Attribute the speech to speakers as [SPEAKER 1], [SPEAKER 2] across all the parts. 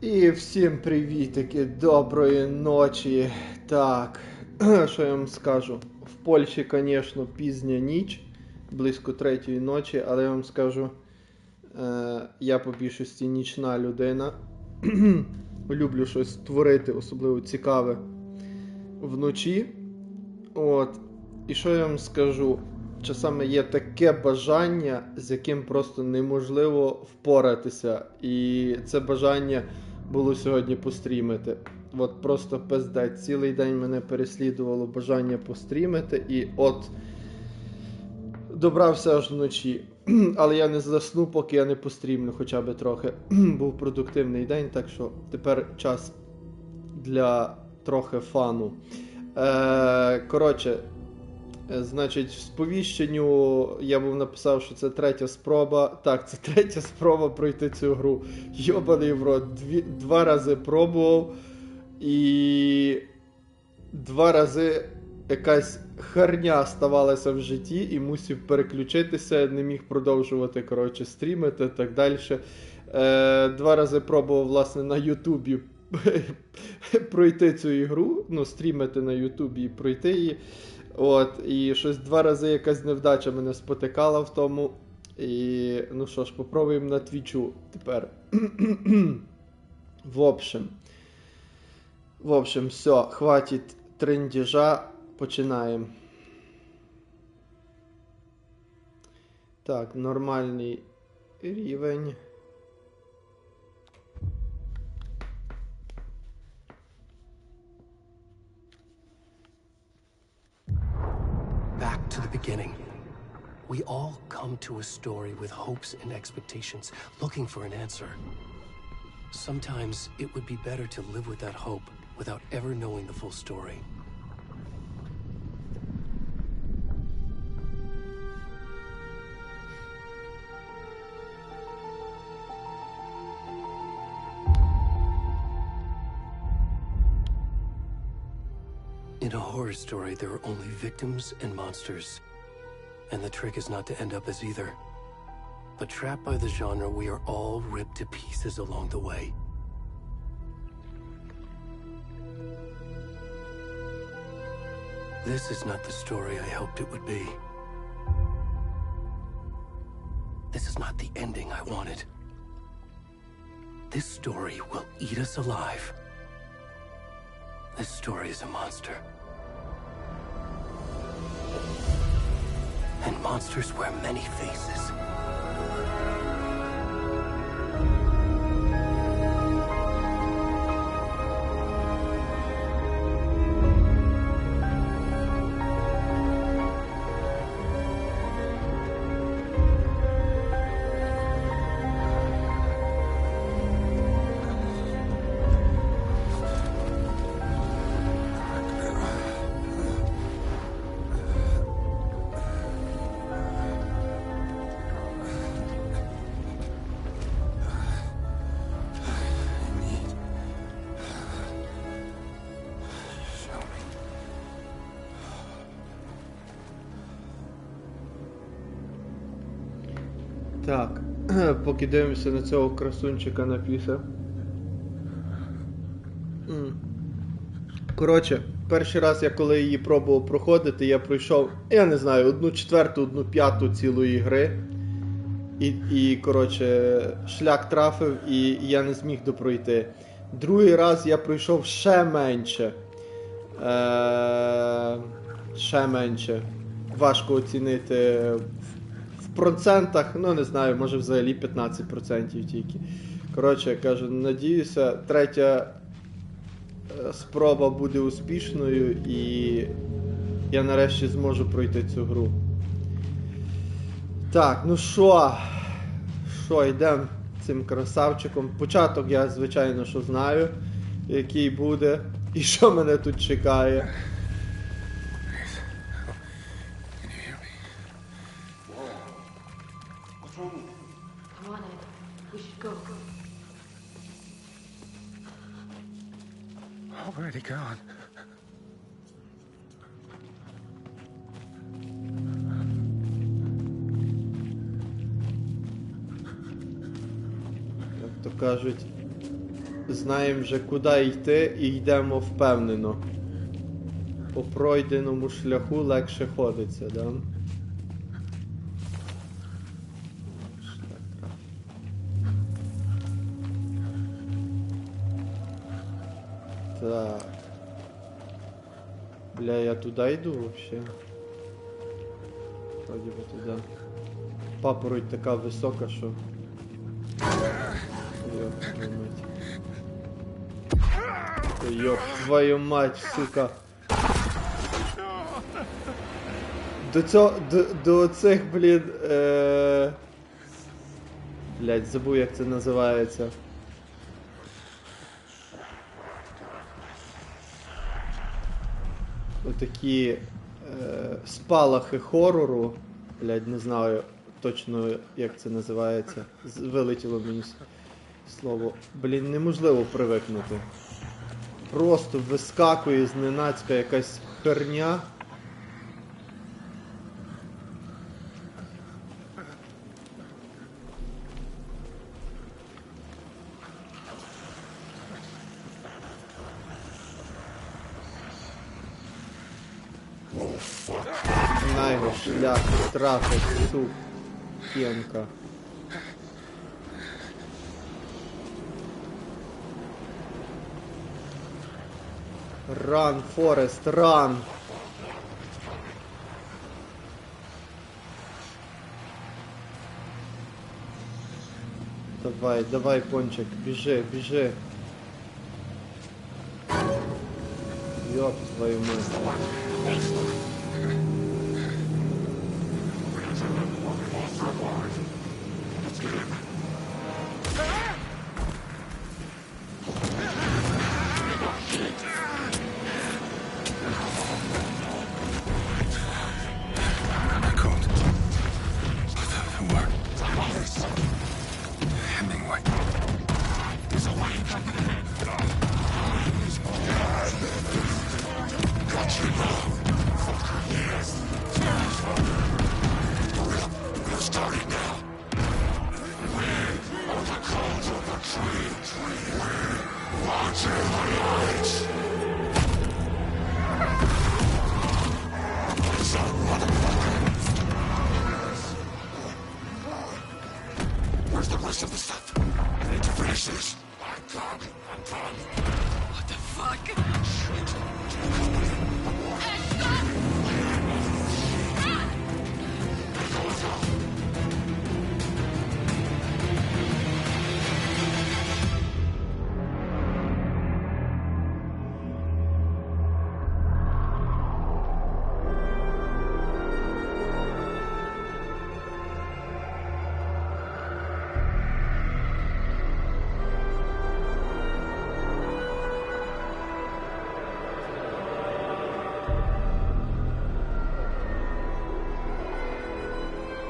[SPEAKER 1] І всім привітики, доброї ночі. Так, що я вам скажу? В Польщі, звісно, пізня ніч, близько 3-ї ночі, але я вам скажу, я по більшості нічна людина. Люблю щось творити, особливо цікаве вночі. От. І що я вам скажу? Часами є таке бажання, з яким просто неможливо впоратися. І це бажання було сьогодні пострімити. От просто пиздець. Цілий день мене переслідувало бажання пострімити. І от добрався аж вночі. Але я не засну, поки я не пострімлю хоча б трохи. Був продуктивний день, так що тепер час для трохи фану. Коротше, значить, в сповіщенню я був написав, що це 3-я спроба. Так, це 3-я спроба пройти цю гру. Йобаний в рот. 2 рази пробував. І 2 рази якась херня ставалася в житті і мусив переключитися, не міг продовжувати, коротше, стрімити і так далі. 2 рази пробував, власне, на Ютубі пройти цю ігру, ну, стрімити на Ютубі і пройти її. От, і щось 2 рази якась невдача мене спотикала в тому. І, ну що ж, попробуємо на твічу тепер. В общем, все, хватить трендіжа, починаємо. Так, нормальний рівень.
[SPEAKER 2] Back to the beginning. We all come to a story with hopes and expectations, looking for an answer. Sometimes it would be better to live with that hope without ever knowing the full story. In a horror story, there are only victims and monsters. And the trick is not to end up as either. But trapped by the genre, we are all ripped to pieces along the way. This is not the story I hoped it would be. This is not the ending I wanted. This story will eat us alive. This story is a monster. And monsters wear many faces.
[SPEAKER 1] Так, поки дивимося на цього красунчика на піса. Коротше, перший раз я коли її пробував проходити, я пройшов, я не знаю, 1/4, 1/5 цілої гри. І коротше, шлях трафив і я не зміг допройти. Другий раз я пройшов ще менше. Ще менше. Важко оцінити в процентах, ну не знаю, може взагалі 15% тільки. Коротше, кажу, надіюся, 3-я спроба буде успішною і я нарешті зможу пройти цю гру. Так, ну що, йдемо цим красавчиком. Початок я, звичайно, що знаю, який буде і що мене тут чекає.
[SPEAKER 3] Already gone.
[SPEAKER 1] Як то кажуть, знаємо вже куди йти і йдемо впевнено. По пройденому шляху легше ходиться, да? Так. Бля, я туди йду вообще. Вроді би туди. Папороть така висока, що... Йоп твою мать. Йоп твою мать, сука. До цих, блін... Блядь, забув, як це називається. Отакі спалахи хорору. Блядь, не знаю точно, як це називається. Вилетіло мені слово. Блін, неможливо привикнути. Просто вискакує зненацька якась херня. На його шлях трафить, сукенка. Run, Forest, run! Давай, давай, Пончик, біжи, біжи. Ёб твою мать.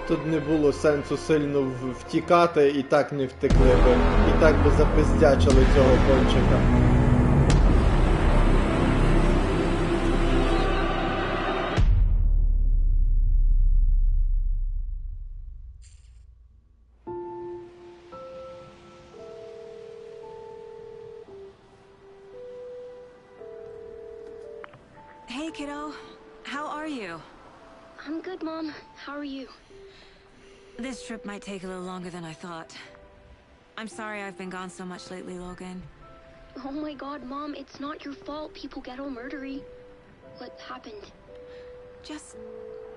[SPEAKER 1] Тут не було сенсу сильно втікати, і так не втекли би. І так би запиздячили цього Пончика.
[SPEAKER 4] Hey, kiddo. How are you?
[SPEAKER 5] I'm good, Mom. How are you?
[SPEAKER 4] This trip might take a little longer than I thought. I'm sorry I've been gone so much lately, Logan.
[SPEAKER 5] Oh my god, Mom, it's not your fault people get all murdery. What happened?
[SPEAKER 4] Just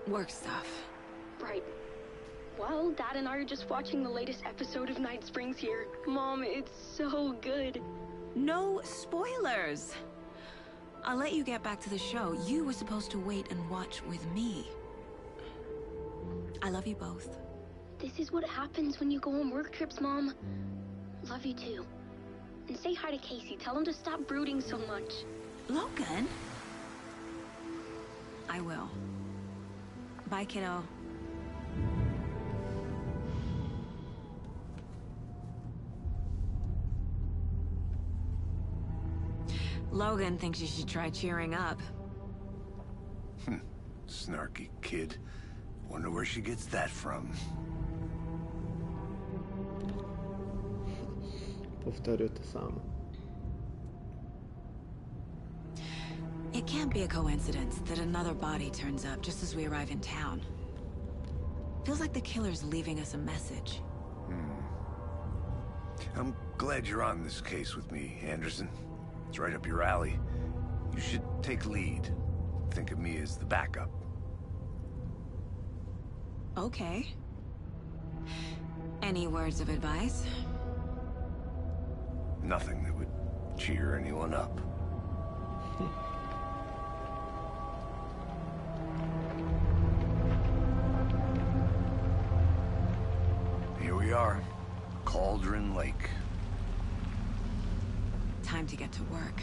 [SPEAKER 4] work stuff.
[SPEAKER 5] Right. Well, Dad and I are just watching the latest episode of Night Springs here. Mom, it's so good.
[SPEAKER 4] No spoilers! I'll let you get back to the show. You were supposed to wait and watch with me. I love you both.
[SPEAKER 5] This is what happens when you go on work trips, Mom. Love you too. And say hi to Casey. Tell him to stop brooding so much.
[SPEAKER 4] Logan? I will. Bye, kiddo. Logan thinks you should try cheering up.
[SPEAKER 6] Snarky kid. Wonder where she gets that from.
[SPEAKER 1] Повторю те саме.
[SPEAKER 4] It can't be a coincidence that another body turns up just as we arrive in town. Feels like the killer's leaving us a message.
[SPEAKER 6] I'm glad you're on this case with me, Anderson. It's right up your alley. You should take lead. Think of me as the backup.
[SPEAKER 4] Okay. Any words of advice?
[SPEAKER 6] Nothing that would cheer anyone up. Here we are. Cauldron Lake.
[SPEAKER 4] Time to get to work.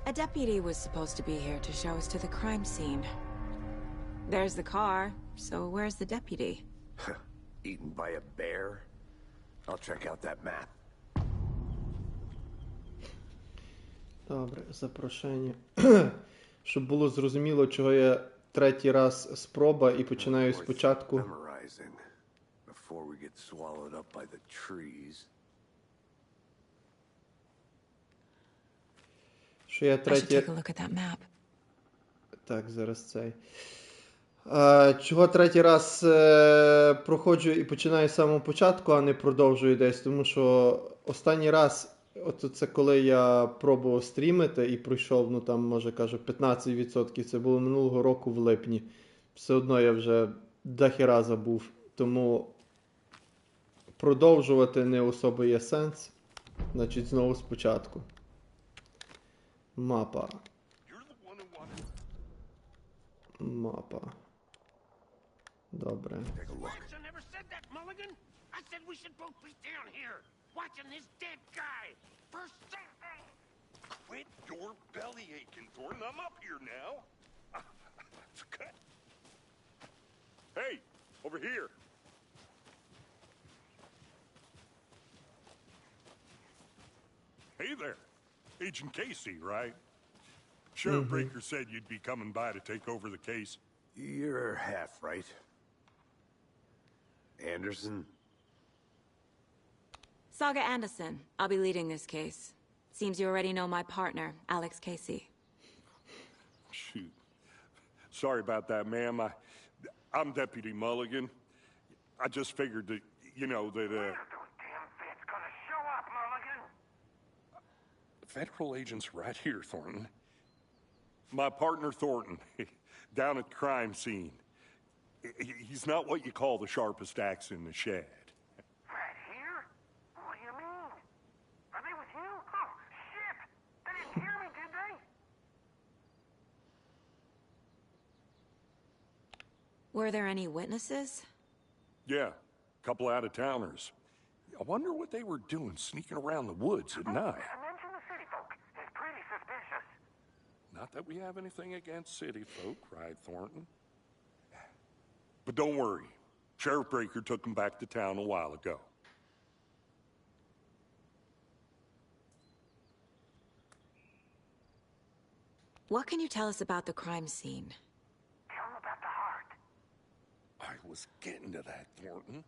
[SPEAKER 4] A deputy was supposed to be here to show us to the crime scene. There's the car, so where's the deputy?
[SPEAKER 6] Eaten by a bear? I'll check out that map.
[SPEAKER 1] Добре, запрошення. Щоб було зрозуміло, чого я третій раз спроба і починаю спочатку.
[SPEAKER 6] Memorizing before we get swallowed up by the trees.
[SPEAKER 1] Що я
[SPEAKER 4] I should
[SPEAKER 1] третій...
[SPEAKER 4] take a look at that map.
[SPEAKER 1] Так, зараз цей. Чого третій раз проходжу і починаю з самого початку, а не продовжую десь, тому що останній раз, от це коли я пробував стрімити і пройшов, ну там, може кажу, 15%, це було минулого року в липні. Все одно я вже дохіра забув, тому продовжувати не особо є сенс. Значить, знову спочатку. Мапа. Мапа. Добре.
[SPEAKER 6] Take a look.
[SPEAKER 7] I never said that, Mulligan. I said we should both be down here, watching this dead guy. First thing.
[SPEAKER 8] Quit your belly aching, Thornton. I'm up here now. Okay. Hey, over here. Hey there. Agent Casey, right? Sheriff Breaker said you'd be coming by to take over the case.
[SPEAKER 6] You're half right. Anderson?
[SPEAKER 4] Saga Anderson. I'll be leading this case. Seems you already know my partner, Alex Casey.
[SPEAKER 8] Shoot. Sorry about that, ma'am. I'm Deputy Mulligan. I just figured that, you know, that,
[SPEAKER 7] Those damn feds gonna show up, Mulligan.
[SPEAKER 8] Federal agent's right here, Thornton. My partner, Thornton, down at the crime scene. He's not what you call the sharpest axe in the shed.
[SPEAKER 7] Right here? What do you mean? Are they with you? Oh, shit! They didn't hear me, did they?
[SPEAKER 4] Were there any witnesses?
[SPEAKER 8] Yeah, a couple out-of-towners. I wonder what they were doing sneaking around the woods at night.
[SPEAKER 7] Mention the city folk. It's pretty suspicious.
[SPEAKER 8] Not that we have anything against city folk, right, Thornton? But don't worry. Sheriff Breaker took them back to town a while ago.
[SPEAKER 4] What can you tell us about the crime scene?
[SPEAKER 7] Tell them about the heart.
[SPEAKER 8] I was getting to that, Thornton.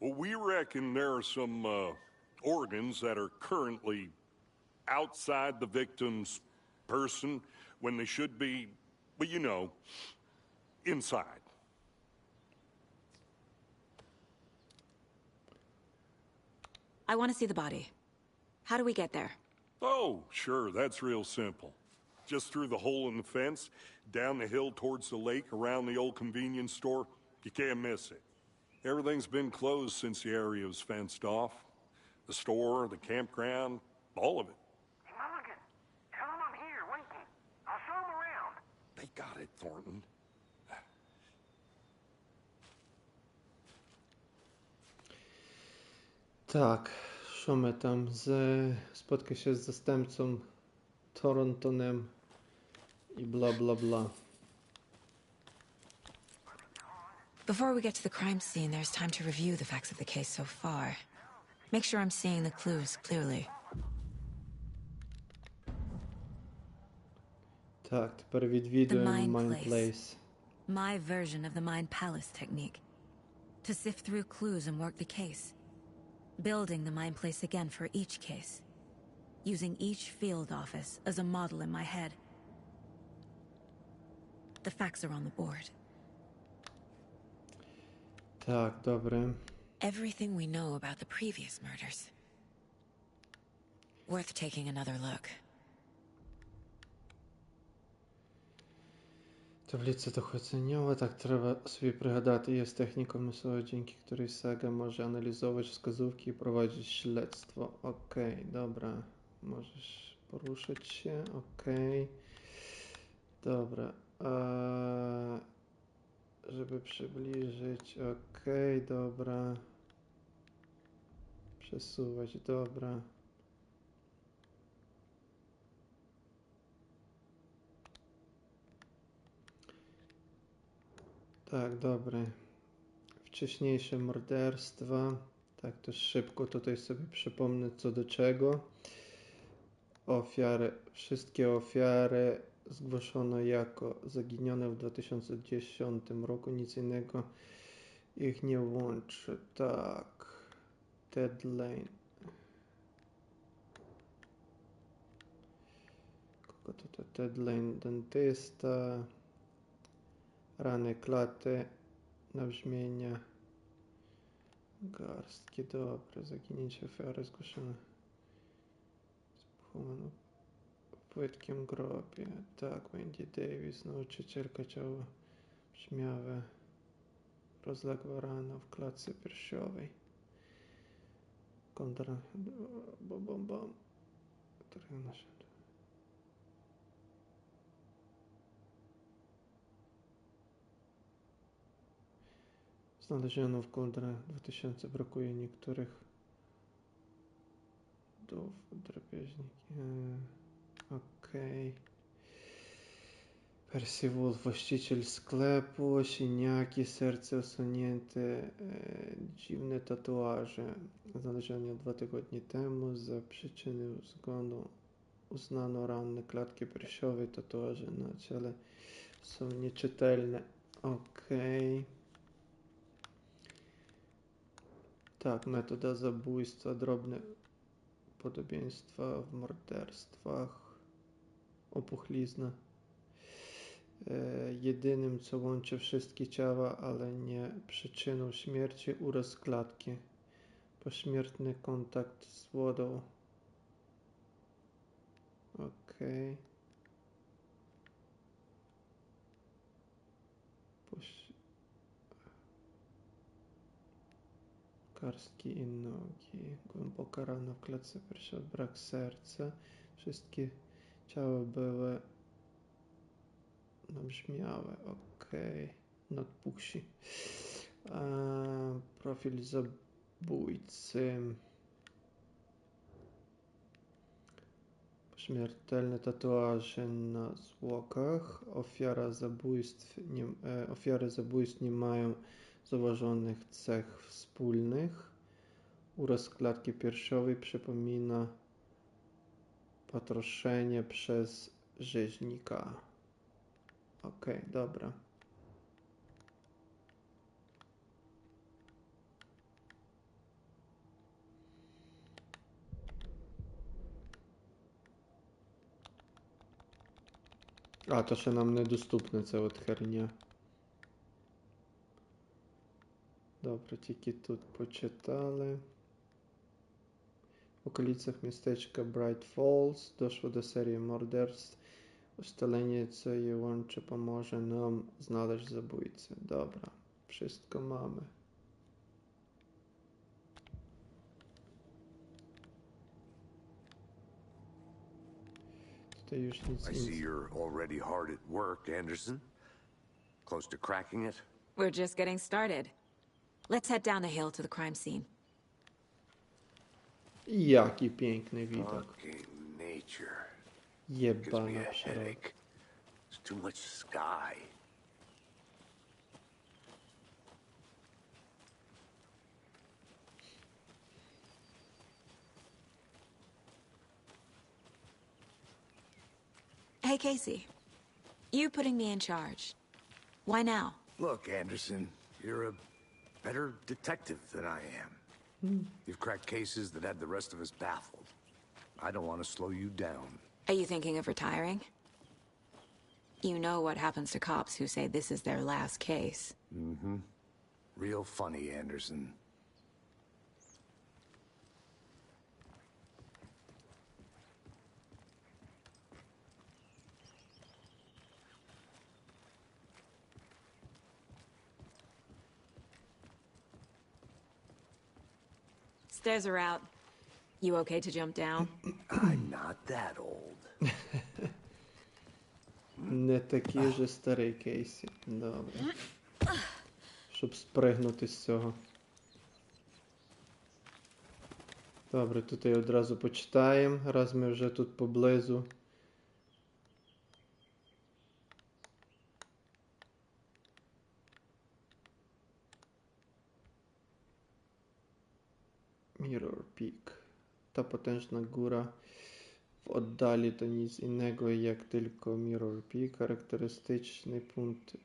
[SPEAKER 8] Well, we reckon there are some organs that are currently outside the victim's person when they should be, well, you know, inside.
[SPEAKER 4] I want to see the body. How do we get there?
[SPEAKER 8] Oh, sure, that's real simple. Just through the hole in the fence, down the hill towards the lake, around the old convenience store. You can't miss it. Everything's been closed since the area was fenced off. The store, the campground, all of it.
[SPEAKER 7] Hey, Mulligan, tell them I'm here, waiting. I'll show them around.
[SPEAKER 8] They got it, Thornton.
[SPEAKER 1] Так, що ми там? Споткався з застемцем Торнтоном і бла-бла-бла.
[SPEAKER 4] Before we get to the crime scene, there's time to review the facts of the case so far. Make sure I'm seeing the clues clearly.
[SPEAKER 1] Так, тепер
[SPEAKER 4] The
[SPEAKER 1] відвідуємо
[SPEAKER 4] Mind
[SPEAKER 1] Mind
[SPEAKER 4] Place.
[SPEAKER 1] Place.
[SPEAKER 4] My version of the Mind Palace technique. To sift through clues and work the case. Building the Mind Place again for each case. Using each field office as a model in my head. The facts are on the board.
[SPEAKER 1] Так, добре.
[SPEAKER 4] Everything we know about the previous murders. Worth taking another look.
[SPEAKER 1] Tablica dochodzeniowa, tak trzeba sobie пригадати, jest techniką umysłową, dzięki której Saga może analizować wskazówki i prowadzić śledztwo. Okej, dobra. Możesz poruszyć się, okej. Dobra. Żeby przybliżyć, okej, dobra. Przesuwać, dobra. Tak, dobre. Wcześniejsze morderstwa. Tak, to szybko tutaj sobie przypomnę co do czego. Ofiary. Wszystkie ofiary zgłoszono jako zaginione w 2010 roku. Nic innego ich nie łączy. Tak. Deadline. Kogo to deadline? Dentysta. Rany klaty. Nabrzmienia. Garstki, dobre. Zaginięcie ofiary zgłoszone. Pochowano w płytkim grobie. Tak, Wendy Davis, nauczycielka, ciało brzmiawe. Rozległa rana w klatce piersiowej. Kontra... Bom, bom, bom. Znaleziono w Koldra 2000, brakuje niektórych drapieżniki. Okej. Percy Wolf, właściciel sklepu, siniaki, serce osunięte, dziwne tatuaże. Znalezione 2 tygodnie temu. Za przyczyny zgonu uznano ranne klatki piersiowej, tatuaże na ciele są nieczytelne. Okej. Tak, metoda zabójstwa, drobne podobieństwa w morderstwach, opuchlizna. Jedynym co łączy wszystkie ciała, ale nie przyczyną śmierci, uraz klatki. Pośmiertny kontakt z wodą. Okej. Kartki i nogi. Głęboka rana w klatce piersiowej, brak serca. Wszystkie ciała były nabrzmiałe. Okej. Nadpuści. Profil zabójcy. Śmiertelne tatuaże na zwłokach. Ofiary zabójstw nie mają zauważonych cech wspólnych. Uraz klatki piersiowej przypomina patroszenie przez rzeźnika. Okej, dobra. А, то ще нам недоступна ця от херня. Добре, тільки тут почитали. W okolicach miasteczka Bright Falls doszło do serii morderstw. Ustalenie, co je łączy, pomoże nam znaleźć zabójcę. Dobra, wszystko mamy. Tutaj już nic.
[SPEAKER 6] I see you're already hard at work, Anderson. Close to cracking it?
[SPEAKER 4] We're just getting started. Let's head down the hill to the crime scene.
[SPEAKER 1] Jaki piękny widok.
[SPEAKER 6] Fucking nature. Gives me
[SPEAKER 1] Jebana
[SPEAKER 6] a
[SPEAKER 1] przyroda.
[SPEAKER 6] headache. There's too much sky.
[SPEAKER 4] Hey, Casey. You putting me in charge. Why now?
[SPEAKER 6] Look, Anderson, you're a better detective than I am. You've cracked cases that had the rest of us baffled. I don't want to slow you down.
[SPEAKER 4] Are you thinking of retiring? You know what happens to cops who say this is their last case.
[SPEAKER 6] Mm-hmm. Real funny, Anderson.
[SPEAKER 4] Stairs are out. You okay to jump down?
[SPEAKER 6] I'm not that old.
[SPEAKER 1] Не такий вже старий Кейсі. Добре. Щоб спригнути з цього. Добре, тут і одразу почитаємо, раз ми вже тут поблизу. Mirror Peak. Ta potężna góra w oddali to nic innego jak tylko Mirror Peak, charakterystyczny punkt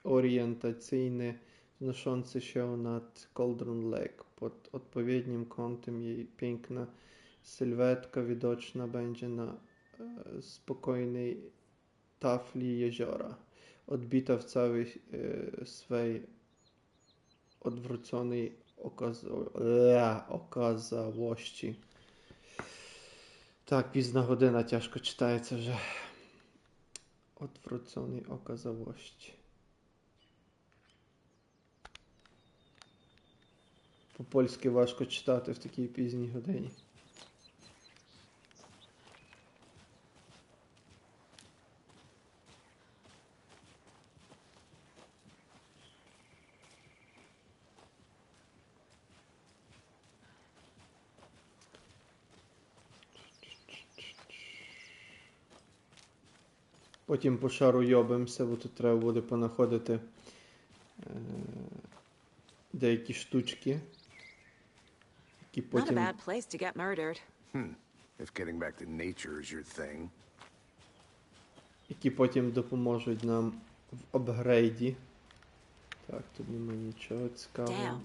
[SPEAKER 1] orientacyjny wznoszący się nad Cauldron Lake. Pod odpowiednim kątem jej piękna sylwetka widoczna będzie na spokojnej tafli jeziora, odbita w całej swej odwróconej okazałości. Так, пізна година, тяжко читається вже. Odwróconej okazałości. По-польськи важко читати в такій пізній годині. Потім по шару йобимося, бо тут треба буде понаходити деякі штучки, які потім...
[SPEAKER 4] Not a bad place to get murdered.
[SPEAKER 6] If getting back to nature is your thing.
[SPEAKER 1] Які потім допоможуть нам в апгрейді. Так, тут немає нічого цікавого.
[SPEAKER 4] Damn.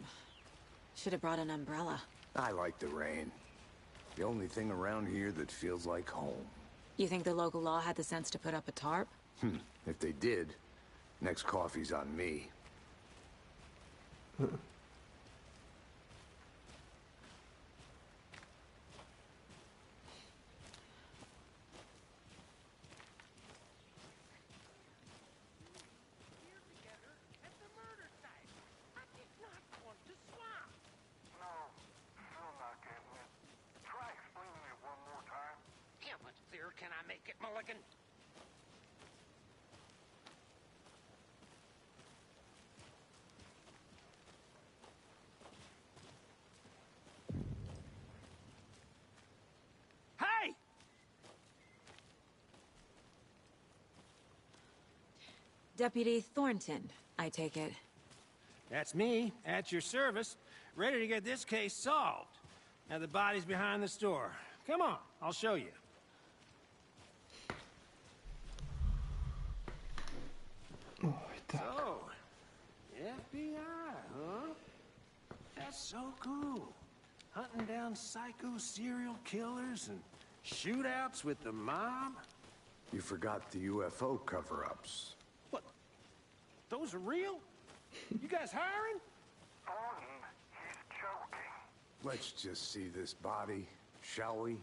[SPEAKER 4] Should have brought an umbrella.
[SPEAKER 6] I like the rain. The only thing around here that feels like home.
[SPEAKER 4] You think the local law had the sense to put up a tarp?
[SPEAKER 6] If they did, next coffee's on me.
[SPEAKER 7] Can I make it, Mulligan? Hey!
[SPEAKER 4] Deputy Thornton, I take it.
[SPEAKER 9] That's me, at your service, ready to get this case solved. Now the body's behind the store. Come on, I'll show you.
[SPEAKER 1] Ой, так.
[SPEAKER 9] So, FBI, huh? That's so cool. Hunting down psycho serial killers and shootouts with the mob.
[SPEAKER 6] You forgot the UFO cover-ups.
[SPEAKER 9] What? Those are real? You guys hiring?
[SPEAKER 7] Thornton, he's joking.
[SPEAKER 6] Let's just see this body, shall we?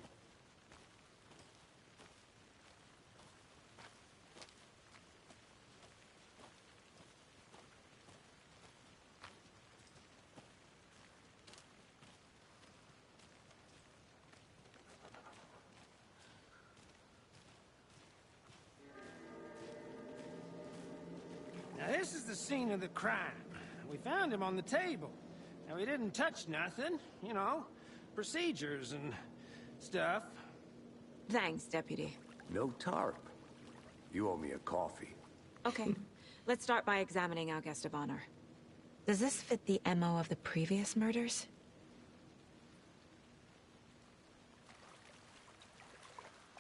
[SPEAKER 9] Now this is the scene of the crime. We found him on the table. Now he didn't touch nothing, you know, procedures and stuff.
[SPEAKER 4] Thanks, Deputy.
[SPEAKER 6] No tarp. You owe me a coffee.
[SPEAKER 4] Okay, let's start by examining our guest of honor. Does this fit the MO of the previous murders?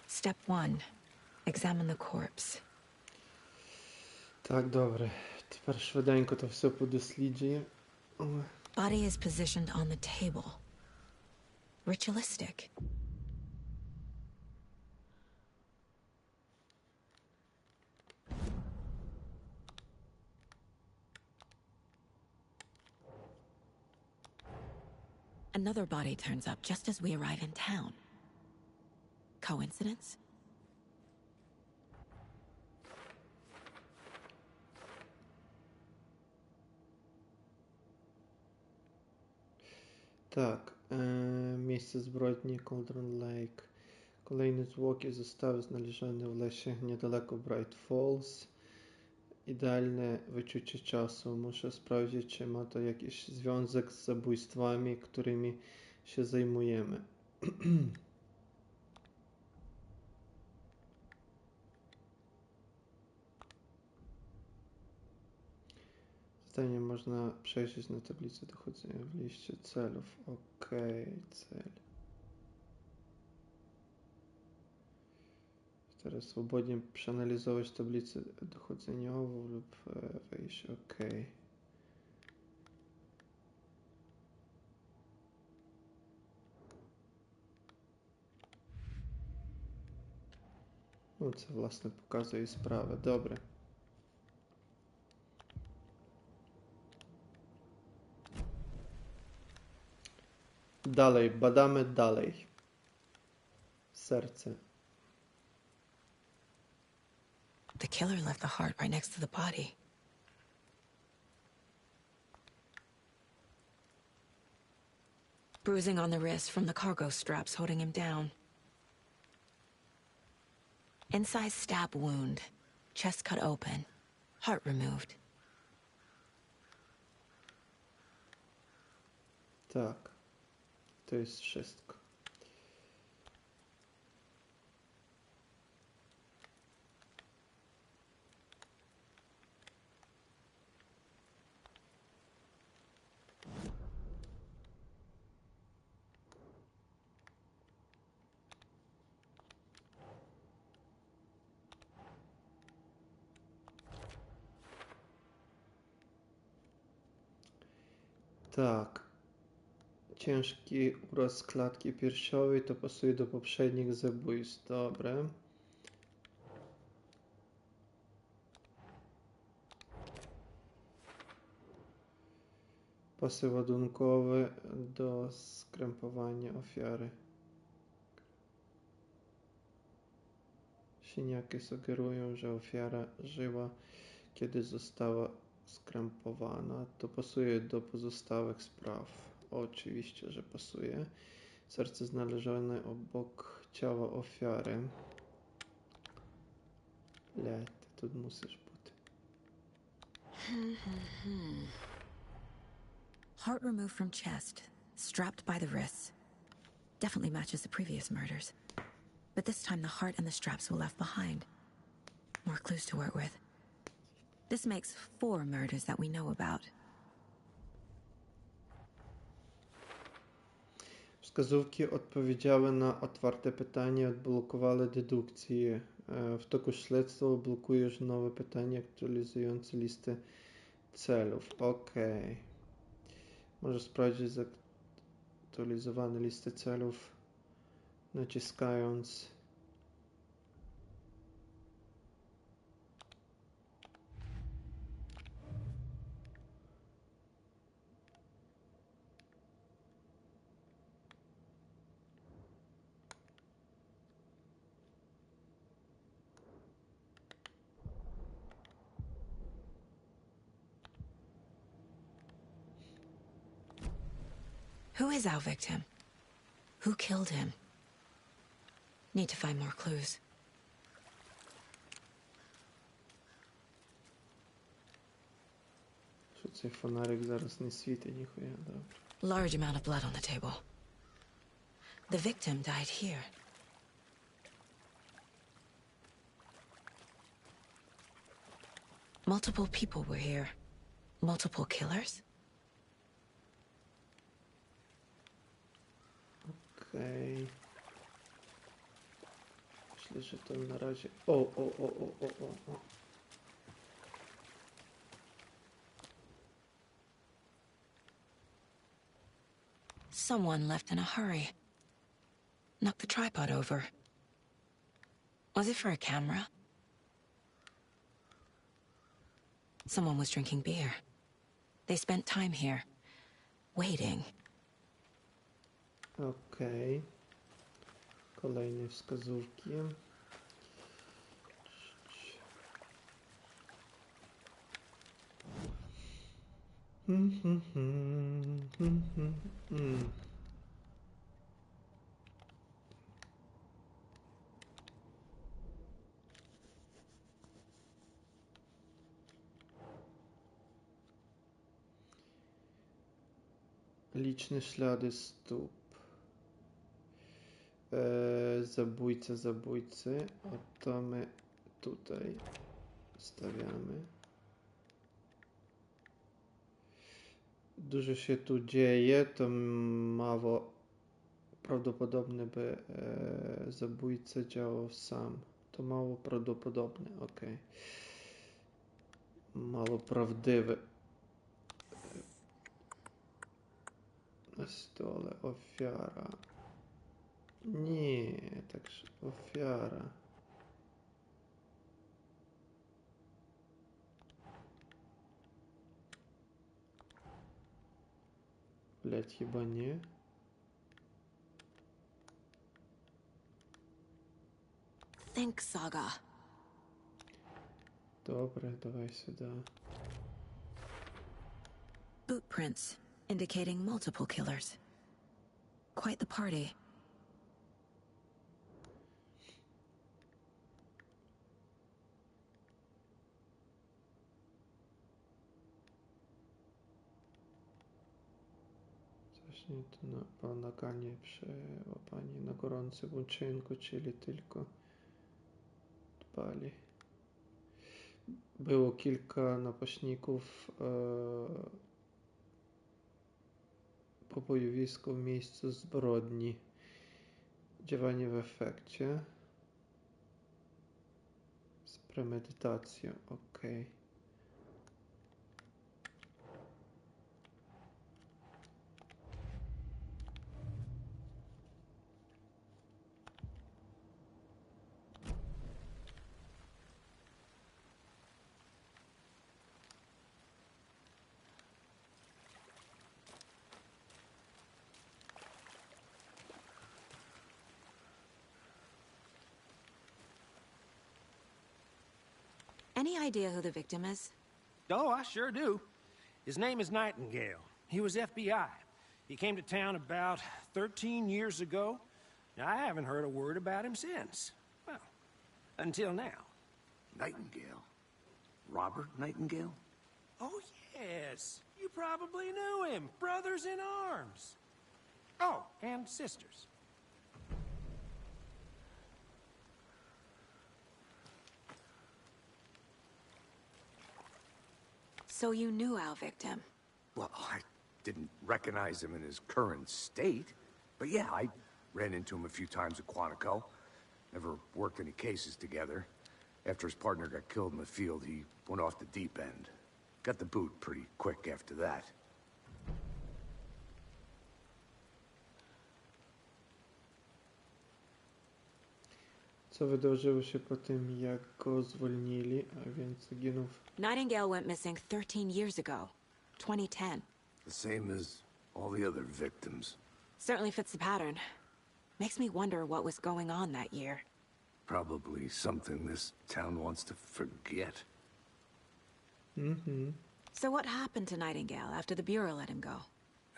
[SPEAKER 4] Step 1. Examine the corpse.
[SPEAKER 1] Так, добре. Тепер швиденько то все подосліджує.
[SPEAKER 4] Body is positioned on the table. Ritualistic. Another body turns up just as we arrive in town. Coincidence?
[SPEAKER 1] Так, місце збройні Cauldron Lake. Kolejny zwłoki zostały znalezione w lesie niedaleko Bright Falls. Idealne wyczucie czasu. Muszę sprawdzić, czy ma to jakiś związek z zabójstwami, którymi się zajmujemy. Zdanie można przejrzeć na tablicy dochodzenia w liście celów. Okej, cel. Teraz swobodnie przeanalizować tablicę dochodzeniową lub wejść. Okej. No це, власне, показує справи. Добре. Dalej, badamy dalej. Serce.
[SPEAKER 4] The killer left the heart right next to the body. Bruising on the wrist from the cargo straps holding him down. Inside stab wound. Chest cut open. Heart removed.
[SPEAKER 1] Tak. To jest wszystko. Tak. Ciężki uraz klatki piersiowej to pasuje do poprzednich zabójstw. Dobre. Pasy ładunkowe do skrępowania ofiary. Siniaki sugerują, że ofiara żyła, kiedy została skrępowana. To pasuje do pozostałych spraw. Oczywiście, że pasuje. Serce znalezione obok ciała ofiary. Le, ty tu musisz być.
[SPEAKER 4] Heart removed from chest, strapped by the wrists. Definitely matches the previous murders. But this time the heart and the straps were left behind. More clues to work with. This makes 4 murders that we know about.
[SPEAKER 1] Wskazówki odpowiedziały na otwarte pytania, odblokowały dedukcję. W toku śledztwa blokujesz nowe pytania aktualizujące listę celów. Okej. Możesz sprawdzić zaktualizowane listy celów, naciskając
[SPEAKER 4] Who is our victim? Who killed him? Need to find more clues.
[SPEAKER 1] що цей фонарик зараз не світить, ніхуя, добре.
[SPEAKER 4] Large amount of blood on the table. The victim died here. Multiple people were here. Multiple killers?
[SPEAKER 1] Okej. Myślę, że to na razie... O.
[SPEAKER 4] Someone left in a hurry. Knocked the tripod over. Was it for a camera? Someone was drinking beer. They spent time here, waiting.
[SPEAKER 1] Okej. Kolejne wskazówki. Liczne ślady stóp. Zabójcy. Oto my tutaj stawiamy. Dużo się tu dzieje, to mało prawdopodobne, by zabójca działał sam. To mało prawdopodobne, okej. Mało prawdziwe. Na stole ofiara. Nie, także ofiara. Блять, chyba nie.
[SPEAKER 4] Think, Saga.
[SPEAKER 1] Dobra, dawaj sюда.
[SPEAKER 4] Boot prints, indicating multiple killers. Quite the party.
[SPEAKER 1] Zacznie to na pomaganie przy łapaniu na gorącym uczynku, czyli tylko dbali. Było kilka napaśników po pojawisku w miejscu zbrodni. Działanie w efekcie. Z premedytacją, okej.
[SPEAKER 4] Any idea who the victim is?
[SPEAKER 9] Oh, I sure do. His name is Nightingale. He was FBI. He came to town about 13 years ago. Now, I haven't heard a word about him since. Well, until now.
[SPEAKER 6] Nightingale? Robert Nightingale?
[SPEAKER 9] Oh, yes. You probably knew him. Brothers in arms. Oh, and sisters.
[SPEAKER 4] So you knew our victim.
[SPEAKER 6] Well, I didn't recognize him in his current state. But yeah, I ran into him a few times at Quantico. Never worked any cases together. After his partner got killed in the field, he went off the deep end. Got the boot pretty quick after that.
[SPEAKER 1] Co wydarzyło się po tym, jak go zwolnili, a więc zaginął w...
[SPEAKER 4] Nightingale went missing 13 years ago. 2010.
[SPEAKER 6] The same as all the other victims.
[SPEAKER 4] Certainly fits the pattern. Makes me wonder what was going on that year.
[SPEAKER 6] Probably something this town wants to forget.
[SPEAKER 4] So what happened to Nightingale after the Bureau let him go?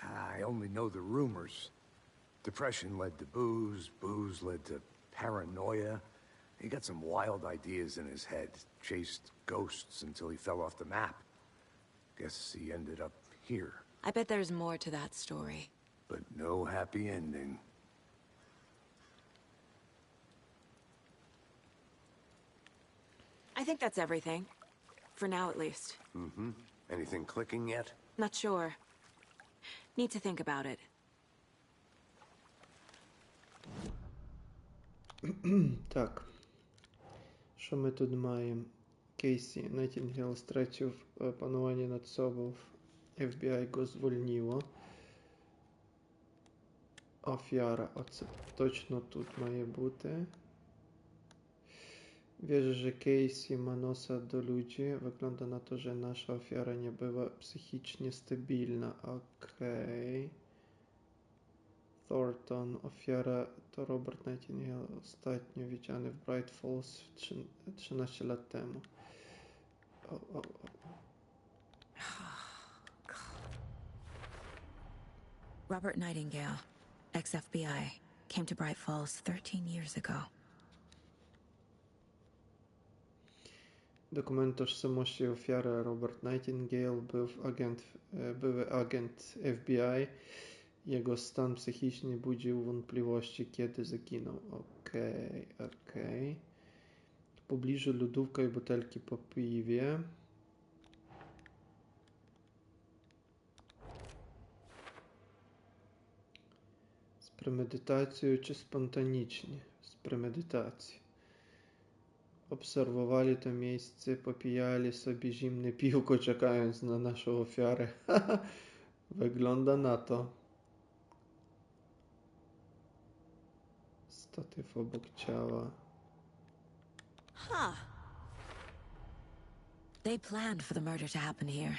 [SPEAKER 6] I only know the rumors. Depression led to booze, booze led to paranoia. He got some wild ideas in his head, chased ghosts until he fell off the map. Guess he ended up here.
[SPEAKER 4] I bet there's more to that story.
[SPEAKER 6] But no happy ending.
[SPEAKER 4] I think that's everything. For now, at least.
[SPEAKER 6] Anything clicking yet?
[SPEAKER 4] Not sure. Need to think about it.
[SPEAKER 1] Так. Що ми тут маємо? Кейсі Найтінгейл стратив панування над собою. FBI go звольнило. Ofiara. Оце точно тут має бути. Wierzę, że Casey ma nosa do ludzi. Wygląda na to, że nasza ofiara nie była psychicznie stabilna. Okej. Thornton. Ofiara to Robert Nightingale. Ostatnio widziany w Bright Falls 13 lat temu. O.
[SPEAKER 4] Robert Nightingale, ex-FBI, came to Bright Falls 13 years ago.
[SPEAKER 1] Dokument tożsamości ofiary Robert Nightingale były agent FBI. Jego stan psychiczny budził wątpliwości, kiedy zaginął. Okej. W pobliżu lodówka i butelki po piwie. Z premedytacją czy spontanicznie? Z premedytacją. Obserwowali to miejsce, popijali sobie zimne piwko, czekając na naszą ofiarę. Wygląda na to. Statyw obok ciała.
[SPEAKER 4] They planned for the murder to happen here,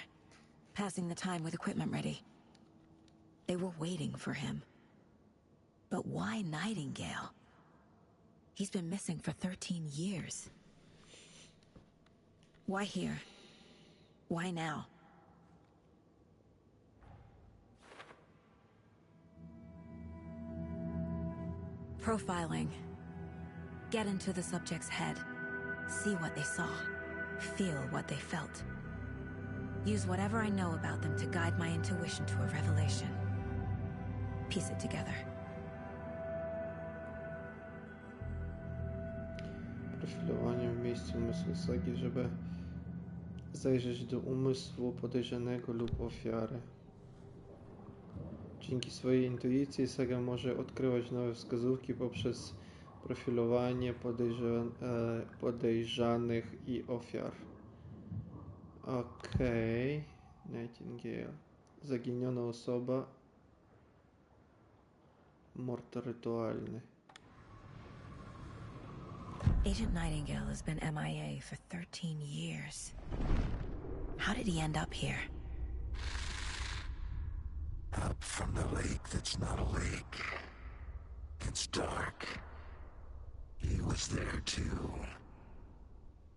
[SPEAKER 4] passing the time with equipment ready. They were waiting for him. But why Nightingale? He's been missing for 13 years. Why here? Why now? Profiling. Get into the subject's head. See what they saw. Feel what they felt. Use whatever I know about them to guide my intuition to a revelation. Piece it together.
[SPEAKER 1] Profilowanie w miejscu umysłu Sagi, żeby zajrzeć do umysłu podejrzanego lub ofiary. Dzięki swojej intuicji Saga może odkrywać nowe wskazówki poprzez profilowanie podejrzanych i ofiar. Okej. Nightingale. Zaginiona osoba. Mord rytualny.
[SPEAKER 4] Agent Nightingale has been MIA for 13 years. How did he end up here?
[SPEAKER 10] Up from the lake that's not a lake. It's dark. He was there too.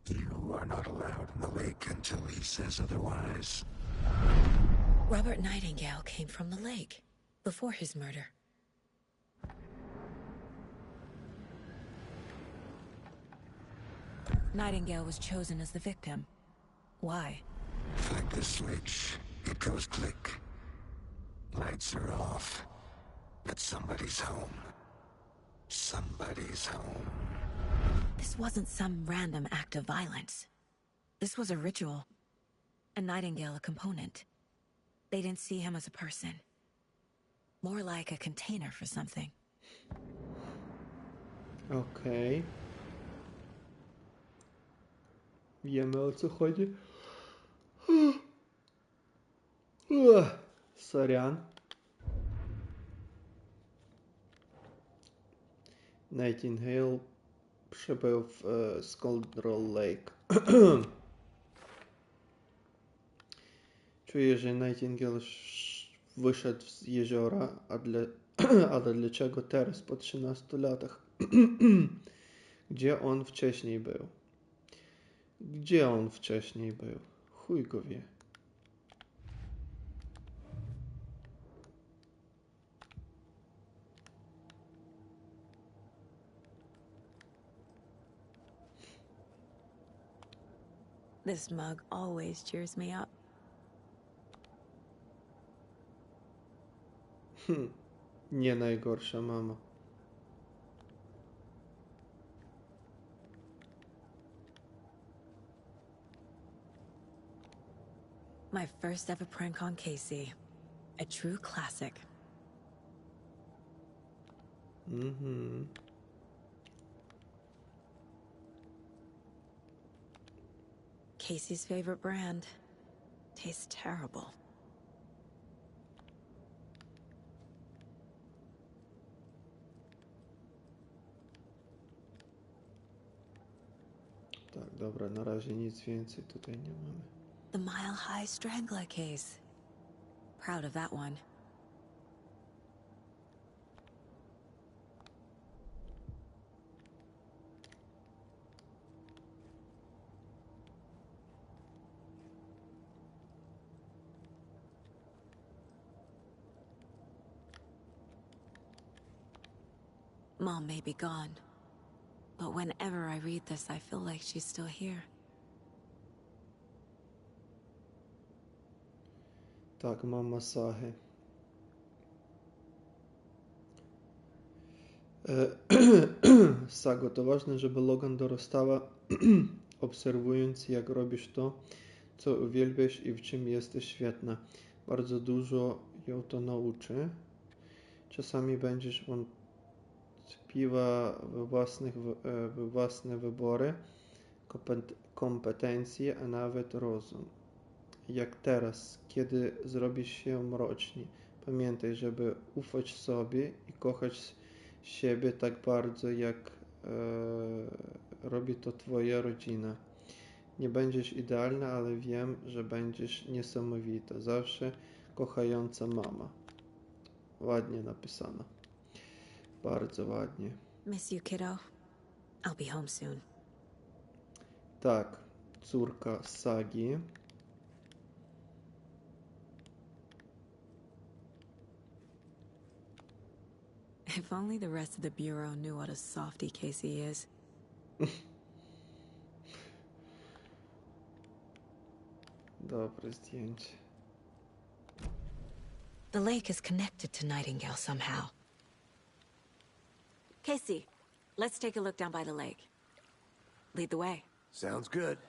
[SPEAKER 10] You are not allowed in the lake until he says otherwise.
[SPEAKER 4] Robert Nightingale came from the lake before his murder. Nightingale was chosen as the victim. Why?
[SPEAKER 10] Flick the switch. It goes click. Lights are off. But somebody's home. Somebody's home.
[SPEAKER 4] This wasn't some random act of violence. This was a ritual. And Nightingale a component. They didn't see him as a person. More like a container for something.
[SPEAKER 1] Okej. Wiemy, o co chodzi. Sorian. Nightingale przybył w Scoundrel Lake. Czuję, że Nightingale wyszedł z jeziora, ale dlaczego teraz po 13 latach? Gdzie on wcześniej był? Gdzie on wcześniej był? Chuj go wie.
[SPEAKER 4] This mug always cheers me up.
[SPEAKER 1] Nie najgorsza mama.
[SPEAKER 4] My first ever prank on Casey. A true classic. Casey's favorite brand. Tastes terrible.
[SPEAKER 1] Tak, dobra, na razie nic więcej tutaj nie mamy.
[SPEAKER 4] The Mile High Strangler case. Proud of that one. Mom may be gone, but whenever I read this, I feel like she's still here.
[SPEAKER 1] Tak, mama Sahy. Sago, to ważne, żeby Logan dorastała, obserwując, jak robisz to, co uwielbiasz i w czym jesteś świetna. Bardzo dużo ją to nauczy. Czasami będziesz wątpiła w własne wybory, kompetencje, a nawet rozum. Jak teraz, kiedy zrobisz się mroczny. Pamiętaj, żeby ufać sobie i kochać siebie tak bardzo, jak robi to twoja rodzina. Nie będziesz idealna, ale wiem, że będziesz niesamowita. Zawsze kochająca mama. Ładnie napisano. Bardzo ładnie.
[SPEAKER 4] Miss you, kiddo. I'll be home soon.
[SPEAKER 1] Tak, córka Sagi.
[SPEAKER 4] If only the rest of the Bureau knew what a softy Casey is.
[SPEAKER 1] Dobre zdjęcie.
[SPEAKER 4] The lake is connected to Nightingale somehow. Casey, let's take a look down by the lake. Lead the way.
[SPEAKER 6] Sounds good.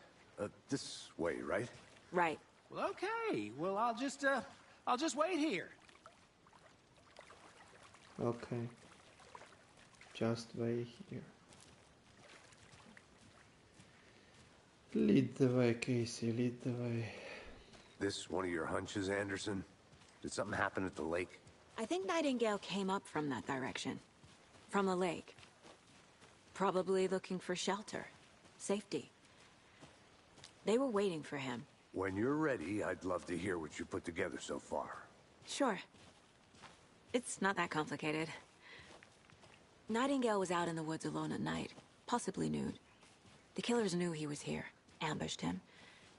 [SPEAKER 6] This way, right?
[SPEAKER 4] Right.
[SPEAKER 9] Well, okay. Well, I'll just wait here.
[SPEAKER 1] Okay. Just wait here. Lead the way, Casey, lead the way.
[SPEAKER 6] This one of your hunches, Anderson? Did something happen at the lake?
[SPEAKER 4] I think Nightingale came up from that direction. From the lake. Probably looking for shelter. Safety. They were waiting for him.
[SPEAKER 6] When you're ready, I'd love to hear what you put together so far.
[SPEAKER 4] Sure. It's not that complicated. Nightingale was out in the woods alone at night, possibly nude. The killers knew he was here, ambushed him,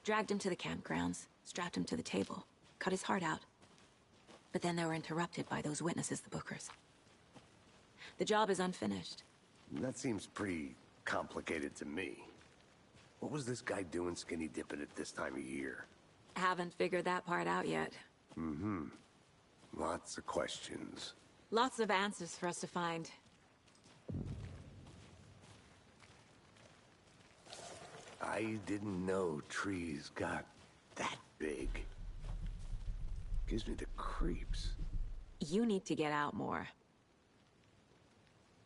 [SPEAKER 4] dragged him to the campgrounds, strapped him to the table, cut his heart out. But then they were interrupted by those witnesses, the Bookers. The job is unfinished.
[SPEAKER 6] That seems pretty complicated to me. What was this guy doing skinny dipping at this time of year?
[SPEAKER 4] Haven't figured that part out yet.
[SPEAKER 6] Mm-hmm. Lots of questions.
[SPEAKER 4] Lots of answers for us to find.
[SPEAKER 6] I didn't know trees got that big. Gives me the creeps.
[SPEAKER 4] You need to get out more.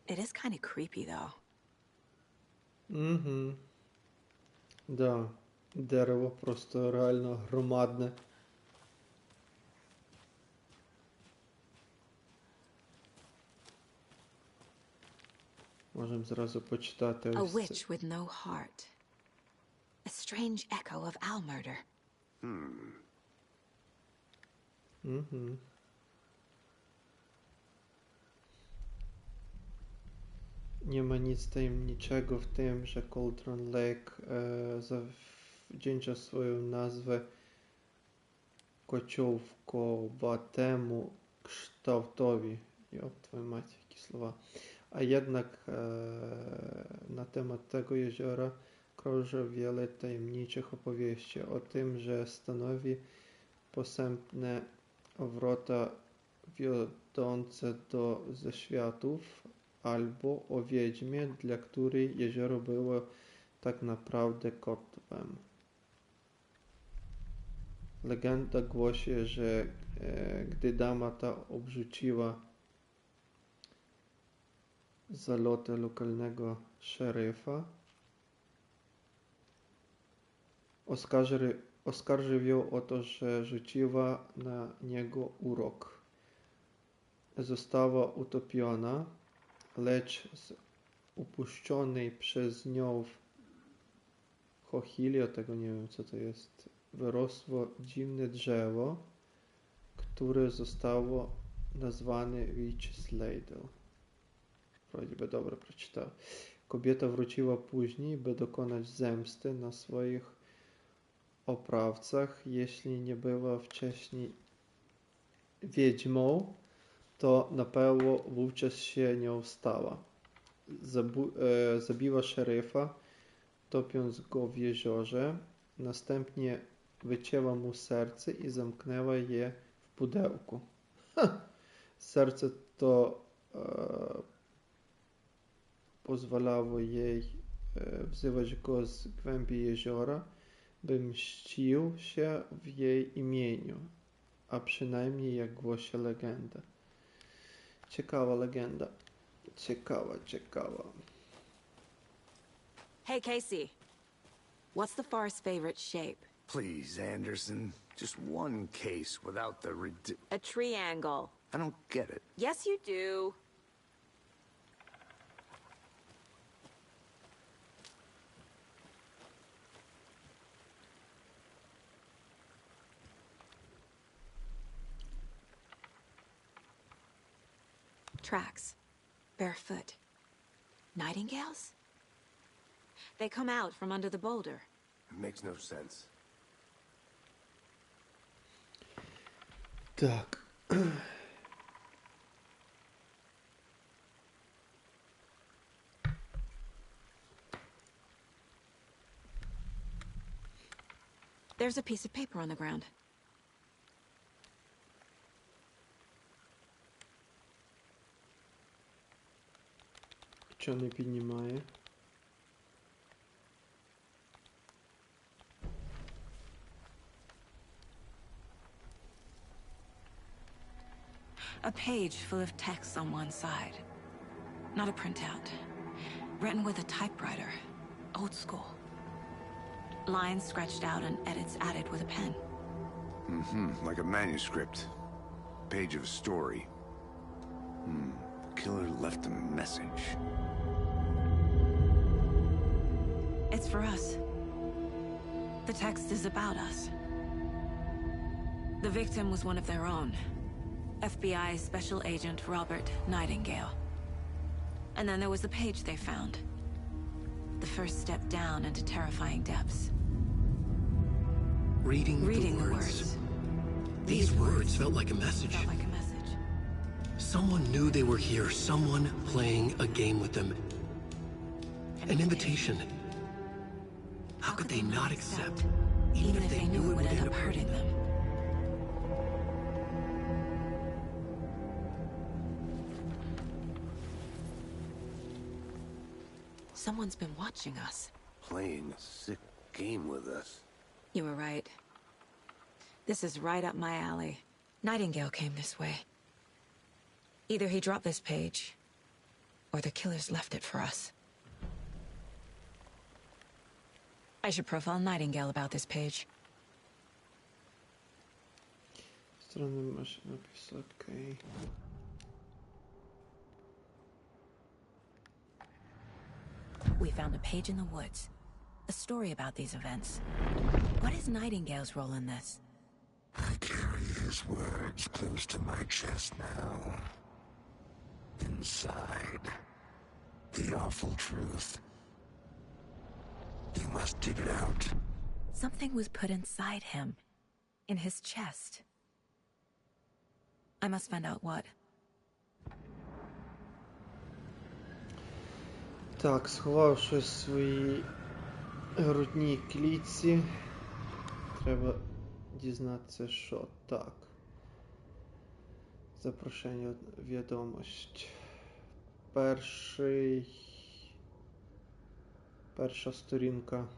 [SPEAKER 4] It is kind of creepy, though.
[SPEAKER 1] Mhm. Да, дерево просто реально громадне. Можемо зразу почитати
[SPEAKER 4] A
[SPEAKER 1] ось це.
[SPEAKER 4] witch with no heart. A strange echo of owl murder.
[SPEAKER 1] Угу. Nie ma nic tajemniczego w tym, że Cauldron Lake zawdzięcza swoją nazwę kociołkowatemu kształtowi. Jop, твою мать, які слова. A jednak na temat tego jeziora krąży wiele tajemniczych opowieści o tym, że stanowi posępne wrota wiodące do zaświatów, albo o wiedźmie, dla której jezioro było tak naprawdę kotwem. Legenda głosi, że gdy dama ta obrzuciła zaloty lokalnego szeryfa, oskarżył ją o to, że rzuciła na niego urok. Została utopiona, lecz z upuszczonej przez nią po chwili, tego nie wiem co to jest, wyrosło dziwne drzewo, które zostało nazwane Witch's Ladle. Wrodzie by dobrze przeczytał. Kobieta wróciła później, by dokonać zemsty na swoich oprawcach. Jeśli nie była wcześniej wiedźmą, to na pewno wówczas się nią stała. Zabiła szeryfa, topiąc go w jeziorze. Następnie wycięła mu serce i zamknęła je w pudełku. Serce to pozwalało jej wzywać go z głębi jeziora, by mścił się w jej imieniu, a przynajmniej jak głosi legenda. Ciekawa legenda. Ciekawa.
[SPEAKER 4] Hey, Casey. What's the far's favorite shape?
[SPEAKER 6] Please, Anderson. Just one case without the
[SPEAKER 4] A triangle.
[SPEAKER 6] I don't get it.
[SPEAKER 4] Yes, you do. Tracks. Barefoot. Nightingales? They come out from under the boulder.
[SPEAKER 6] It makes no sense.
[SPEAKER 1] Tak.
[SPEAKER 4] There's a piece of paper on the ground.
[SPEAKER 1] Що не піднімає?
[SPEAKER 4] A page full of text on one side. Not a printout. Written with a typewriter. Old school. Lines scratched out and edits added with a pen.
[SPEAKER 6] Like a manuscript. Page of a story. The killer left a message.
[SPEAKER 4] It's for us. The text is about us. The victim was one of their own. FBI Special Agent Robert Nightingale. And then there was the page they found. The first step down into terrifying depths.
[SPEAKER 2] Reading the words. These words felt like a message. Someone knew they were here, someone playing a game with them. An invitation. How could they not accept, even if they knew it would end up hurting them?
[SPEAKER 4] Someone's been watching us.
[SPEAKER 6] Playing a sick game with us.
[SPEAKER 4] You were right. This is right up my alley. Nightingale came this way. Either he dropped this page, or the killers left it for us. I should profile Nightingale about this page.
[SPEAKER 1] Strony masz napis, okej.
[SPEAKER 4] We found a page in the woods. A story about these events. What is Nightingale's role in this?
[SPEAKER 10] I carry his words close to my chest now. Inside, the awful truth. You must dig it out.
[SPEAKER 4] Something was put inside him. In his chest. I must find out what.
[SPEAKER 1] Так, сховав щось в своїй грудній клітці. Треба дізнатися, що. Так. Запрошення відомость. Перша сторінка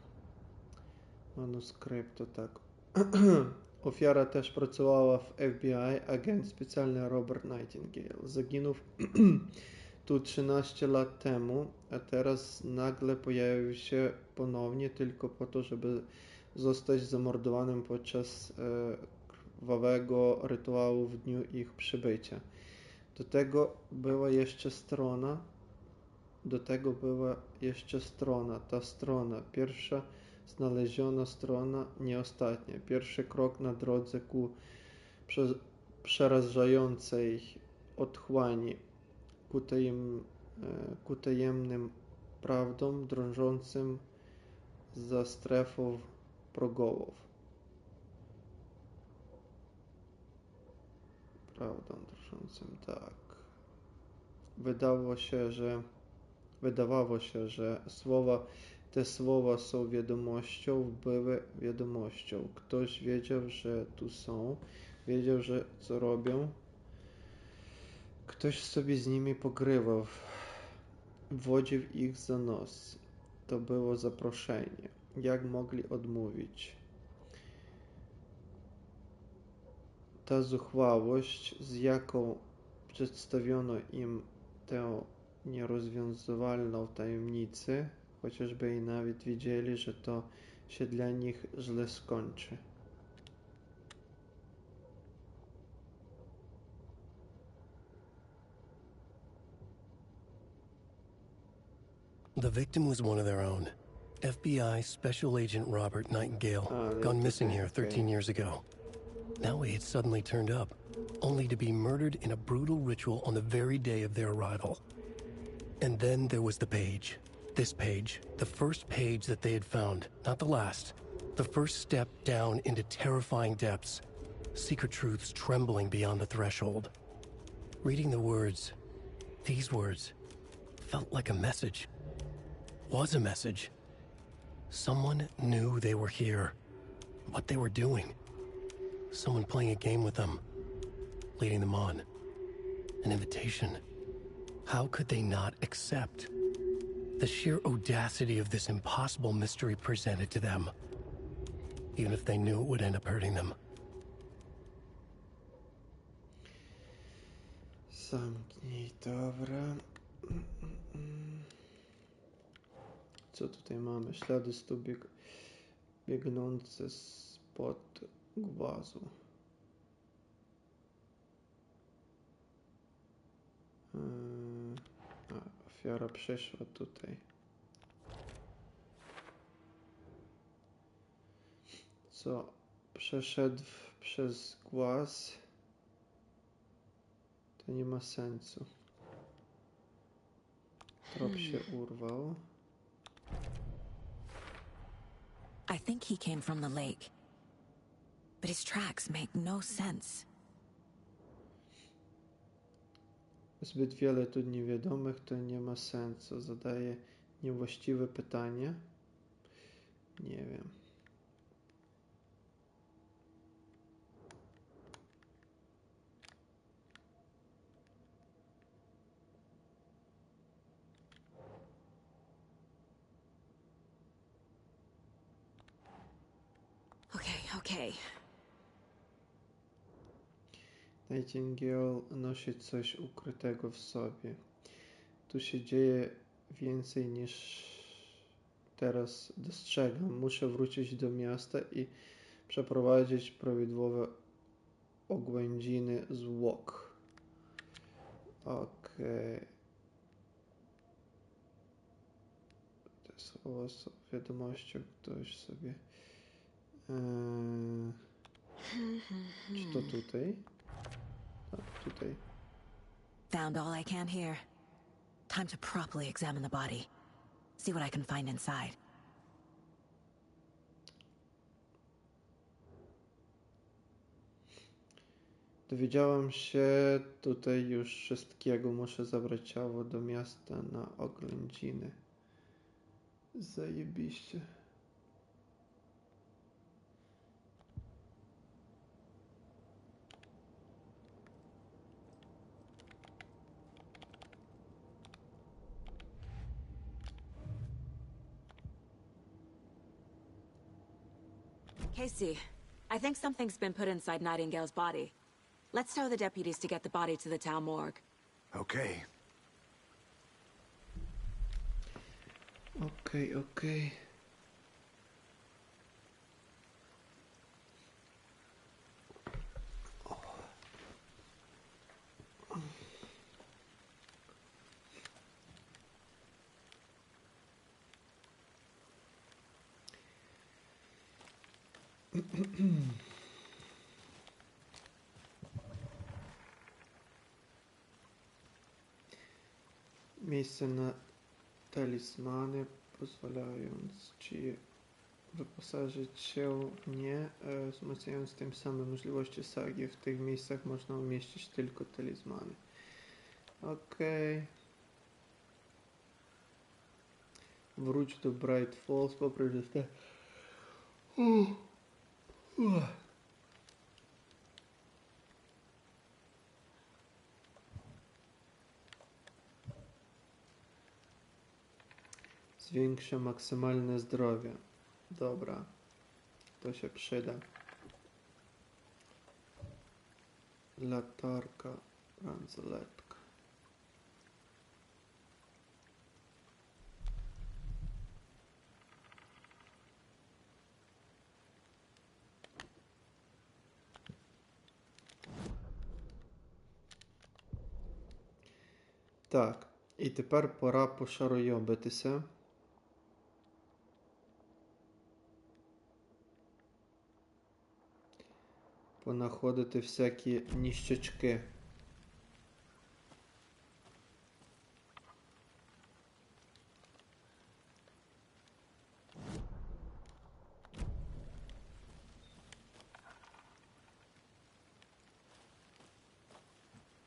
[SPEAKER 1] манускрипту, так. Офіара теж працювала в FBI, агент спеціальний Роберт Найтінгейл. Загинув тут 13 lat temu, a teraz nagle pojawił się ponownie tylko po to, żeby zostać zamordowanym podczas krwawego rytuału w dniu ich przybycia. Do tego była jeszcze strona. Ta strona, pierwsza Znaleziona strona nie ostatnia. Pierwszy krok na drodze ku przerażającej otchłani, ku tajemnym prawdom drążącym za strefą progołów. Prawdą drążącym, tak. Wydawało się, że te słowa są wiadomością, były wiadomością. Ktoś wiedział, że tu są, wiedział, że co robią. Ktoś sobie z nimi pogrywał, wodził ich za nos. To było zaproszenie. Jak mogli odmówić? Ta zuchwałość, z jaką przedstawiono im tę nierozwiązywalną tajemnicę, chociażby i nawet wiedzieli, że to się dla nich źle skończy.
[SPEAKER 2] The victim was one of their own. FBI Special Agent Robert Nightingale, gone missing here 13 years ago. Now he had suddenly turned up, only to be murdered in a brutal ritual on the very day of their arrival. And then there was the page. This page, the first page that they had found, not the last. The first step down into terrifying depths. Secret truths trembling beyond the threshold. Reading the words, these words, felt like a message. Was a message. Someone knew they were here. What they were doing. Someone playing a game with them. Leading them on. An invitation. How could they not accept? The sheer audacity of this impossible mystery presented to them. Even if they knew it would end up hurting them.
[SPEAKER 1] Zamknij, dobra. Co tutaj mamy? Ślady stóp biegnące spod głazu. Ofiara przeszła tutaj. Co? Przeszedł przez głaz? To nie ma sensu. Trop się urwał.
[SPEAKER 4] I think he came from the lake. But his tracks make no sense.
[SPEAKER 1] Zbyt wiele tu niewiadomych, to nie ma sensu. Zadaję niewłaściwe pytanie. Nie wiem.
[SPEAKER 4] Okay.
[SPEAKER 1] Nightingale nosi coś ukrytego w sobie. Tu się dzieje więcej niż teraz dostrzegam. Muszę wrócić do miasta i przeprowadzić prawidłowe oględziny zwłok. Okej. Te słowa są wiadomością, ktoś sobie... Czy to tutaj? Tak, tutaj.
[SPEAKER 4] Found all I can here. Time to properly examine the body. See what I can find inside.
[SPEAKER 1] Dowiedziałam się tutaj już wszystkiego. Muszę zabrać ciało do miasta na oględziny. Zajebiście.
[SPEAKER 4] Casey, I think something's been put inside Nightingale's body. Let's tell the deputies to get the body to the town morgue.
[SPEAKER 6] Okay.
[SPEAKER 1] Okej. Місце на талісмани pozwalając ci wyposażyć się nie, wzmacniając tym samym możliwości sagi. W tych miejscach można umieścić tylko talizmany. Okej. Wróć do Bright Falls, popraw te... Zwiększa maksymalne zdrowie. Dobra. To się przyda. Latarka, bransoletka. Так, і тепер пора пошаройобитися. Понаходити всякі ніщачки.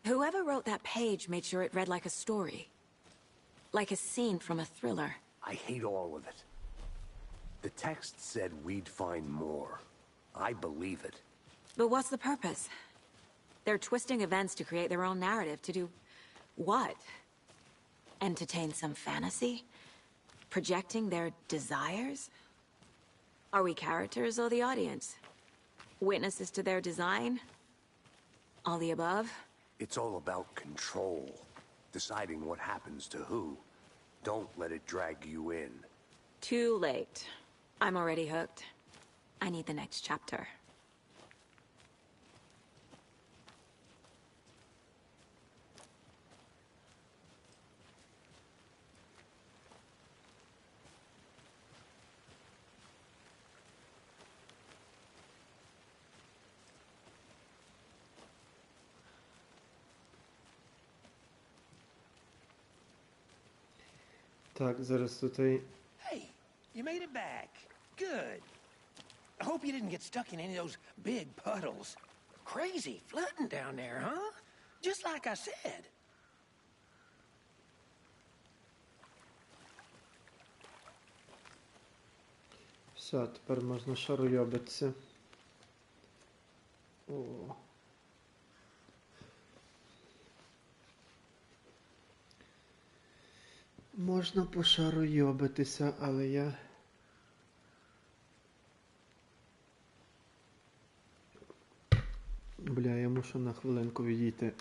[SPEAKER 4] Whoever wrote that page made sure it read like a story. Like a scene from a thriller.
[SPEAKER 6] I hate all of it. The text said we'd find more. I believe it.
[SPEAKER 4] But what's the purpose? They're twisting events to create their own narrative. To do what? Entertain some fantasy? Projecting their desires? Are we characters or the audience? Witnesses to their design? All the above?
[SPEAKER 6] It's all about control. Deciding what happens to who. Don't let it drag you in.
[SPEAKER 4] Too late. I'm already hooked. I need the next chapter.
[SPEAKER 1] Так, зараз tutaj...
[SPEAKER 9] Hey, you made it back. Good. I hope you didn't get stuck in any of those big puddles. Crazy flooding down there, huh? Just like I said.
[SPEAKER 1] Все, тепер можна шаройобитися. О. Можна пошаройобитися, але я... Бля, я мушу на хвилинку відійти.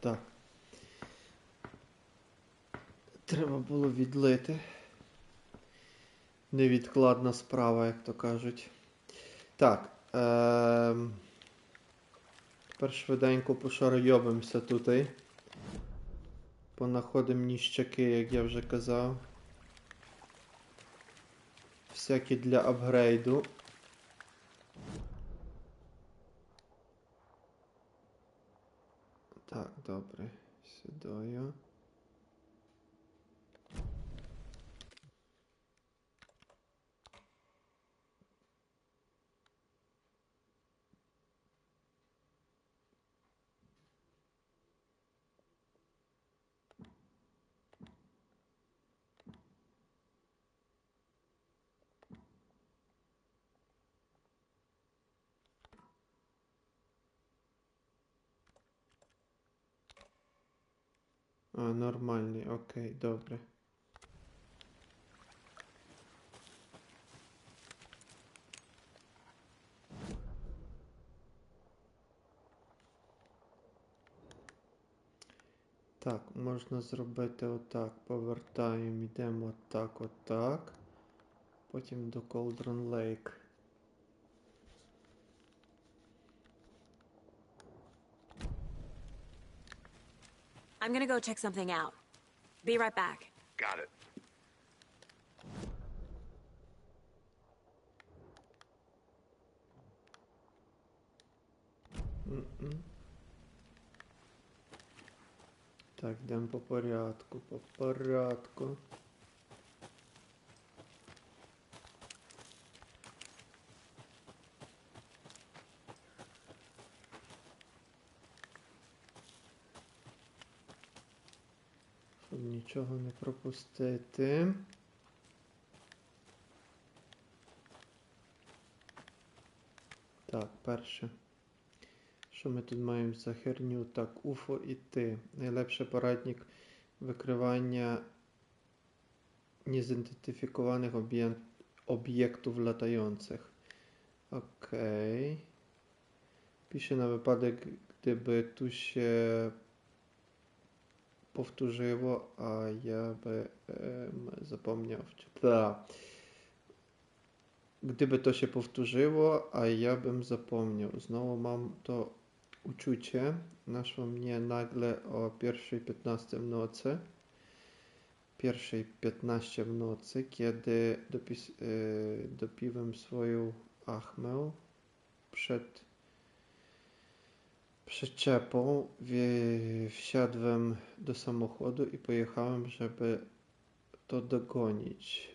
[SPEAKER 1] Так. Треба було відлити. Невідкладна справа, як то кажуть. Так. Тепер швиденько пошаройобимося тут. Понаходимо ніщаки, як я вже казав. Всякі для апгрейду. Так, добре. Сюдою. А, нормальний, окей, добре. Так, можна зробити отак. Повертаємо, йдемо отак, отак. Потім до Cauldron Lake.
[SPEAKER 4] I'm gonna go check something out. Be right back.
[SPEAKER 6] Got it.
[SPEAKER 1] Так, йдемо по порядку, по порядку. Щоб нічого не пропустити. Так, перше. Що ми тут маємо за херню? Так, УФО і Т. Найлепший порадник викривання незідентифікованих об'єктів latających. Окей. Pisze na wypadek, gdyby tu się powtórzyło, a ja bym zapomniał. Gdyby to się powtórzyło, a ja bym zapomniał. Znowu mam to uczucie. Naszło mnie nagle o 1:15 w nocy. 1:15 w nocy, kiedy dopiłem swoją achmę przed przyczepą, wsiadłem do samochodu i pojechałem, żeby to dogonić.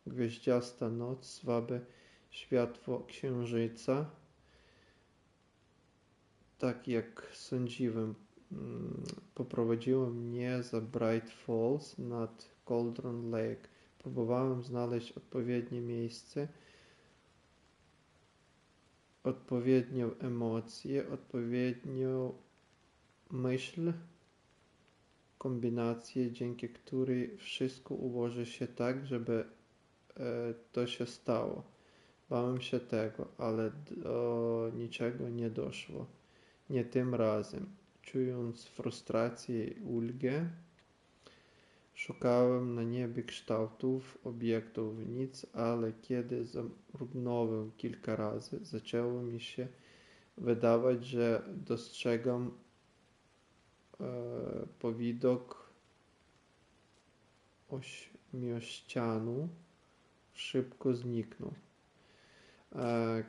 [SPEAKER 1] Gwiaździasta noc, słabe światło księżyca. Tak jak sądziłem, poprowadziło mnie za Bright Falls nad Cauldron Lake. Próbowałem znaleźć odpowiednie miejsce, odpowiednią emocję, odpowiednią myśl, kombinację, dzięki której wszystko ułoży się tak, żeby to się stało. Bałem się tego, ale do niczego nie doszło. Nie tym razem. Czując frustrację i ulgę, szukałem na niebie kształtów, obiektów, nic, ale kiedy zamrugnąłem kilka razy, zaczęło mi się wydawać, że dostrzegam powidok ośmiościanu. Szybko zniknął.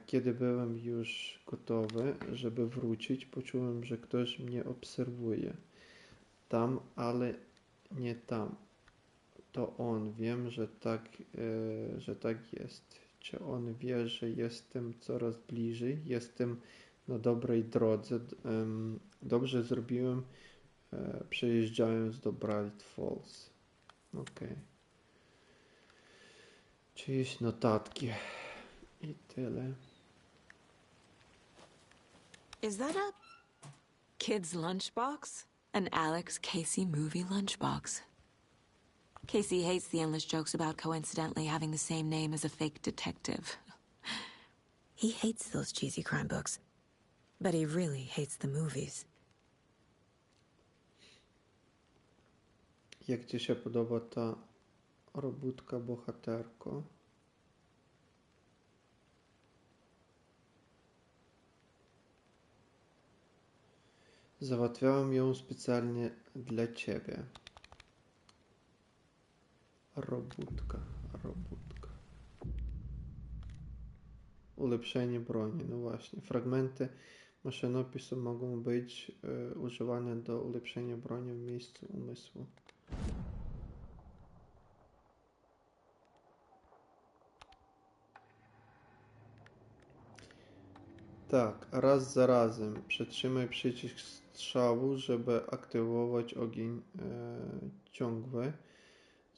[SPEAKER 1] Kiedy byłem już gotowy, żeby wrócić, poczułem, że ktoś mnie obserwuje. Tam, ale nie tam. To on. Wiem, że tak jest. Czy on wie, że jestem coraz bliżej? Jestem na dobrej drodze. Dobrze zrobiłem, przejeżdżając do Bright Falls. Okej. Czyjeś notatki. I tyle.
[SPEAKER 4] Is that a kid's lunchbox? An Alex Casey movie lunchbox. Casey hates the endless jokes about coincidentally having the same name as a fake detective. He hates those cheesy crime books. But he really hates the movies.
[SPEAKER 1] Jak ci się podoba ta robótka bohaterko? Załatwiałem ją specjalnie dla ciebie. Robótka. Ulepszenie broni, no właśnie. Fragmenty maszynopisu mogą być używane do ulepszenia broni w miejscu umysłu. Tak, raz za razem przytrzymaj przycisk strzału, żeby aktywować ogień ciągły.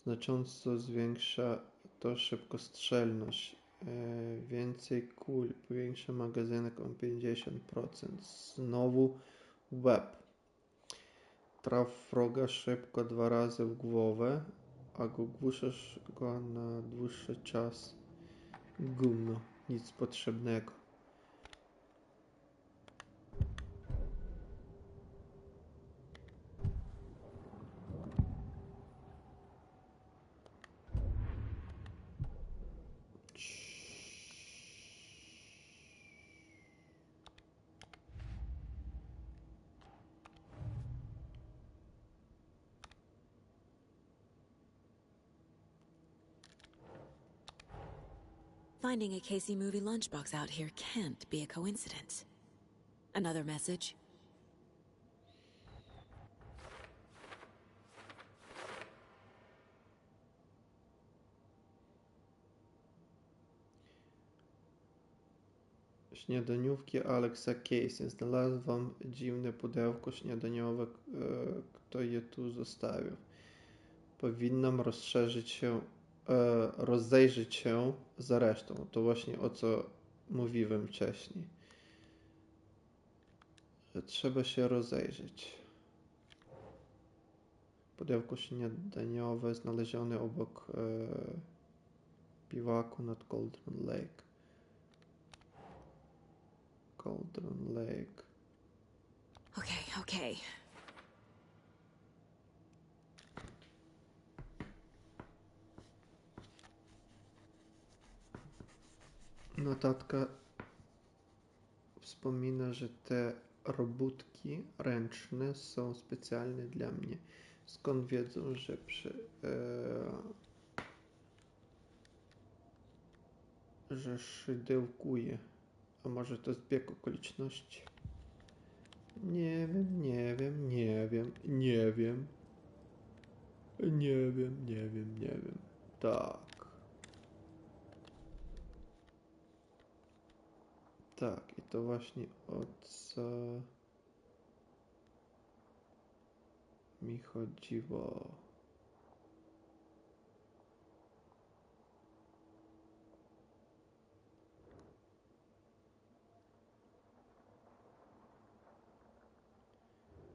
[SPEAKER 1] Znacząco zwiększa to szybkostrzelność. Więcej kul, powiększa magazynek o 50%. Znowu łeb. Traf wroga szybko 2 razy w głowę, a ogłuszasz go na dłuższy czas. Gówno, nic potrzebnego.
[SPEAKER 4] Finding a Casey movie lunchbox out here can't be a coincidence. Another message?
[SPEAKER 1] Śniadaniówki Alexa Casey. Znalazłam dziwne pudełko śniadaniowe. Kto je tu zostawił? Powinnam rozejrzeć się za resztą. To właśnie o co mówiłem wcześniej. Że trzeba się rozejrzeć. Pudełko śniadaniowe znalezione obok biwaku nad Cauldron Lake. Cauldron Lake.
[SPEAKER 4] Okay.
[SPEAKER 1] Notatka wspomina, że te robótki ręczne są specjalne dla mnie. Skąd wiedzą, że że szydełkuję? A może to zbieg okoliczności? Nie wiem. Tak. Tak, i to właśnie o co mi chodziło.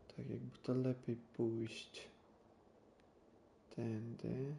[SPEAKER 1] Tak, jakby to lepiej pójść tędy.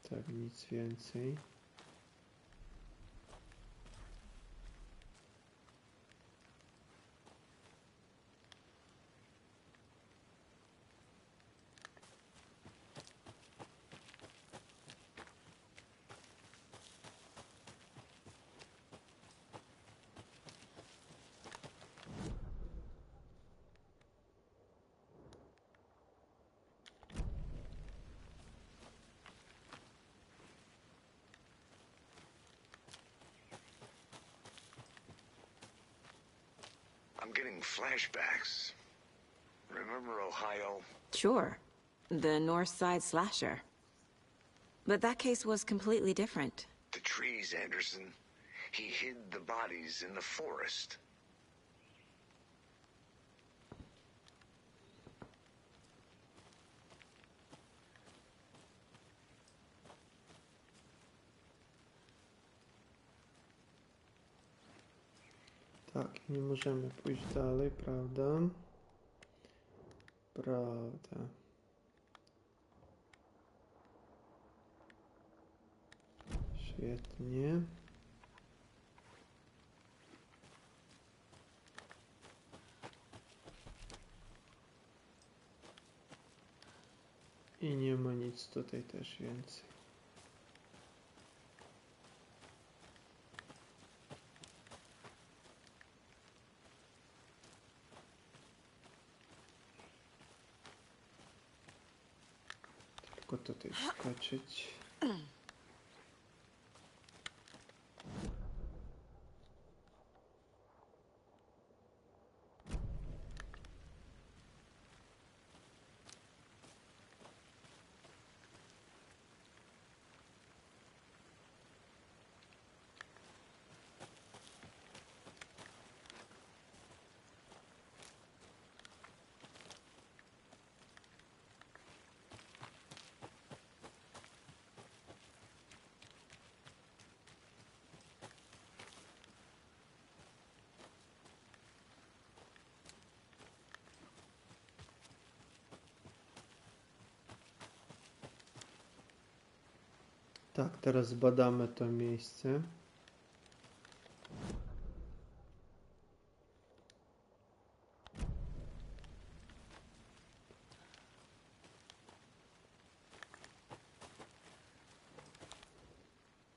[SPEAKER 1] Tak, nic więcej.
[SPEAKER 10] I'm getting flashbacks. Remember Ohio?
[SPEAKER 4] Sure. The North Side slasher. But that case was completely different.
[SPEAKER 10] The trees, Anderson. He hid the bodies in the forest.
[SPEAKER 1] Tak, nie możemy pójść dalej, prawda? Prawda. Świetnie. I nie ma nic tutaj też więcej. Tylko tutaj skoczyć. Tak, teraz zbadamy to miejsce.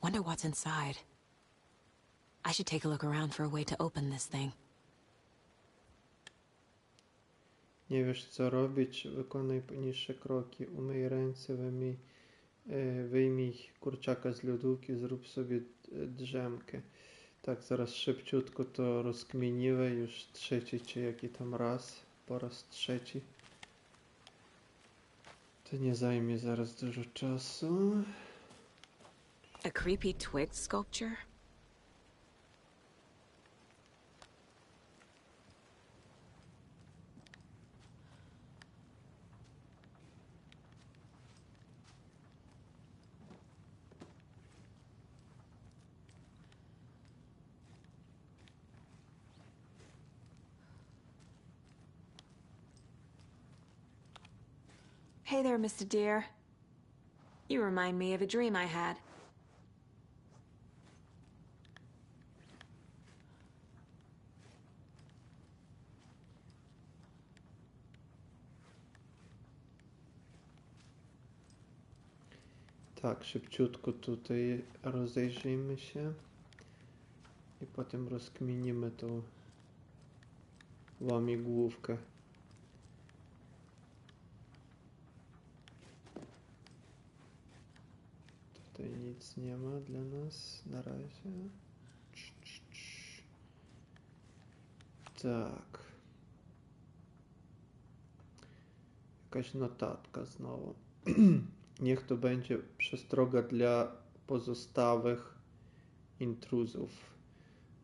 [SPEAKER 4] Wonder what's inside. I should take a look around for a way to open this thing.
[SPEAKER 1] Nie wiesz co robić, wykonaj niższe kroki. Umyj ręce, wyjmij kurczaka z lodówki, zrób sobie drzemkę. Tak, zaraz szybciutko to rozkminiłem, już trzeci czy jaki tam raz, po raz trzeci. To nie zajmie zaraz dużo czasu.
[SPEAKER 4] A creepy twig sculpture? Hey there, Mr. Deer. You remind me of a dream I had.
[SPEAKER 1] Tak, szybciutko tutaj rozejrzyjmy się i potem rozkminimy tą łamigłówkę. Tutaj nic nie ma dla nas na razie. Tak. Jakaś notatka znowu. Niech to będzie przestroga dla pozostałych intruzów.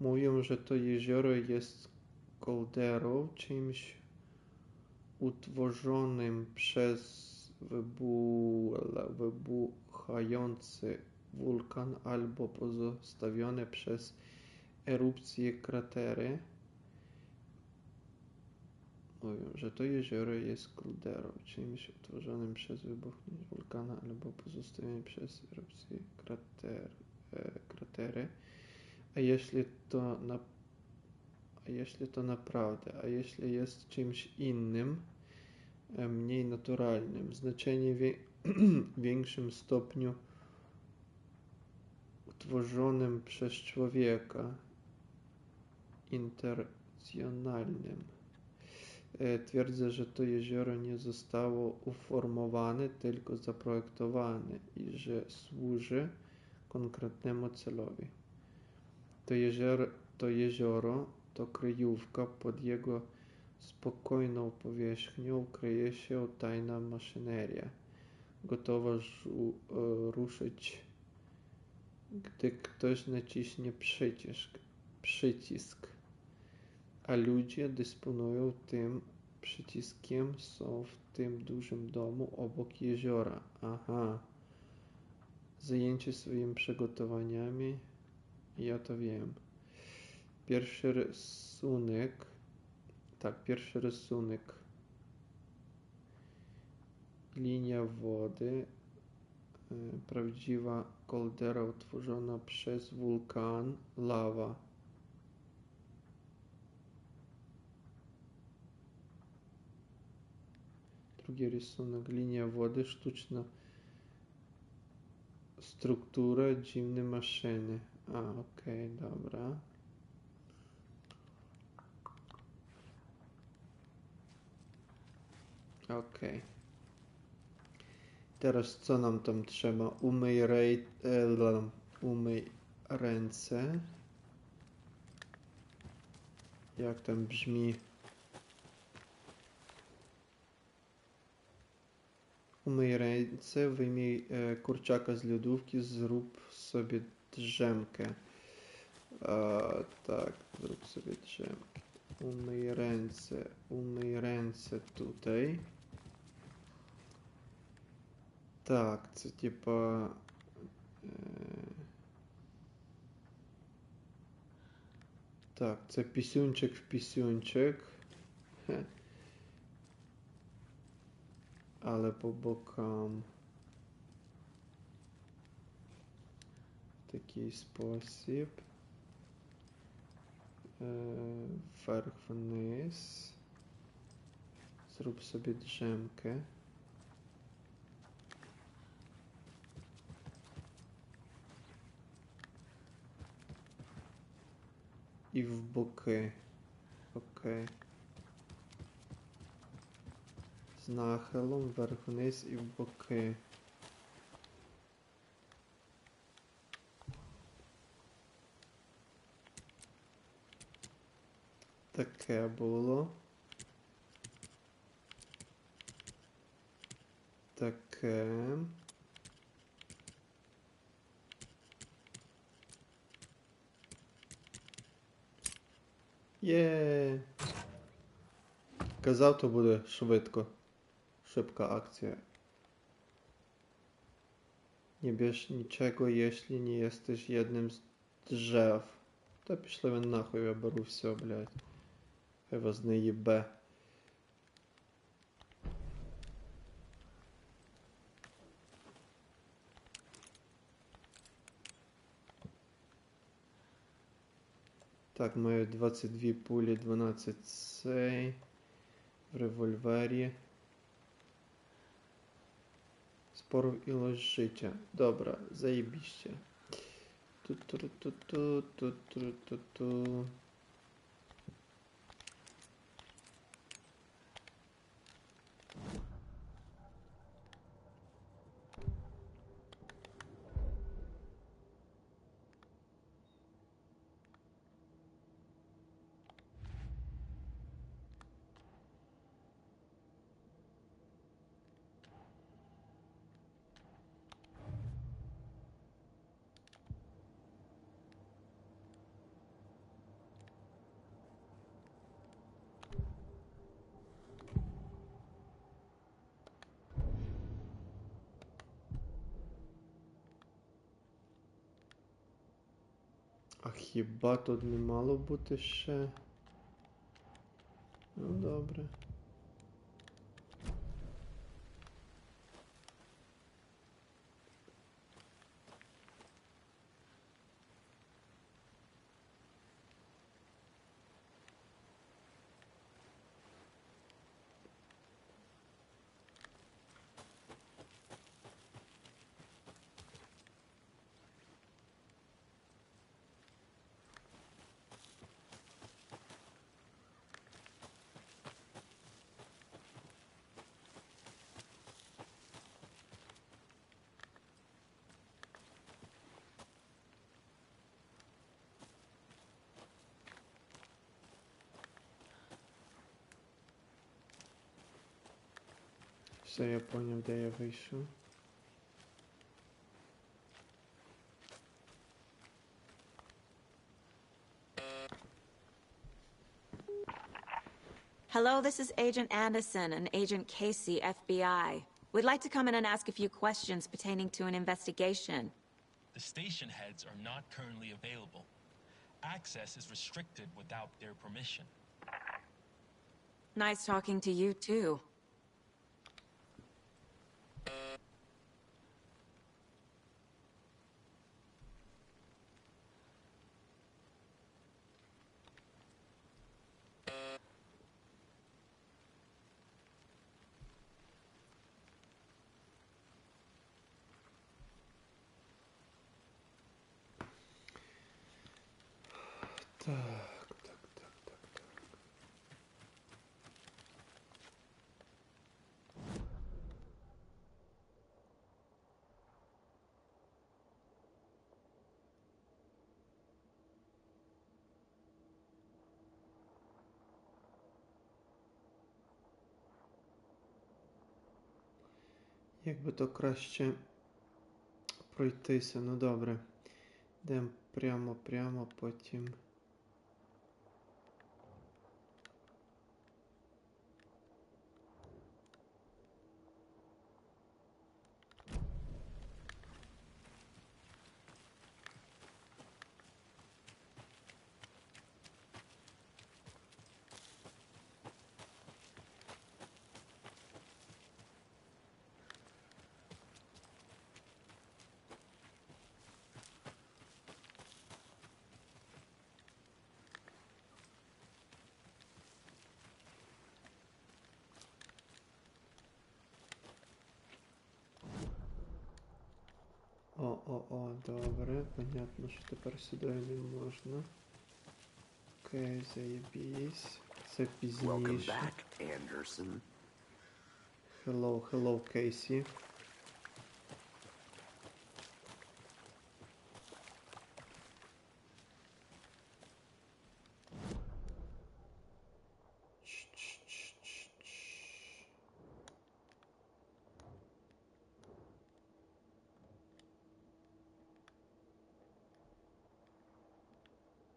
[SPEAKER 1] Mówią, że to jezioro jest kalderą, czymś utworzonym przez wybuchający wulkan albo pozostawione przez erupcję kratery. Mówią, że to jezioro jest kalderą, czymś utworzonym przez wybuchnięcie wulkana albo pozostawione przez erupcję kratery. A jeśli to naprawdę, a jeśli jest czymś innym, mniej naturalnym, znacznie większym stopniu utworzonym przez człowieka, intencjonalnym. Twierdzę, że to jezioro nie zostało uformowane, tylko zaprojektowane i że służy konkretnemu celowi. To jezioro to kryjówka, pod jego spokojną powierzchnią kryje się tajna maszyneria, gotowa ruszyć, gdy ktoś naciśnie przycisk. A ludzie dysponują tym przyciskiem, są w tym dużym domu obok jeziora. Aha. Zajęci swoimi przygotowaniami, ja to wiem. Pierwszy rysunek. Tak, pierwszy rysunek. Linia wody. Prawdziwa kaldera utworzona przez wulkan. Lawa. Drugi rysunek. Linia wody. Sztuczna struktura. Dziwne maszyny. A, okej, dobra. Okej. Teraz co nam tam trzeba? Umyj ręce. Jak tam brzmi? Umyj ręce, wyjmij kurczaka z lodówki, zrób sobie drzemkę. Tak, zrób sobie drzemkę. Umyj ręce tutaj. Так, це типа. Так, це пісюнчик в пісюнчик. Хе. Але по бокам. В такий спосіб. Вверх-вниз. Зроб собі джемки. І в боки. Окей. З нахилом вверх-вниз і в боки. Таке було. Таке. Є. Казав, то буде швидко. Szybka akcja. Nie bierz niczego, jeśli nie jesteś jednym z drzew. To пішли ви нахуй, я беру все, блядь. Хай вас не їбе. Так, маю 22 пулі, 12 цей. В револьвері. Споров ілость життя. Добре, заєбіще. Ту-ту-ту-ту-ту-ту-ту-ту. А хіба тут не мало бути ще? Ну, добре. Все, я поняв, де я вийшов.
[SPEAKER 11] Hello, this is Agent Anderson and Agent Casey, FBI. We'd like to come in and ask a few questions pertaining to an investigation.
[SPEAKER 12] The station heads are not currently available. access is restricted without their permission.
[SPEAKER 11] Nice talking to you, too.
[SPEAKER 1] Як би то краще пройтися? Ну добре. Йдемо прямо, потім. О, добре. Понятно, що тепер сюди не можна. Окей, заєбісь. Це пізніше.
[SPEAKER 13] Welcome back, Anderson.
[SPEAKER 1] Hello, Кейсі.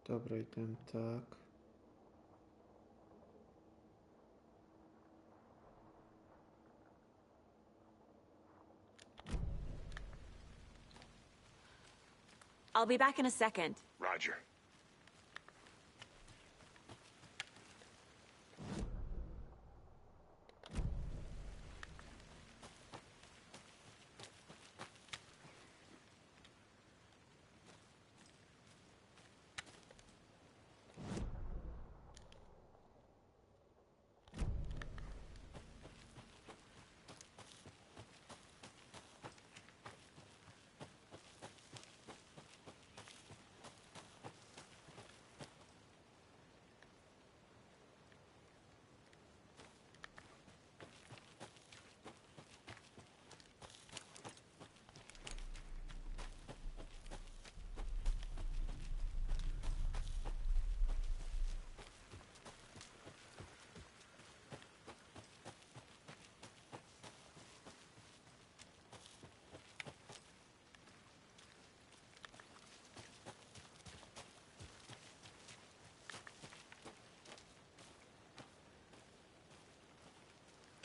[SPEAKER 1] Добре, йдемо так.
[SPEAKER 11] I'll be back in a second.
[SPEAKER 13] Roger.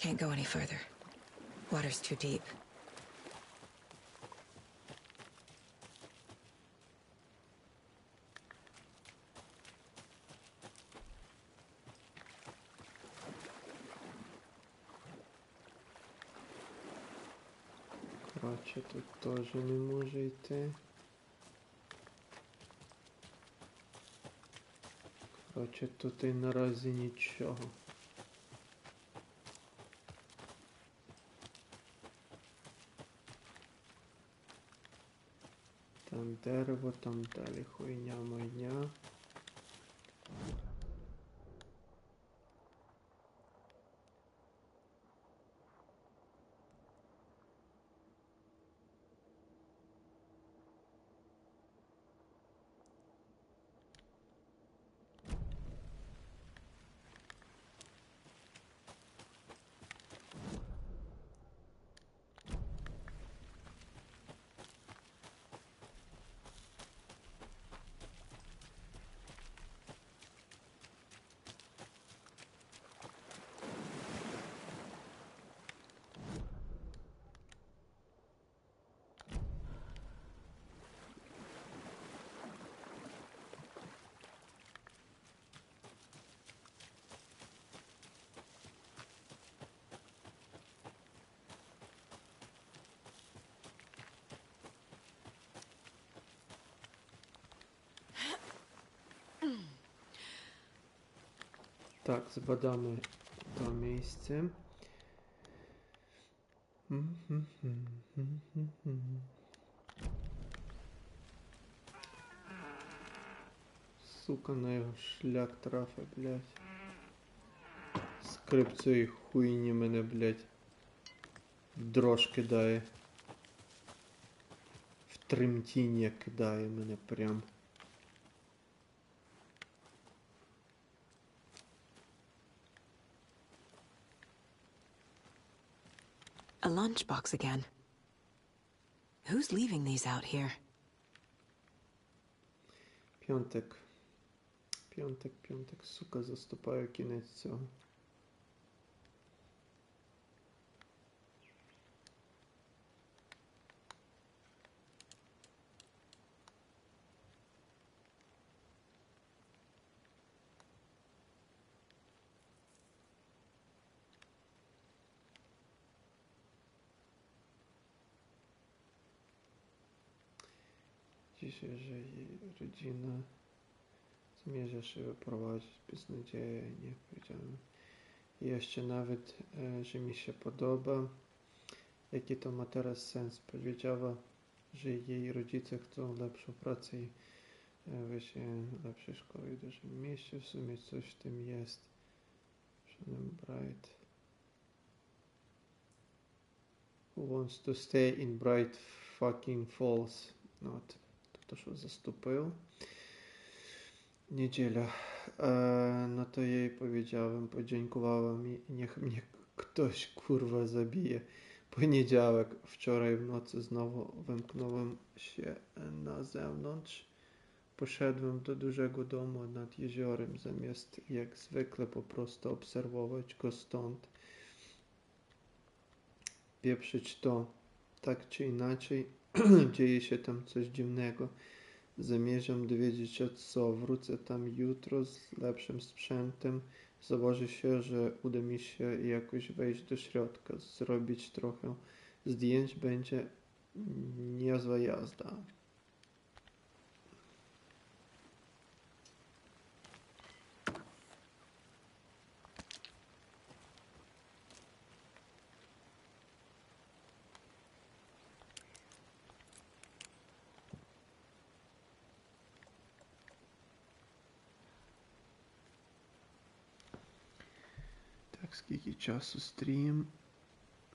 [SPEAKER 4] Can't go any further. Water's too deep.
[SPEAKER 1] Коротше, тут теж не може йти. Коротше, тут і наразі нічого. Там дерево, там далі хуйня-майня. Так, збадamy to miejsce. Сука, на його шлях трафа, блядь. Скрип цієї хуйні мене, блядь, в дрож кидає. В тремтіння кидає мене прям.
[SPEAKER 11] A lunchbox again. Who's leaving these out here?
[SPEAKER 1] П'ятик. П'ятик. Сука, заступаю кінець цього. Dzisiaj, że jej rodzina zmierza się wyprowadzić beznadziejnie, powiedziałem. I jeszcze nawet, że mi się podoba, jaki to ma teraz sens. Powiedziała, że jej rodzice chcą lepszą pracę i właśnie lepszej szkoły w dużym mieście. W sumie coś w tym jest. Bright. Who wants to stay in Bright fucking Falls? No, to що заступив. Niedziela. No to jej powiedziałem, podziękowałem i niech mnie ktoś kurwa zabije. Poniedziałek, wczoraj w nocy znowu wymknąłem się na zewnątrz. Poszedłem do dużego domu nad jeziorem, zamiast jak zwykle po prostu obserwować go stąd. Pieprzyć to, tak czy inaczej, dzieje się tam coś dziwnego. Zamierzam dowiedzieć się co. Wrócę tam jutro z lepszym sprzętem. Założę się, że uda mi się jakoś wejść do środka. Zrobić trochę zdjęć, będzie niezła jazda. Скільки часу стрім?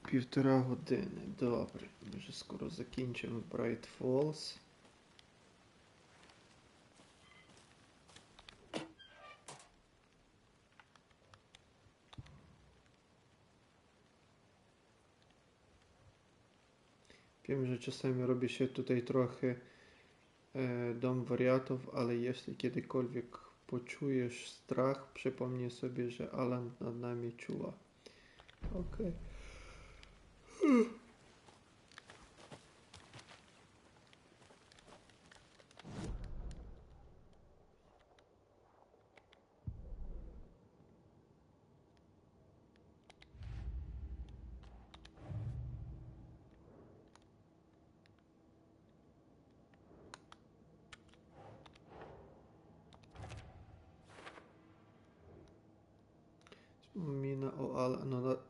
[SPEAKER 1] 1,5 години. Добре. Ми вже скоро закінчимо Bright Falls. Wiem, że czasami robi się tutaj trochę dom wariatów, ale jeśli kiedykolwiek poczujesz strach, przypomnij sobie, że Alan nad nami czuwa. Okej.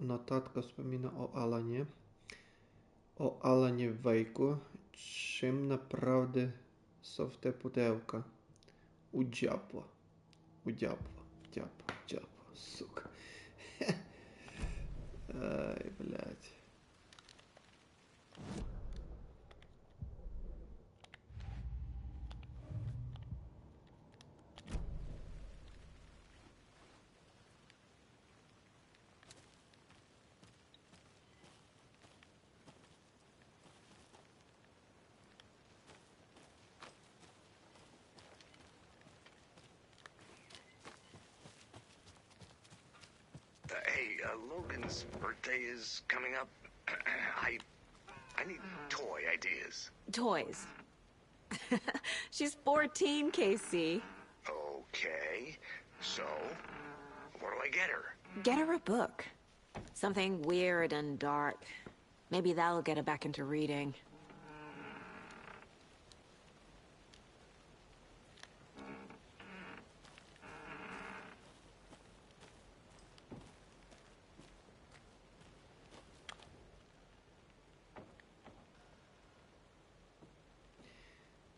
[SPEAKER 1] Notatka wspomina o Alanie. O Alanie Wejku. Czym naprawdę są te pudełka? U diabła. Сука. Ай, блядь.
[SPEAKER 13] Logan's birthday is coming up. I need toy ideas.
[SPEAKER 11] Toys. She's 14, Casey.
[SPEAKER 13] Okay, so what do I get her?
[SPEAKER 11] Get her a book. Something weird and dark. Maybe that'll get her back into reading.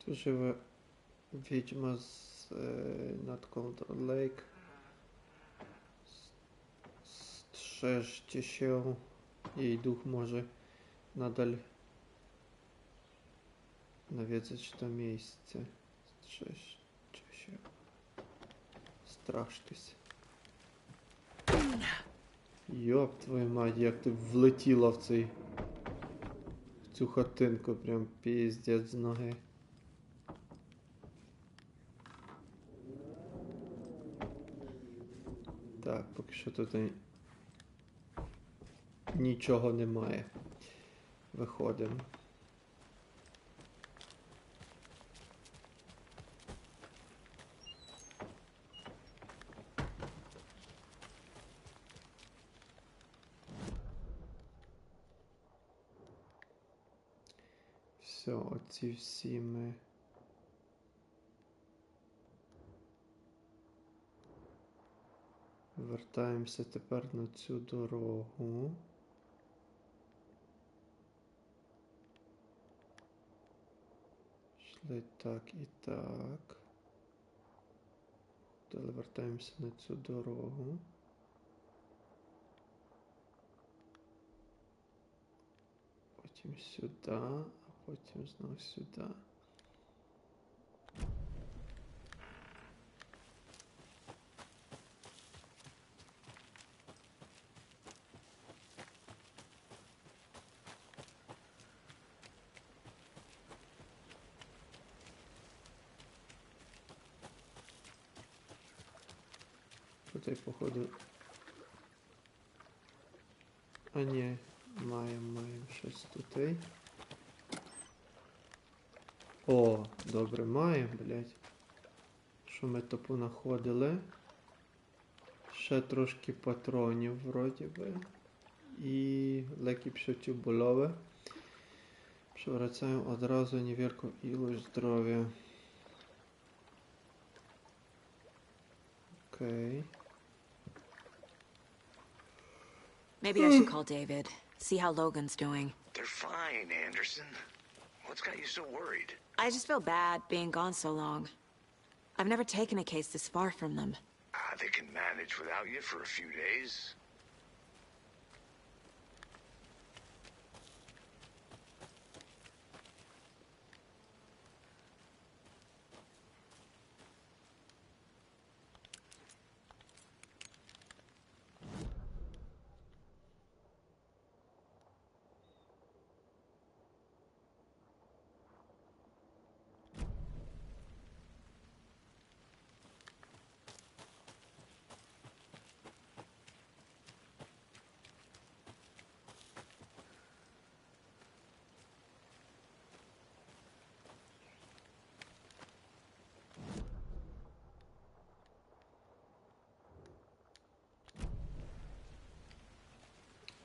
[SPEAKER 1] Tu живе відьма з Not Control Lake. Strzeszcie jej duch może nadal nawiedzać to miejsce. Strzeżcie się. Страштесь. Йоп твою мать, як ти влетіла в цю хатинку, прям піздець з ноги. Так, поки що тут нічого немає. Виходимо. Все, оці всі ми вертаємося тепер на цю дорогу. Йшли так і так. Далі вертаємося на цю дорогу. Потім сюди, а потім знову сюди. Тут, походу... А ні, маємо щось тут. О, добре, маємо, блядь. Що ми то понаходили? Ще трошки патронів, вроді би. І лекі przeciwbólowe. Przywracają od razu niewielką ilość zdrowia. Okej.
[SPEAKER 11] Maybe I should call David. See how Logan's doing.
[SPEAKER 13] They're fine, Anderson. What's got you so worried?
[SPEAKER 11] I just feel bad being gone so long. I've never taken a case this far from them.
[SPEAKER 13] They can manage without you for a few days.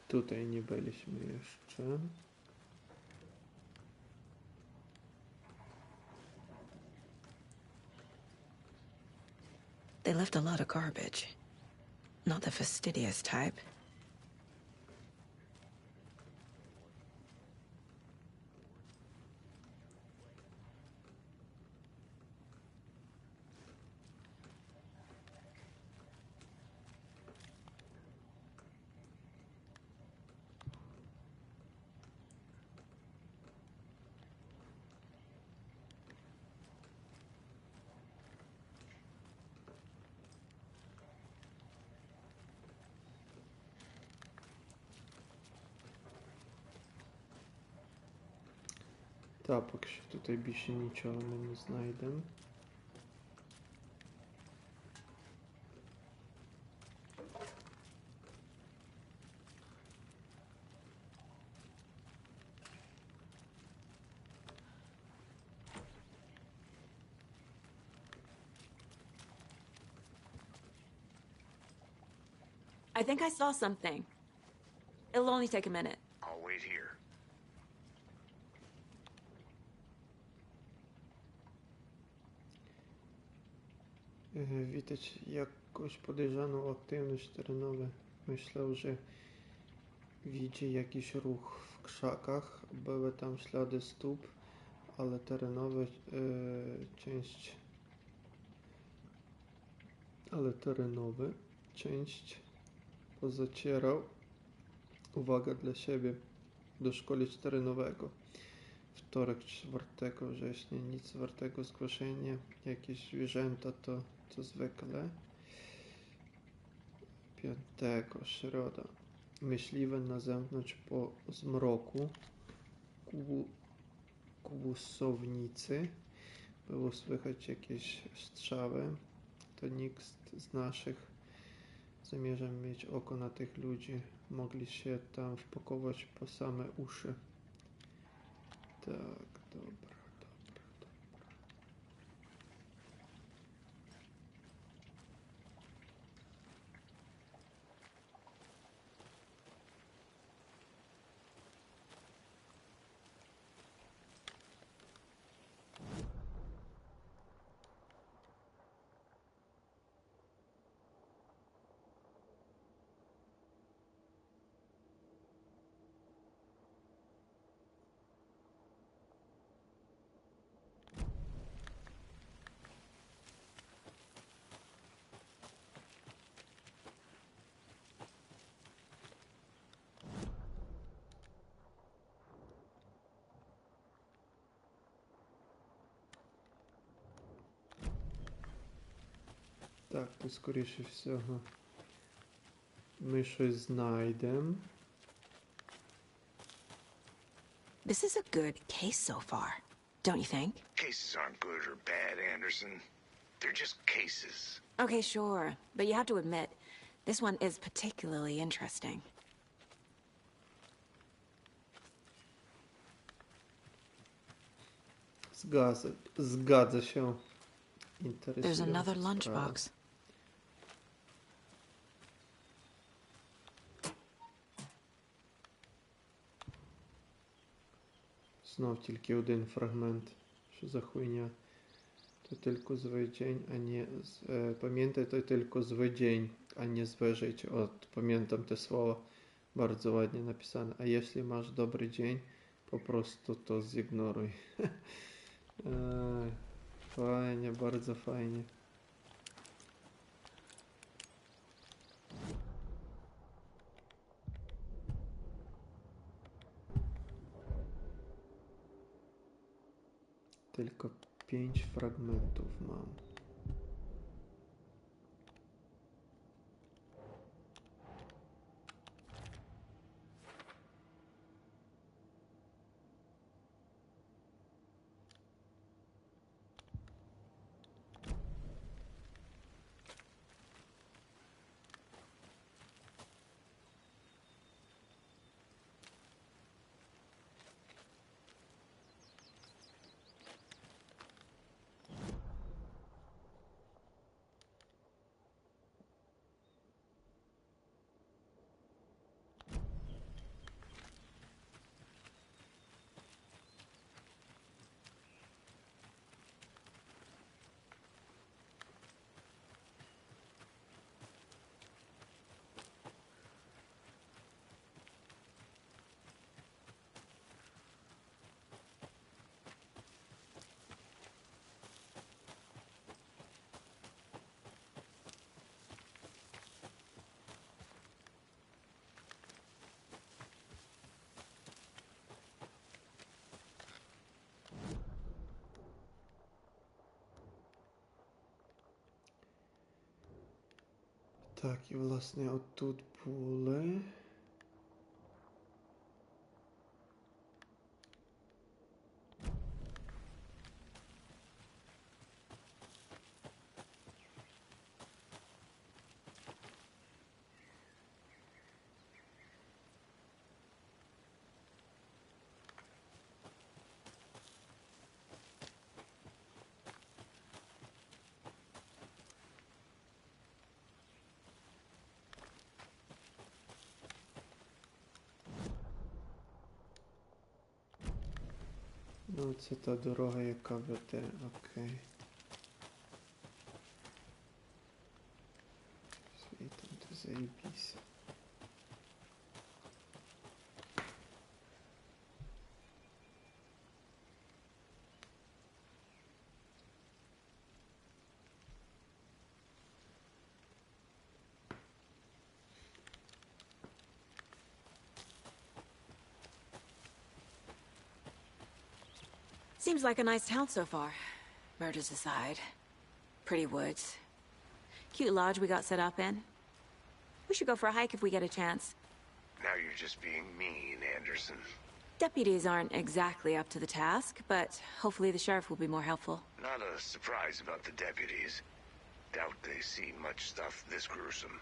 [SPEAKER 1] Tutaj nie byliśmy jeszcze.
[SPEAKER 4] They left a lot of garbage. Not the fastidious type.
[SPEAKER 1] Та, поки що тут більше нічого ми не знайдемо.
[SPEAKER 11] I think I saw something. It'll only take a minute.
[SPEAKER 13] I'll wait here.
[SPEAKER 1] Widać jakąś podejrzaną aktywność terenową. Myślę, że widzi jakiś ruch w krzakach. Były tam ślady stóp, ale terenowe część... Ale terenowy część pozacierał. Uwaga dla siebie. Doszkolić terenowego. Wtorek 4 września. Nic wartego zgłoszenia. Jakieś zwierzęta to zwykle. 5 środa. Myśliwy na zewnątrz po zmroku. Kłusownicy. Było słychać jakieś strzały. To nikt z naszych zamierza mieć oko na tych ludzi. Mogli się tam wpakować po same uszy. Tak, dobra. Так, то скоріше всього ми щось знайдемо.
[SPEAKER 11] This is a good case so far, don't you think?
[SPEAKER 13] Cases aren't good or bad, Anderson. They're just cases.
[SPEAKER 11] Okay, sure, but you have to admit, this one is particularly interesting.
[SPEAKER 1] Zgadza się.
[SPEAKER 11] There's another lunchbox.
[SPEAKER 1] Знов тільки один фрагмент. Що за хуйня? To tylko zły dzień, a nie... Pamiętaj, to tylko zły dzień, a nie złe życie. O, pamiętam te słowa. Bardzo ładnie napisane. A jeśli masz dobry dzień, po prostu to zignoruj. Fajnie, bardzo fajnie. Tylko 5 fragmentów mam. Так, і власне отут були. Ну, це та дорога, яка веде, окей. Світом, ти заєбіся.
[SPEAKER 11] Seems like a nice town so far. Murders aside. Pretty woods. Cute lodge we got set up in. We should go for a hike if we get a chance.
[SPEAKER 13] Now you're just being mean, Anderson.
[SPEAKER 11] Deputies aren't exactly up to the task, but hopefully the sheriff will be more helpful.
[SPEAKER 13] Not a surprise about the deputies. Doubt they see much stuff this gruesome.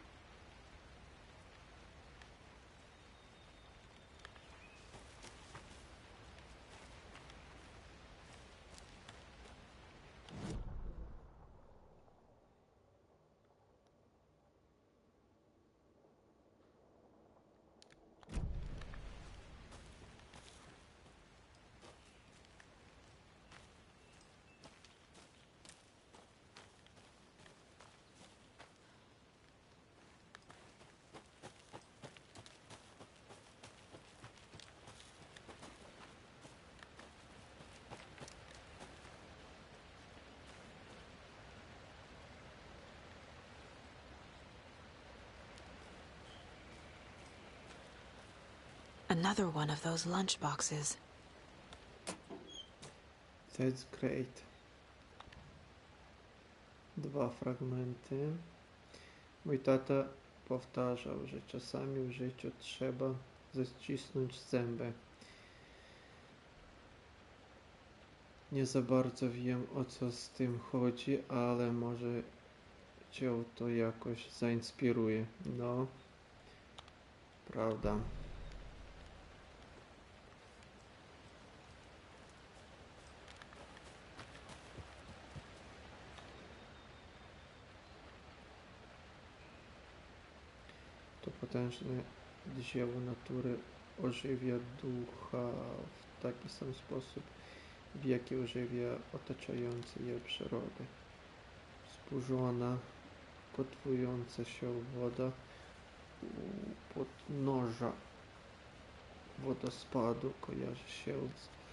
[SPEAKER 11] Another one of those lunch boxes.
[SPEAKER 1] That's great. Два фрагменти. Mój tata powtarzał, że czasami w życiu trzeba zacisnąć zęby. Nie za bardzo wiem, o co z tym chodzi, ale może cię to jakoś zainspiruje. No, prawda. To potężne dzieło natury ożywia ducha w taki sam sposób, w jaki ożywia otaczający je przyrodę. Zburzona, kotwująca się woda u podnóża wodospadu kojarzy się z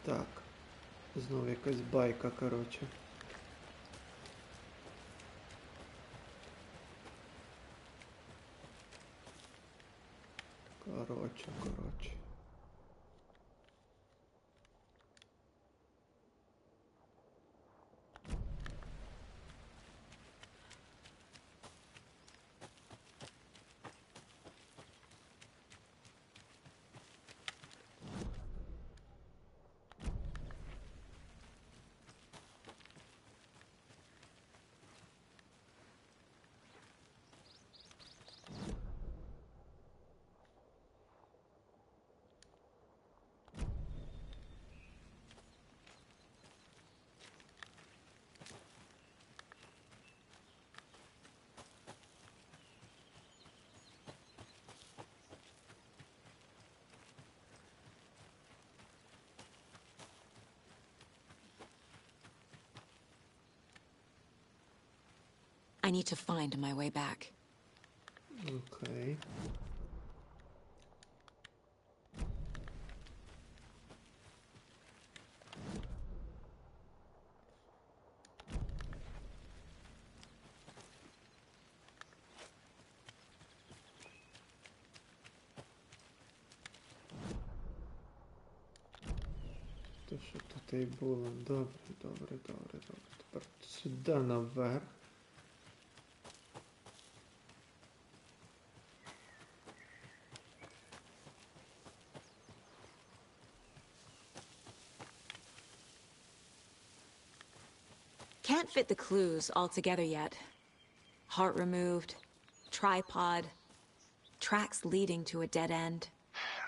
[SPEAKER 1] Так, знову якась байка, коротше. Коротше.
[SPEAKER 11] I need to find my way back.
[SPEAKER 1] Okej. То що тут і було? Добре. Тепер сюди наверх.
[SPEAKER 11] Can't fit the clues all together yet. Heart removed, tripod, tracks leading to a dead end.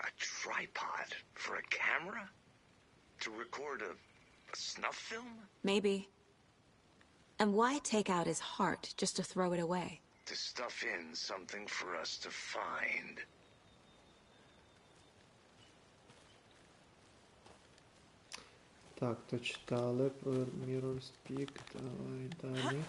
[SPEAKER 13] A tripod for a camera? To record a snuff film?
[SPEAKER 11] Maybe. And why take out his heart just to throw it away?
[SPEAKER 13] To stuff in something for us to find.
[SPEAKER 1] Так, то читали про Mirror's Peak. Давай далі.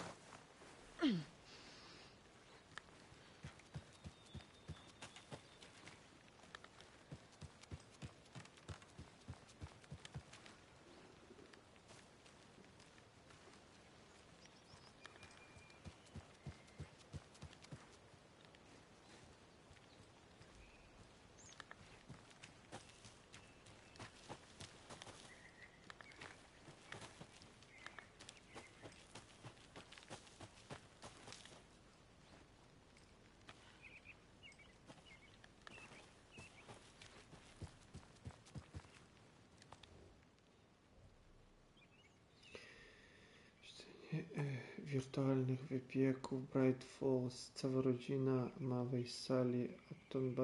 [SPEAKER 1] wirtualnych wypieków Bright Falls. Cała rodzina ma wejść z sali. Upton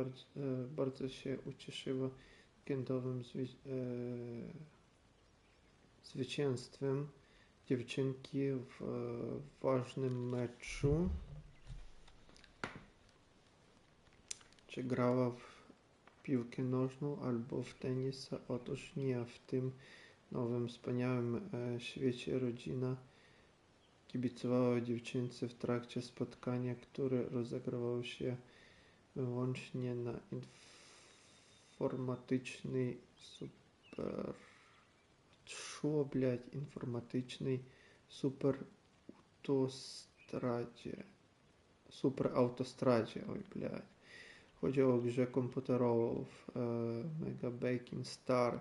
[SPEAKER 1] bardzo się ucieszyła weekendowym zwycięstwem dziewczynki w ważnym meczu. Czy grała w piłkę nożną albo w tenisa? Otóż nie. W tym nowym, wspaniałym świecie rodzina kibicowała dziewczynce w trakcie spotkania, które rozegrywało się wyłącznie na informatycznej superautostradzie. Oj, blядь. Chodzi o grze komputerową Embarking Star,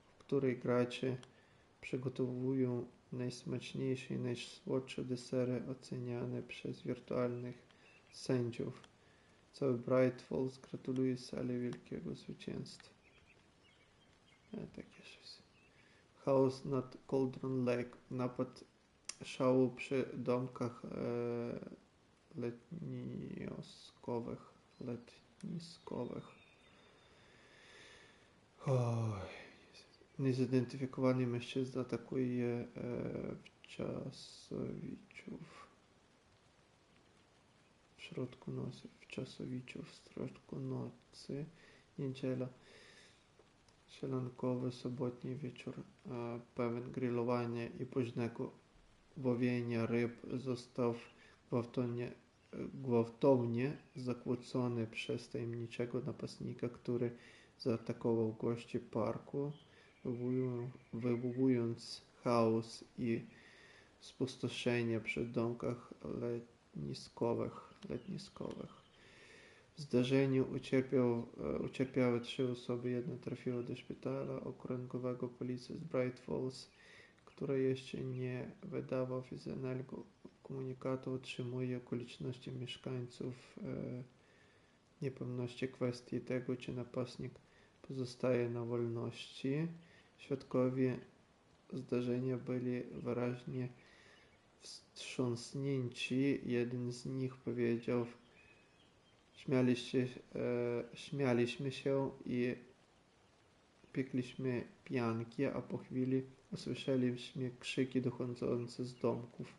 [SPEAKER 1] w której gracze przygotowują najsmaczniejsze i najsłodsze desery oceniane przez wirtualnych sędziów. Cały Bright Falls gratuluje sali wielkiego zwycięstwa. Takie coś. Chaos nad Cauldron Lake. Napad szału przy domkach letniskowych. Niezidentyfikowany mężczyzna atakuje w środku nocy, niedziela, sielankowy, sobotni wieczór, pełen grillowania i późnego łowienia ryb, został gwałtownie zakłócony przez tajemniczego napastnika, który zaatakował gości parku, wywołując chaos i spustoszenie przy domkach letniskowych. W zdarzeniu ucierpiały 3 osoby, jedna trafiła do szpitala okręgowego policji z Bright Falls, który jeszcze nie wydawał oficjalnego komunikatu, utrzymuje okoliczności mieszkańców niepewności kwestii tego, czy napastnik pozostaje na wolności. Świadkowie zdarzenia byli wyraźnie wstrząsnięci. Jeden z nich powiedział: śmialiśmy się i piekliśmy pianki, a po chwili usłyszeliśmy krzyki dochodzące z domków.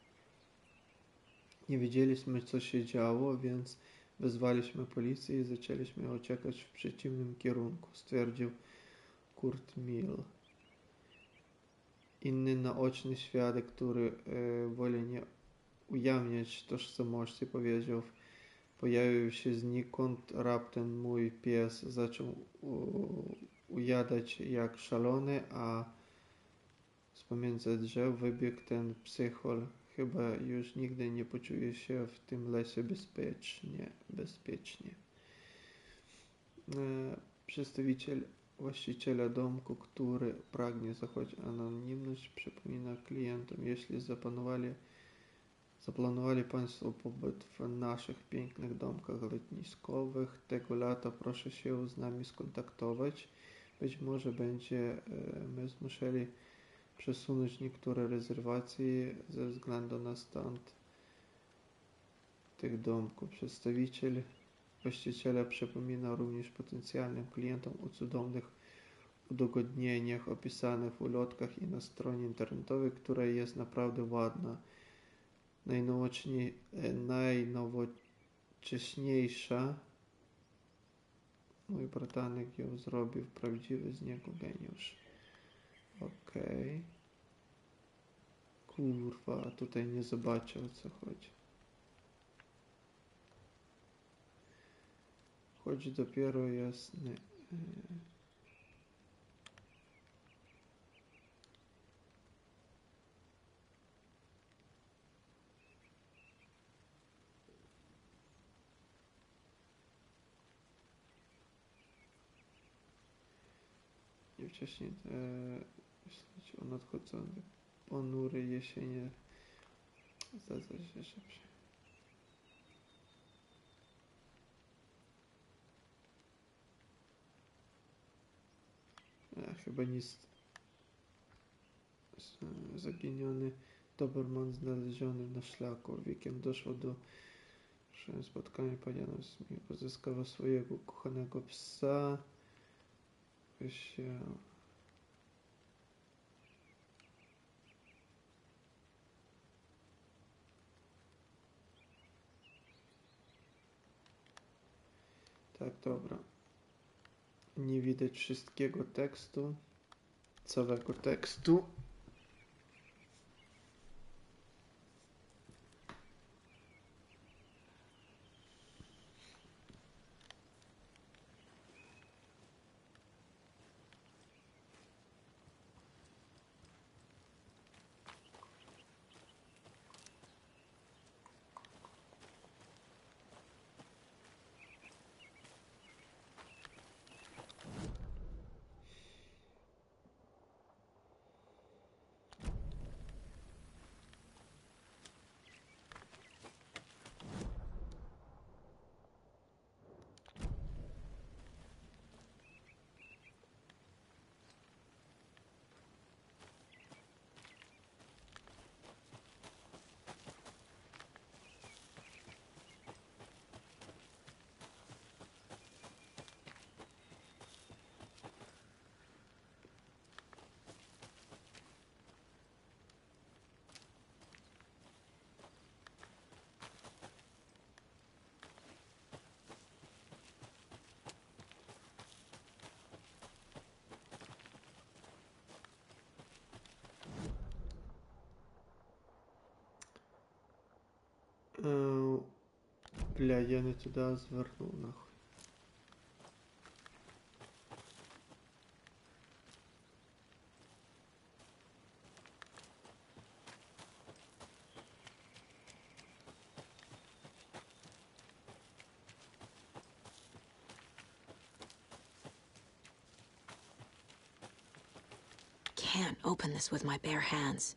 [SPEAKER 1] Nie wiedzieliśmy, co się działo, więc wezwaliśmy policję i zaczęliśmy uciekać w przeciwnym kierunku, stwierdził Kurt Mill. Inny naoczny świadek, który woli nie ujawniać tożsamości, powiedział: pojawił się znikąd, raptem mój pies zaczął ujadać jak szalony, a z pomiędzy drzew wybiegł ten psychol. Chyba już nigdy nie poczuje się w tym lesie bezpiecznie. Przedstawiciel właściciela domku, który pragnie zachować anonimność, przypomina klientom: jeśli zaplanowali Państwo pobyt w naszych pięknych domkach letniskowych tego lata, proszę się z nami skontaktować. Być może będziemy zmuszeni przesunąć niektóre rezerwacje ze względu na stan tych domków. Przedstawiciel właściciela przypomina również potencjalnym klientom o cudownych udogodnieniach opisanych w ulotkach i na stronie internetowej, która jest naprawdę ładna. Najnowocześniejsza. Mój bratanek ją zrobił, prawdziwy z niego geniusz. Okej. Kurwa, tutaj nie zobaczę, o co chodzi. Chodzi dopiero jasny. I wcześniej myśleć o nadchodzącej ponurej jesieni. Zdarza się, że chyba nic zaginiony Doberman znaleziony na szlaku. Wikiem doszło do spotkania powiedziano z nim. Pozyskał swojego ukochanego psa. Się... Tak, dobra. Nie widać wszystkiego tekstu. Całego tekstu. Бля, я не туди звернув, нахуй.
[SPEAKER 11] Can't open this with my bare hands.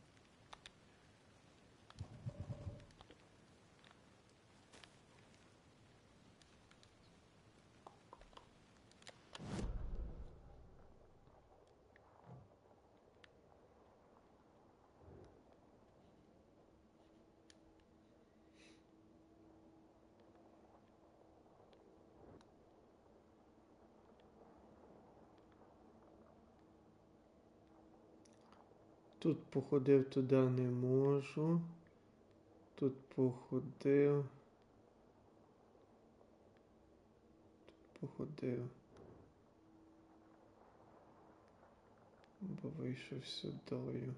[SPEAKER 1] Тут походив, туди не можу. Тут походив. Тут походив. Бо вийшов сюдою.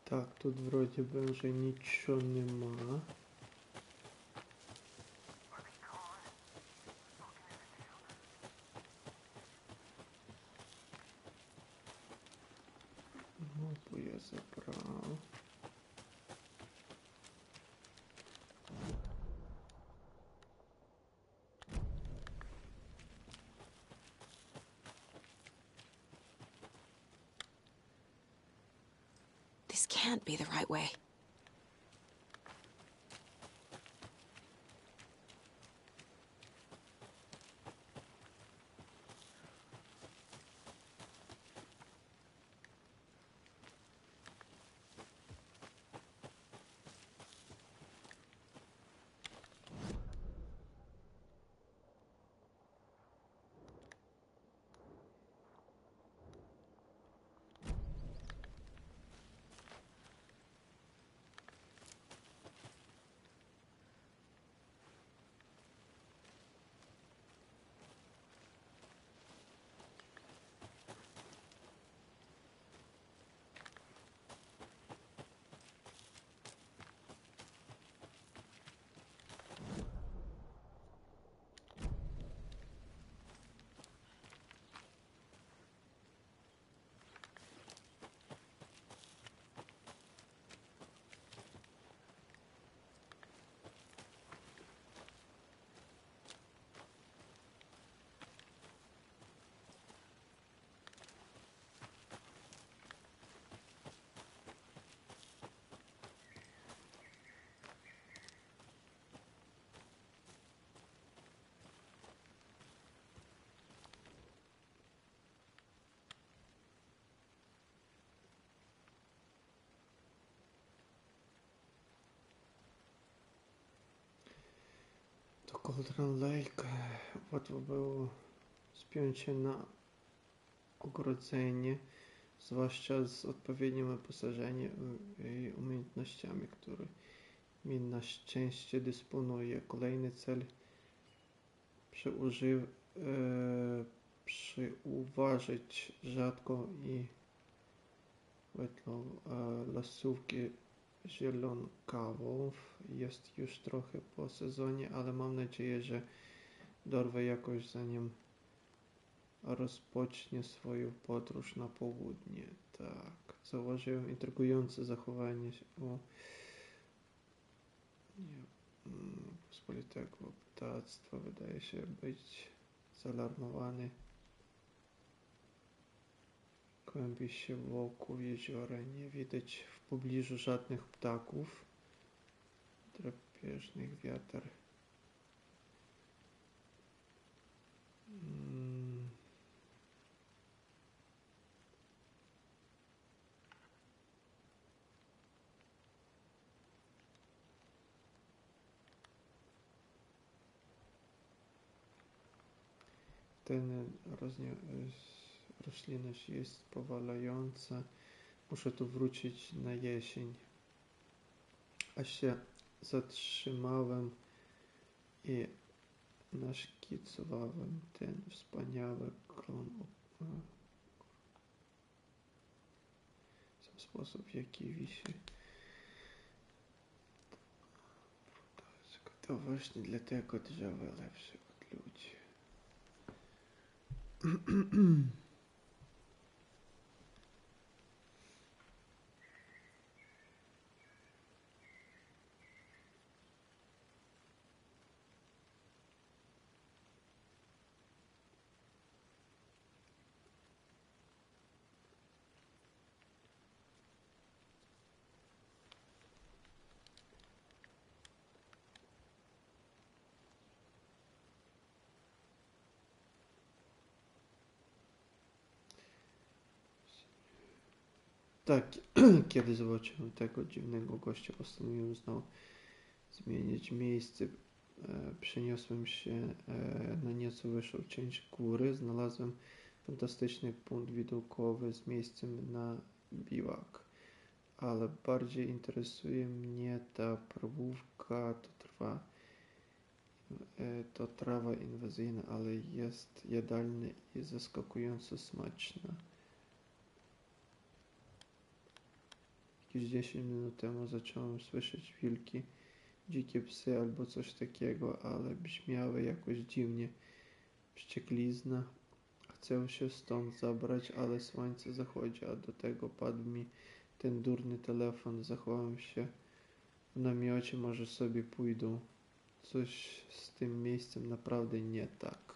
[SPEAKER 1] Так, тут вроді би вже нічого нема. Мопу я забрав.
[SPEAKER 11] This can't be the right way.
[SPEAKER 1] Cauldron Lake. Łatwo było spiąć się na ogrodzenie, zwłaszcza z odpowiednim wyposażeniem i umiejętnościami, którymi na szczęście dysponuję. Kolejny cel przyuważyć rzadko i lasówki zielonkawów. Jest już trochę po sezonie, ale mam nadzieję, że dorwę jakoś zanim rozpocznie swoją podróż na południe. Tak, zauważyłem intrygujące zachowanie u pospolitego ptactwa. Wydaje się być zaalarmowany. Kłębi się wokół jeziora. Nie widać w pobliżu żadnych ptaków. Drapieżny wiatr. Roślinność jest powalająca. Muszę tu wrócić na jesień. Aż się zatrzymałem i naszkicowałem ten wspaniały klon. Sam sposób, w jaki wisi. To właśnie dlatego drzewa lepsze od ludzi. Tak, kiedy zobaczyłem tego dziwnego gościa, postanowiłem znowu zmienić miejsce. Przeniosłem się na nieco wyższą część góry. Znalazłem fantastyczny punkt widokowy z miejscem na biwak. Ale bardziej interesuje mnie ta probówka. To trawa inwazyjna, ale jest jadalna i zaskakująco smaczna. Jakieś 10 minut temu zacząłem słyszeć wilki, dzikie psy albo coś takiego, ale brzmiały jakoś dziwnie. Wścieklizna. Chcę się stąd zabrać, ale słońce zachodzi, a do tego padł mi ten durny telefon. Zachowałem się w namiocie, może sobie pójdą. Coś z tym miejscem naprawdę nie tak.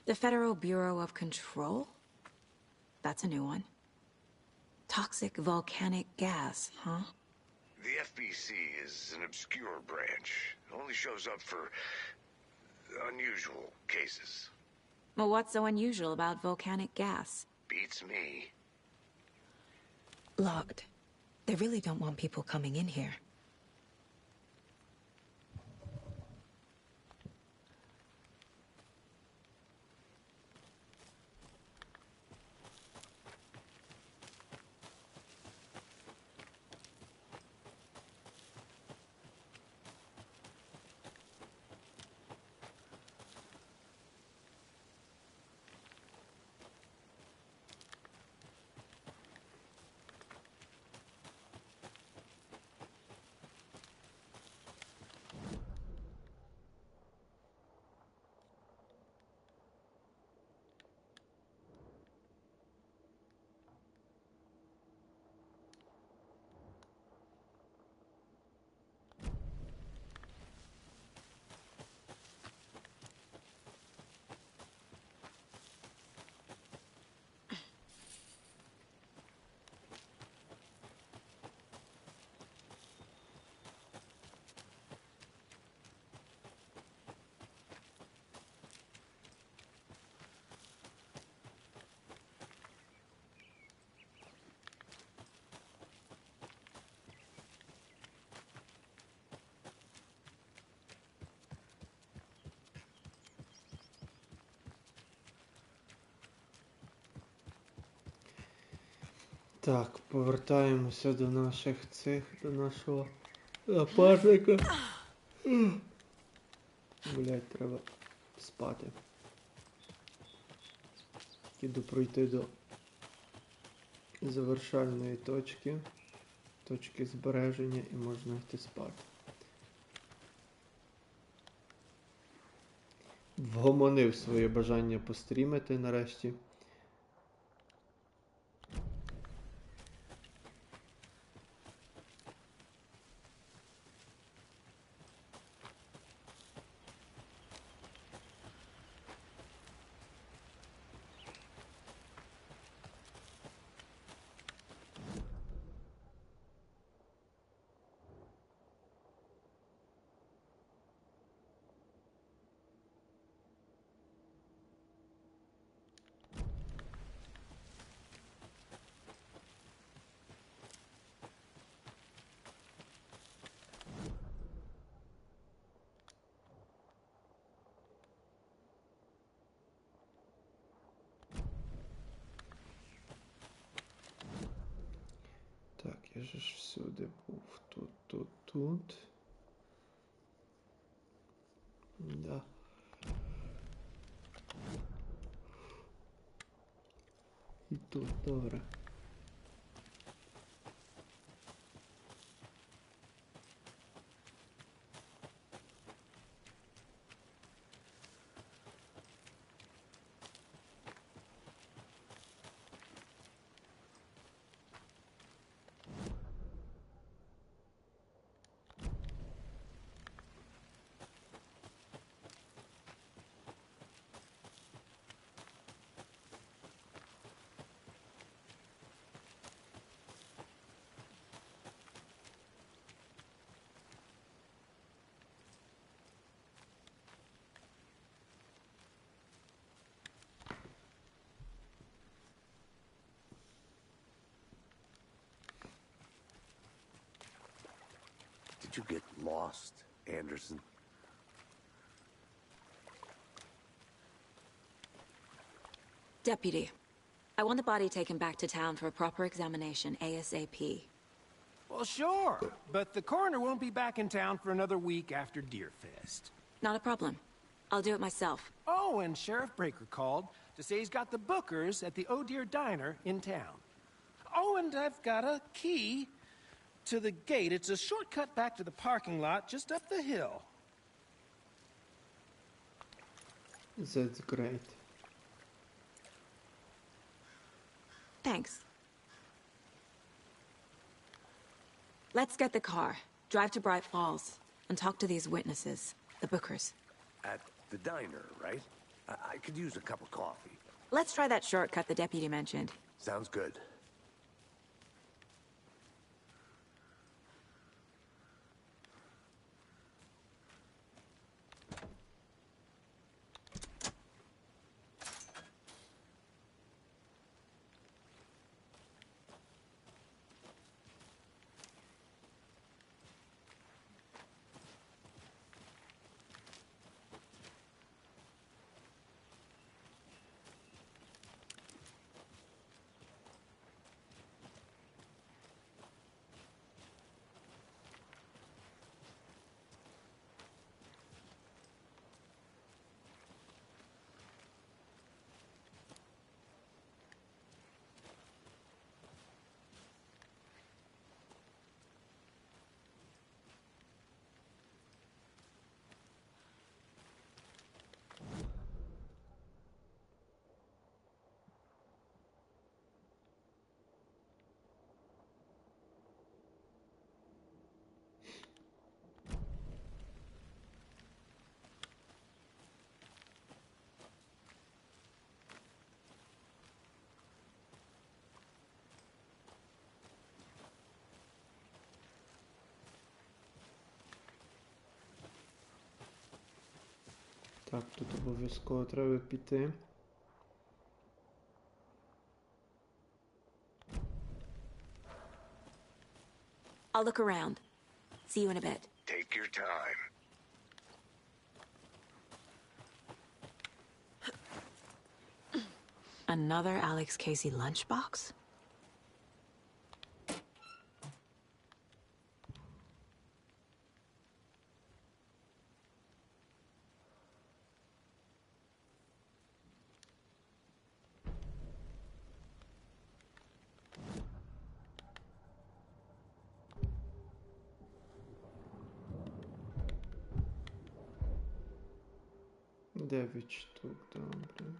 [SPEAKER 11] The Federal Bureau of Control? That's a new one. Toxic volcanic gas, huh?
[SPEAKER 13] The FBC is an obscure branch. It only shows up for unusual cases.
[SPEAKER 11] Well, what's so unusual about volcanic gas?
[SPEAKER 13] Beats me.
[SPEAKER 11] Locked. They really don't want people coming in here.
[SPEAKER 1] Так, повертаємося до до нашого напарника. Блять, треба спати. Іду пройти до завершальної точки збереження і можна йти спати. Вгомонив своє бажання пострімити нарешті. Так, я же ж всюди був. Тут. Да. І тут, добре.
[SPEAKER 6] Did you get lost, Anderson?
[SPEAKER 11] Deputy, I want the body taken back to town for a proper examination ASAP.
[SPEAKER 9] Well, sure, but the coroner won't be back in town for another week after Deerfest.
[SPEAKER 11] Not a problem. I'll do it myself.
[SPEAKER 9] Oh, and Sheriff Breaker called to say he's got the bookers at the Oh Dear Diner in town. Oh, and I've got a key to the gate. It's a shortcut back to the parking lot just up the hill.
[SPEAKER 1] That's great.
[SPEAKER 11] Thanks. Let's get the car, drive to Bright Falls, and talk to these witnesses, the bookers.
[SPEAKER 6] At the diner, right? I could use a cup of coffee.
[SPEAKER 11] Let's try that shortcut the deputy mentioned.
[SPEAKER 6] Sounds good.
[SPEAKER 1] Так, тут обов'язково треба піти.
[SPEAKER 11] I'll look around. See you in a bit.
[SPEAKER 13] Take your time.
[SPEAKER 11] Another Alex Casey lunchbox?
[SPEAKER 1] 9 штук, добре.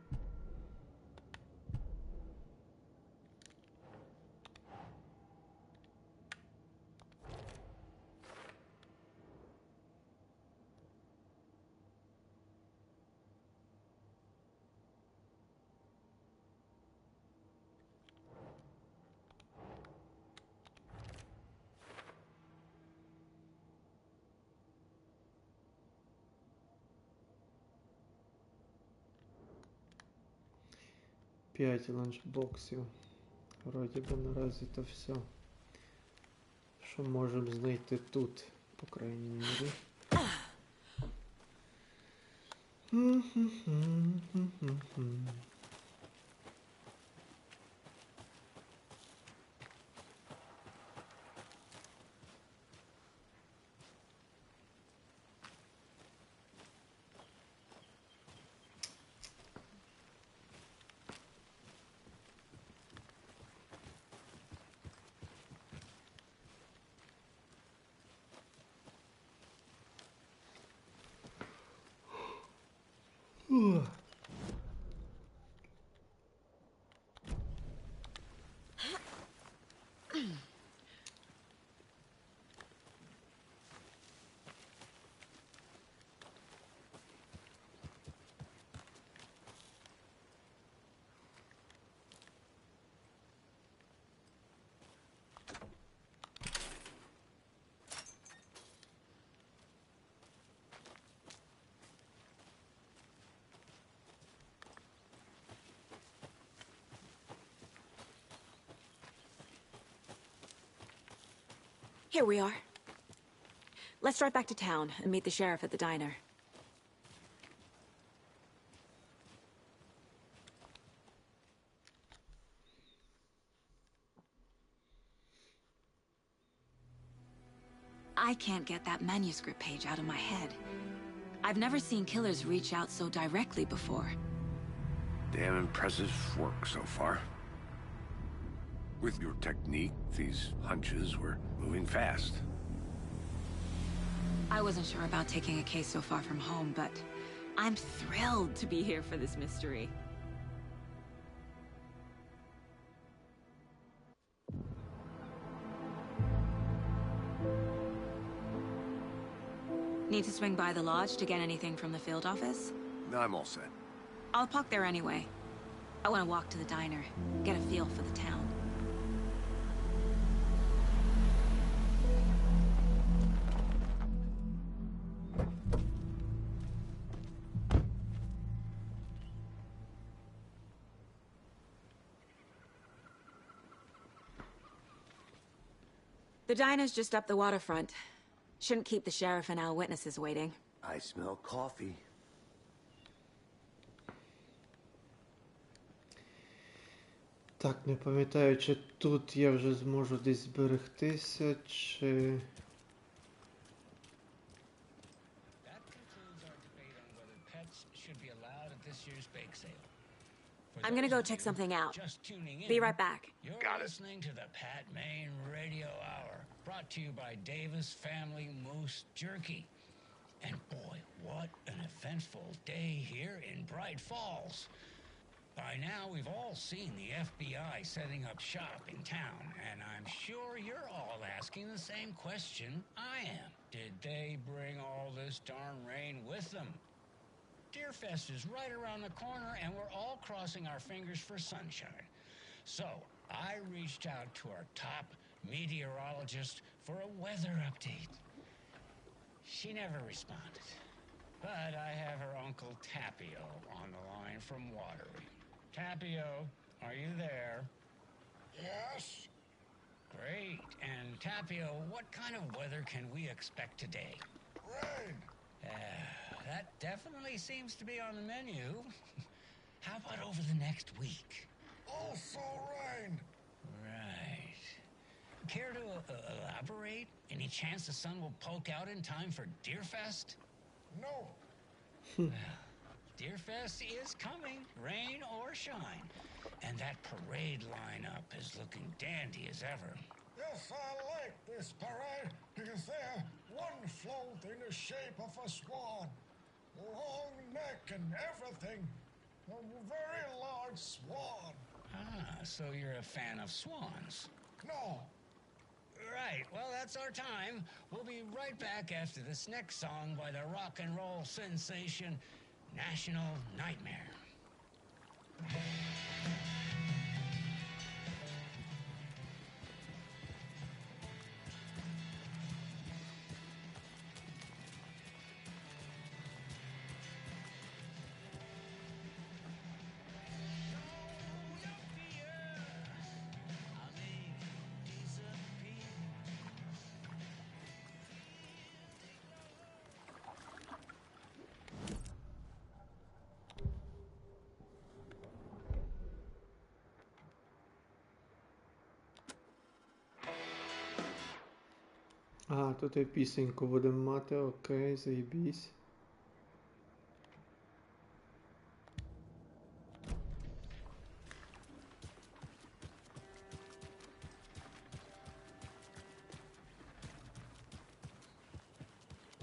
[SPEAKER 1] П'ять ланчбоксів. Вроді би наразі то все. Що можемо знайти тут, по крайній мірі.
[SPEAKER 11] Here we are. Let's drive back to town and meet the sheriff at the diner. I can't get that manuscript page out of my head. I've never seen killers reach out so directly before.
[SPEAKER 13] Damn impressive work so far. With your technique, these hunches were moving fast.
[SPEAKER 11] I wasn't sure about taking a case so far from home, but I'm thrilled to be here for this mystery. Need to swing by the lodge to get anything from the field office?
[SPEAKER 13] No, I'm all set.
[SPEAKER 11] I'll park there anyway. I want to walk to the diner, get a feel for the town. The diner's just up the waterfront. Shouldn't keep the sheriff and our witnesses waiting.
[SPEAKER 13] I smell coffee.
[SPEAKER 1] Так, не пам'ятаю, чи тут я вже зможу десь зберегтися, чи...
[SPEAKER 11] I'm gonna go check something out. Be right back.
[SPEAKER 9] You're listening to the Pat Maine Radio Hour, brought to you by Davis Family Moose Jerky. And boy, what an eventful day here in Bright Falls. By now, we've all seen the FBI setting up shop in town, and I'm sure you're all asking the same question I am. Did they bring all this darn rain with them? Deerfest is right around the corner, and we're all crossing our fingers for sunshine. So, I reached out to our top meteorologist for a weather update. She never responded. But I have her Uncle Tapio on the line from Watery. Tapio, are you there?
[SPEAKER 10] Yes?
[SPEAKER 9] Great. And Tapio, what kind of weather can we expect today?
[SPEAKER 10] Rain.
[SPEAKER 9] That definitely seems to be on the menu. How about over the next week?
[SPEAKER 10] Also rain.
[SPEAKER 9] Right. Care to elaborate? Any chance the sun will poke out in time for Deerfest?
[SPEAKER 10] No.
[SPEAKER 9] Well, Deerfest is coming, rain or shine. And that parade lineup is looking dandy as ever.
[SPEAKER 10] Yes, I like this parade because they're one float in the shape of a swan. long neck and everything. A very large swan.
[SPEAKER 14] Ah, so you're a fan of swans.
[SPEAKER 10] No.
[SPEAKER 14] Right, well, that's our time. We'll be right back after this next song by the rock and roll sensation, National Nightmare.
[SPEAKER 1] А, тут і пісеньку будемо мати, окей, заєбісь.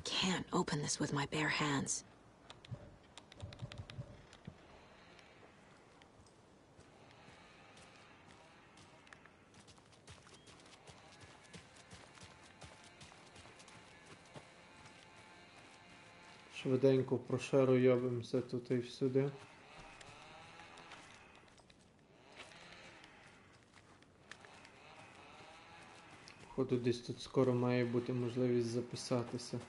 [SPEAKER 11] Can't open this with my bare hands.
[SPEAKER 1] Швиденько прошаруйобимося тут і всюди. Походу десь тут скоро має бути можливість записатися.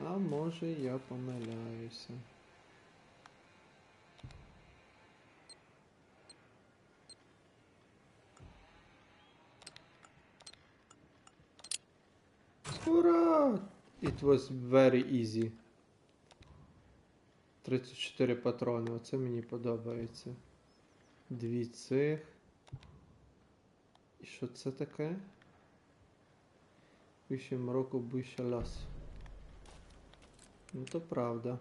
[SPEAKER 1] А може я помиляюся. Ура! It was very easy. 34 патрони, оце мені подобається. Дві цих. І що це таке? Більше мроку, більше лас. Ну то правда.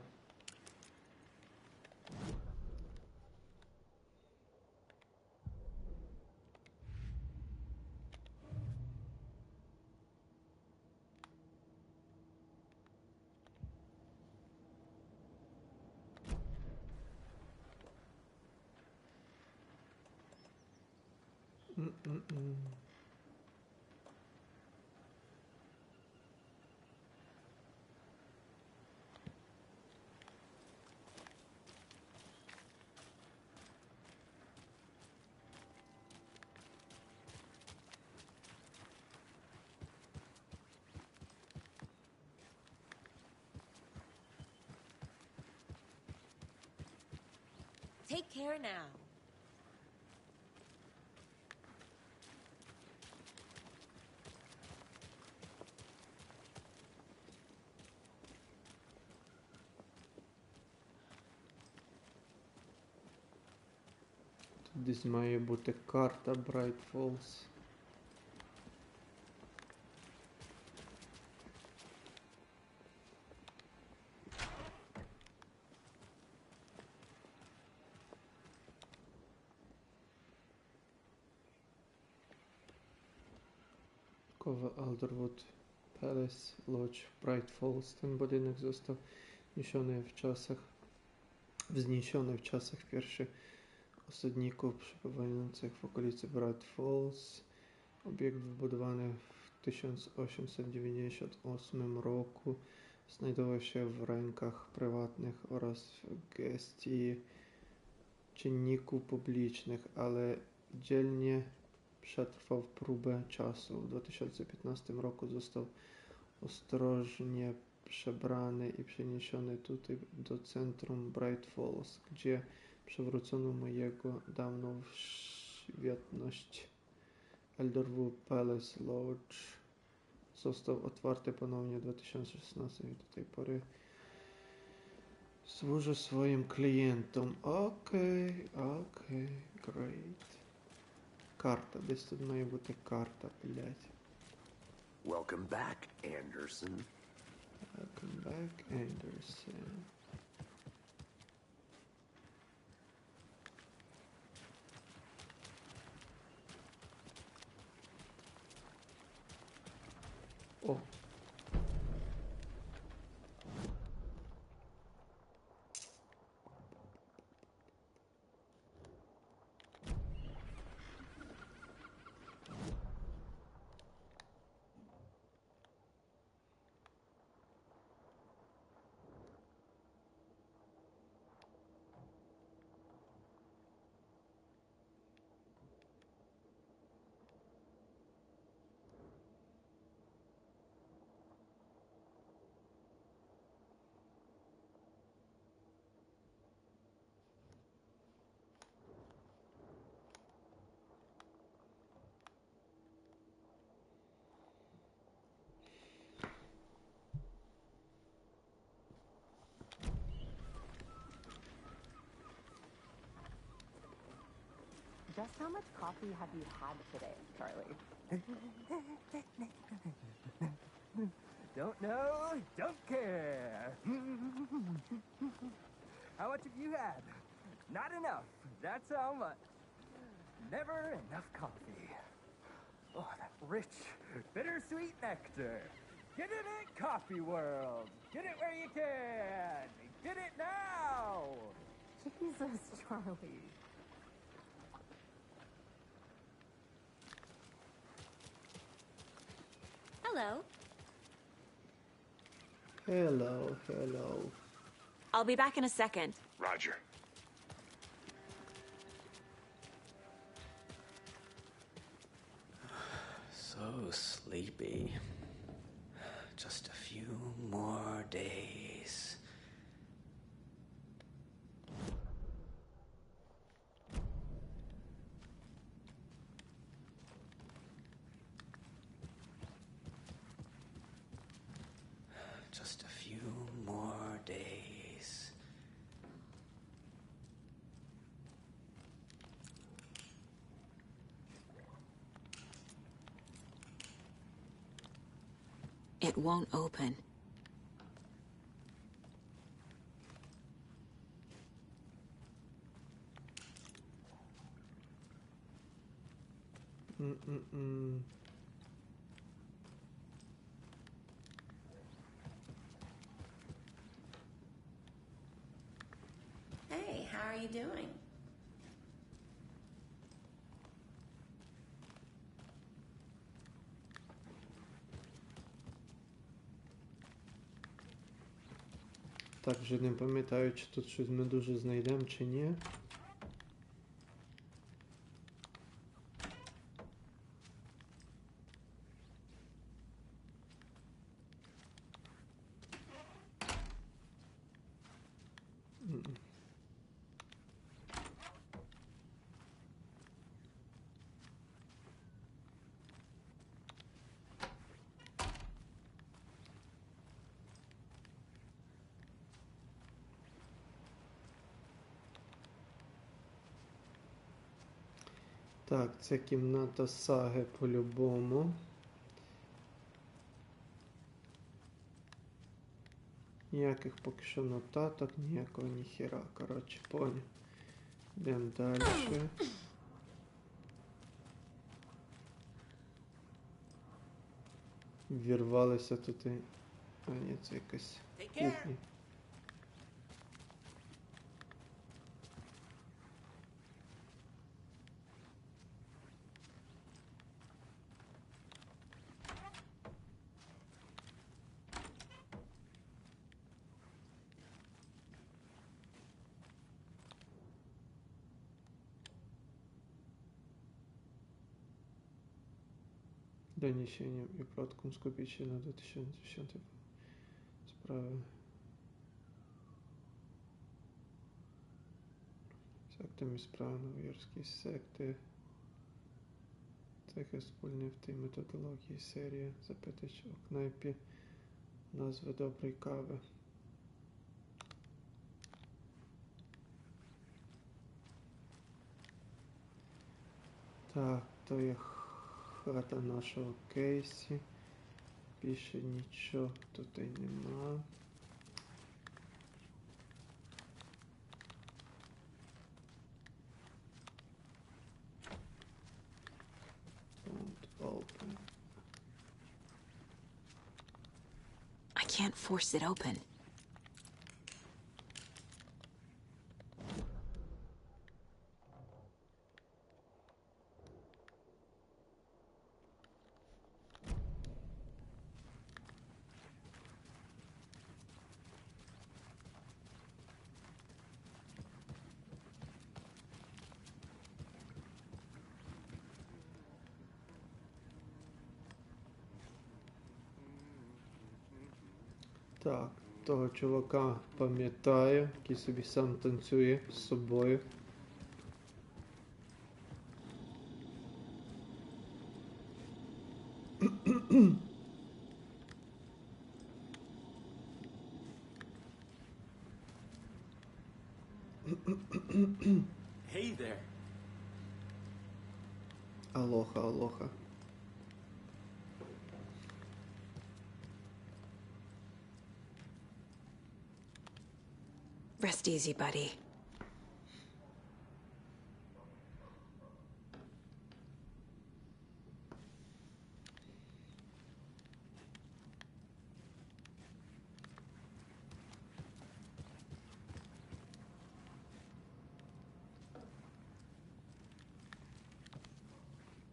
[SPEAKER 15] Take care now.
[SPEAKER 1] Тут десь має бути карта Bright Falls. Alderwood Palace Lodge Bright Falls. Ten budynek został wzniesiony w czasach pierwszych osadników przebywających w okolicy Bright Falls. Obiekt wybudowany w 1898 roku znajdował się w rękach prywatnych oraz w gestii czynników publicznych, ale dzielnie przetrwał próbę czasu. W 2015 roku został ostrożnie przebrany i przeniesiony tutaj do centrum Bright Falls, gdzie przywrócono mu jego dawną świetność. Alderwood Palace Lodge został otwarty ponownie w 2016 i do tej pory służy swoim klientom. Okej, great. Карта, десь тут має бути карта, блядь.
[SPEAKER 6] Welcome back, Anderson.
[SPEAKER 1] Welcome back, Anderson. О.
[SPEAKER 15] Just how much coffee have you had today, Charlie?
[SPEAKER 16] Don't know, don't care. How much have you had? Not enough. That's how much. Never enough coffee. Oh, that rich, bittersweet nectar. Get it in Coffee World. Get it where you can. Get it now.
[SPEAKER 15] Jesus, Charlie.
[SPEAKER 11] Hello.
[SPEAKER 1] Hello, hello.
[SPEAKER 11] I'll be back in a second.
[SPEAKER 13] Roger.
[SPEAKER 17] So sleepy. Just a few more days. Just a few more days.
[SPEAKER 11] It won't open.
[SPEAKER 18] Hey, how are you doing?
[SPEAKER 1] Так, вже не пам'ятаю, чи тут щось ми дуже знайдемо, чи ні. Так, це кімната Саги по-любому. Ніяких поки що нотаток, ніякого ніхіра. Коротше, поняв. Йдемо далі. Вірвалися тут і... А ні, це якась кухня. Донесение и протком скопичи на 2010 справи. З актами справи новоярської секти. Цехи спільні в тій методології серії. Запитач у кнайпі. Назви доброї кави. Так, то є хата нашого Кейсі. Більше нічого тут і нема. Don't open.
[SPEAKER 11] I can't force it open.
[SPEAKER 1] Так, того чувака пам'ятаю, який собі сам танцює з собою.
[SPEAKER 17] Hey there.
[SPEAKER 1] Алоха, алоха.
[SPEAKER 11] Rest easy, buddy.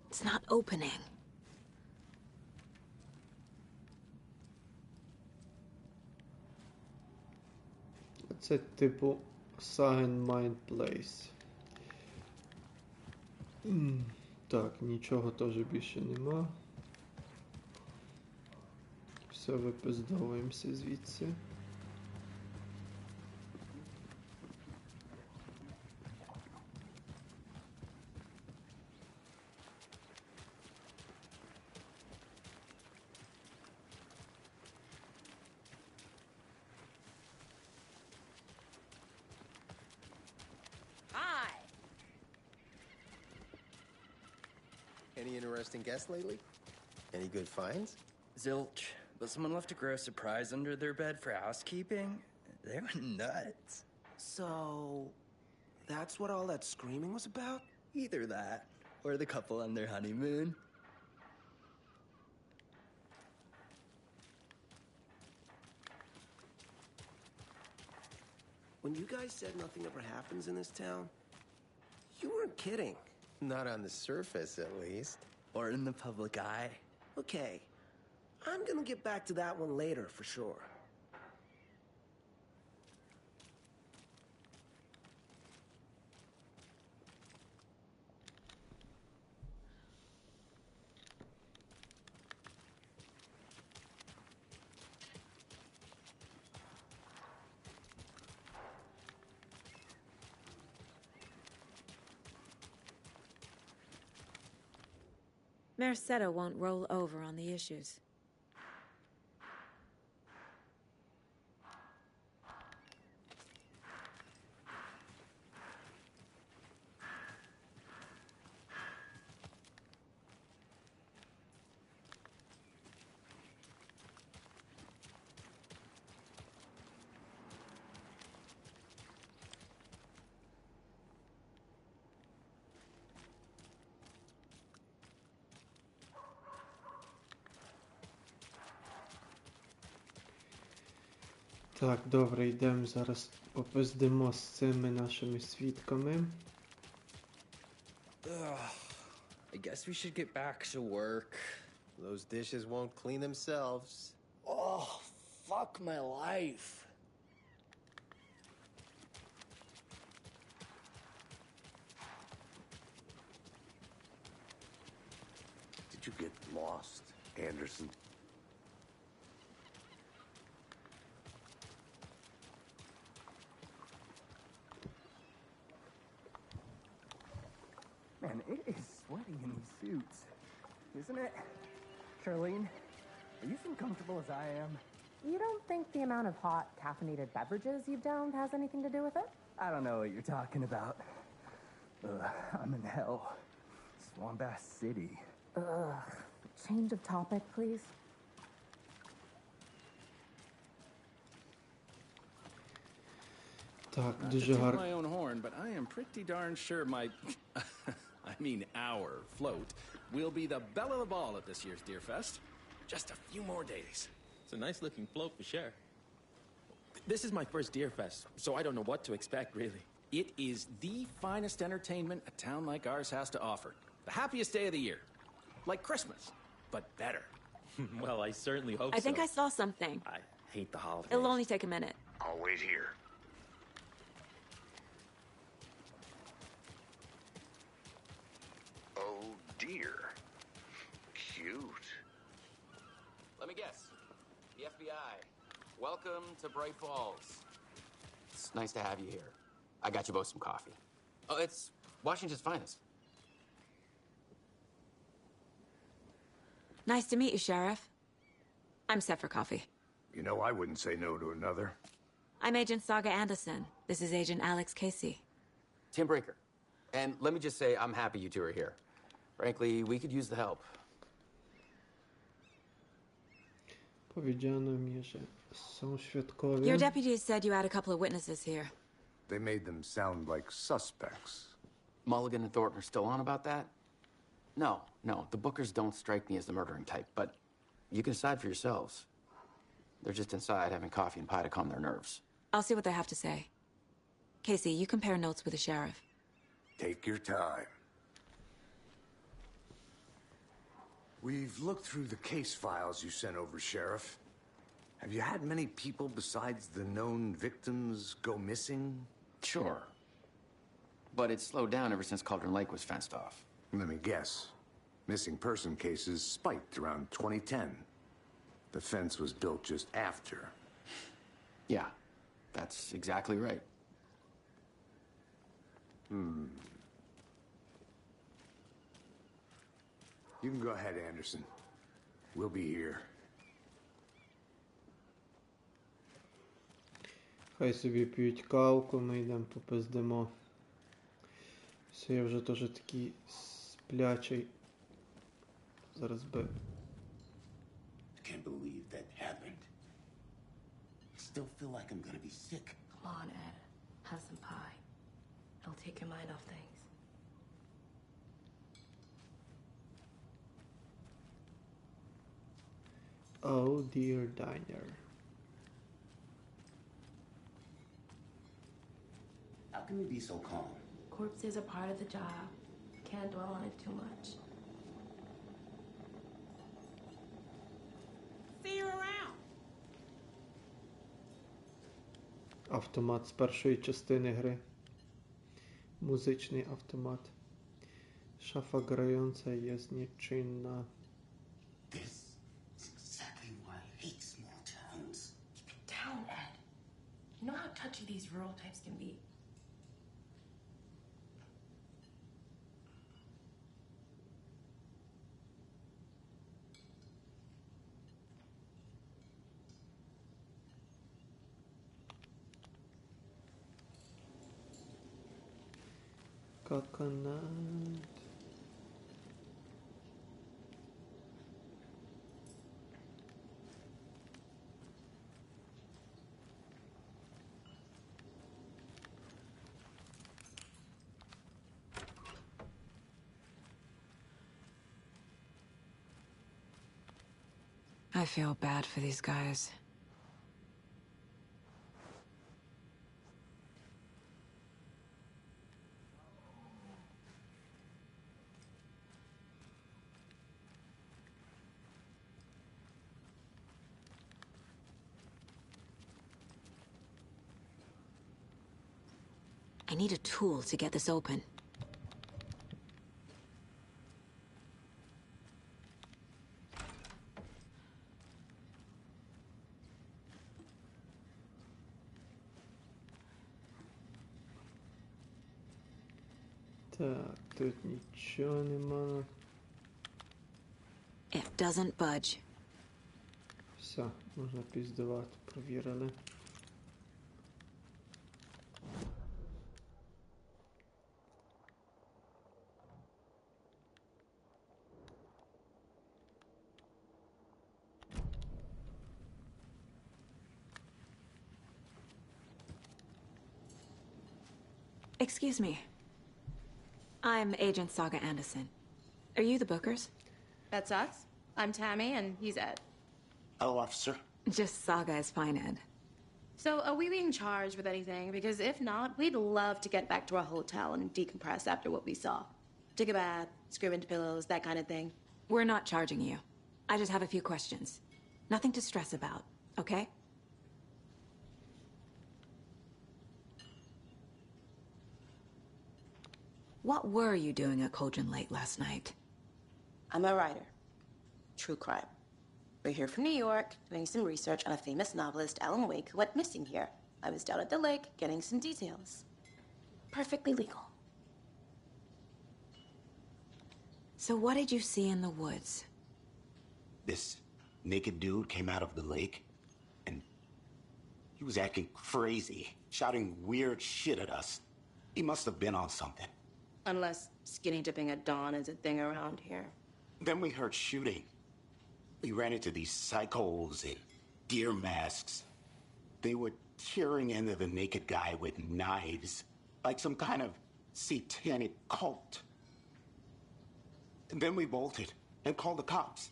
[SPEAKER 11] It's not opening.
[SPEAKER 1] Це типу Sagan Mind Place. Так, нічого теж більше нема. Все, випиздовуємося звідси.
[SPEAKER 18] Any interesting guests lately? Any good finds?
[SPEAKER 19] Zilch, but someone left a gross surprise under their bed for housekeeping. They went nuts.
[SPEAKER 17] So, that's what all that screaming was about?
[SPEAKER 19] Either that, or the couple on their honeymoon.
[SPEAKER 17] When you guys said nothing ever happens in this town, you weren't kidding.
[SPEAKER 18] Not on the surface, at least.
[SPEAKER 19] Or in the public eye.
[SPEAKER 17] Okay, I'm gonna get back to that one later, for sure.
[SPEAKER 4] Merceda won't roll over on the issues.
[SPEAKER 1] Так, добре, йдемо зараз попиздимо з цими нашими свідками.
[SPEAKER 19] I guess we should get back to work.
[SPEAKER 18] Those dishes won't clean themselves.
[SPEAKER 19] Oh, fuck my life.
[SPEAKER 6] Did you get lost, Anderson?
[SPEAKER 16] Man, it is sweaty in these suits, isn't it? Charlene, are you as uncomfortable as I am?
[SPEAKER 15] You don't think the amount of hot, caffeinated beverages you've downed has anything to do with it?
[SPEAKER 16] I don't know what you're talking about. I'm in hell. Swamp Ass City.
[SPEAKER 15] Ugh. Change of topic, please.
[SPEAKER 1] Так,
[SPEAKER 20] Not
[SPEAKER 1] дуже
[SPEAKER 20] to toot
[SPEAKER 1] гарно.
[SPEAKER 20] my own horn, but I am pretty darn sure my, I mean our float will be the belle of the ball at this year's Deer Fest. Just a few more days.
[SPEAKER 21] It's a nice looking float for sure. This is my first Deer Fest, so I don't know what to expect, really.
[SPEAKER 20] It is the finest entertainment a town like ours has to offer. The happiest day of the year. Like Christmas, but better.
[SPEAKER 21] Well, I certainly hope so.
[SPEAKER 11] I think I saw something.
[SPEAKER 21] I hate the holidays.
[SPEAKER 11] It'll only take a minute.
[SPEAKER 6] I'll wait here. Oh dear. Cute.
[SPEAKER 22] Let me guess. The FBI. Welcome to Bright Falls. It's nice to have you here. I got you both some coffee. Oh, it's Washington's finest.
[SPEAKER 11] Nice to meet you, Sheriff. I'm set for coffee.
[SPEAKER 6] You know, I wouldn't say no to another.
[SPEAKER 11] I'm Agent Saga Anderson. This is Agent Alex Casey.
[SPEAKER 22] Tim Brinker. And let me just say, I'm happy you two are here. Frankly, we could use the help.
[SPEAKER 1] Powiedziano mi, że są świadkowie.
[SPEAKER 11] Your deputies said you had a couple of witnesses here.
[SPEAKER 6] They made them sound like suspects.
[SPEAKER 22] Mulligan and Thornton are still on about that? No, the Bookers don't strike me as the murdering type, but you can decide for yourselves. They're just inside having coffee and pie to calm their nerves.
[SPEAKER 11] I'll see what they have to say. Casey, you compare notes with the sheriff.
[SPEAKER 6] Take your time. We've looked through the case files you sent over, Sheriff. Have you had many people besides the known victims go missing?
[SPEAKER 22] Sure. But it's slowed down ever since Cauldron Lake was fenced off.
[SPEAKER 6] Let me guess. Missing person cases spiked around 2010. The fence was built just after.
[SPEAKER 22] Yeah, that's exactly right.
[SPEAKER 6] You can go ahead, Anderson. We'll be here.
[SPEAKER 1] Хай собі п'ють кавку, ми йдемо попиздимо. Все, я вже теж такий сплячий. Зараз би.
[SPEAKER 10] I can't believe that happened. I still feel like I'm gonna be sick.
[SPEAKER 3] Come on, Ed. Have some pie. It'll take your mind off things.
[SPEAKER 1] Oh dear diner.
[SPEAKER 10] How can you be so calm?
[SPEAKER 3] Corpses are part of the job. Can't dwell on it too much.
[SPEAKER 14] See you around.
[SPEAKER 1] Автомат з першої частини гри. Музичний автомат. Шафа grająca jest nieczynna.
[SPEAKER 10] This is exactly why I hate small towns.
[SPEAKER 3] Keep it down, Ed. You know how touchy these rural types can be.
[SPEAKER 1] Coconut.
[SPEAKER 11] I feel bad for these guys. I need a tool to get this open.
[SPEAKER 1] Так, тут нічого нема.
[SPEAKER 11] It doesn't budge.
[SPEAKER 1] Все, можна піздувати, провірили.
[SPEAKER 11] Excuse me. I'm Agent Saga Anderson. Are you the Bookers?
[SPEAKER 5] That's us. I'm Tammy, and he's Ed.
[SPEAKER 10] Hello, officer.
[SPEAKER 11] Just Saga is fine, Ed.
[SPEAKER 5] So, are we being charged with anything? Because if not, we'd love to get back to our hotel and decompress after what we saw. Take a bath, scream into pillows, that kind of thing.
[SPEAKER 11] We're not charging you. I just have a few questions. Nothing to stress about, okay? What were you doing at Cauldron Lake last night?
[SPEAKER 5] I'm a writer. True crime. We're here from New York, doing some research on a famous novelist, Alan Wake, who went missing here. I was down at the lake, getting some details. Perfectly legal.
[SPEAKER 11] So what did you see in the woods?
[SPEAKER 10] This naked dude came out of the lake, and he was acting crazy, shouting weird shit at us. He must have been on something.
[SPEAKER 5] Unless skinny dipping at dawn is a thing around here.
[SPEAKER 7] Then we heard shooting. We ran into these psychos in deer masks. They were tearing into the naked guy with knives, like some kind of satanic cult. And then we bolted and called the cops.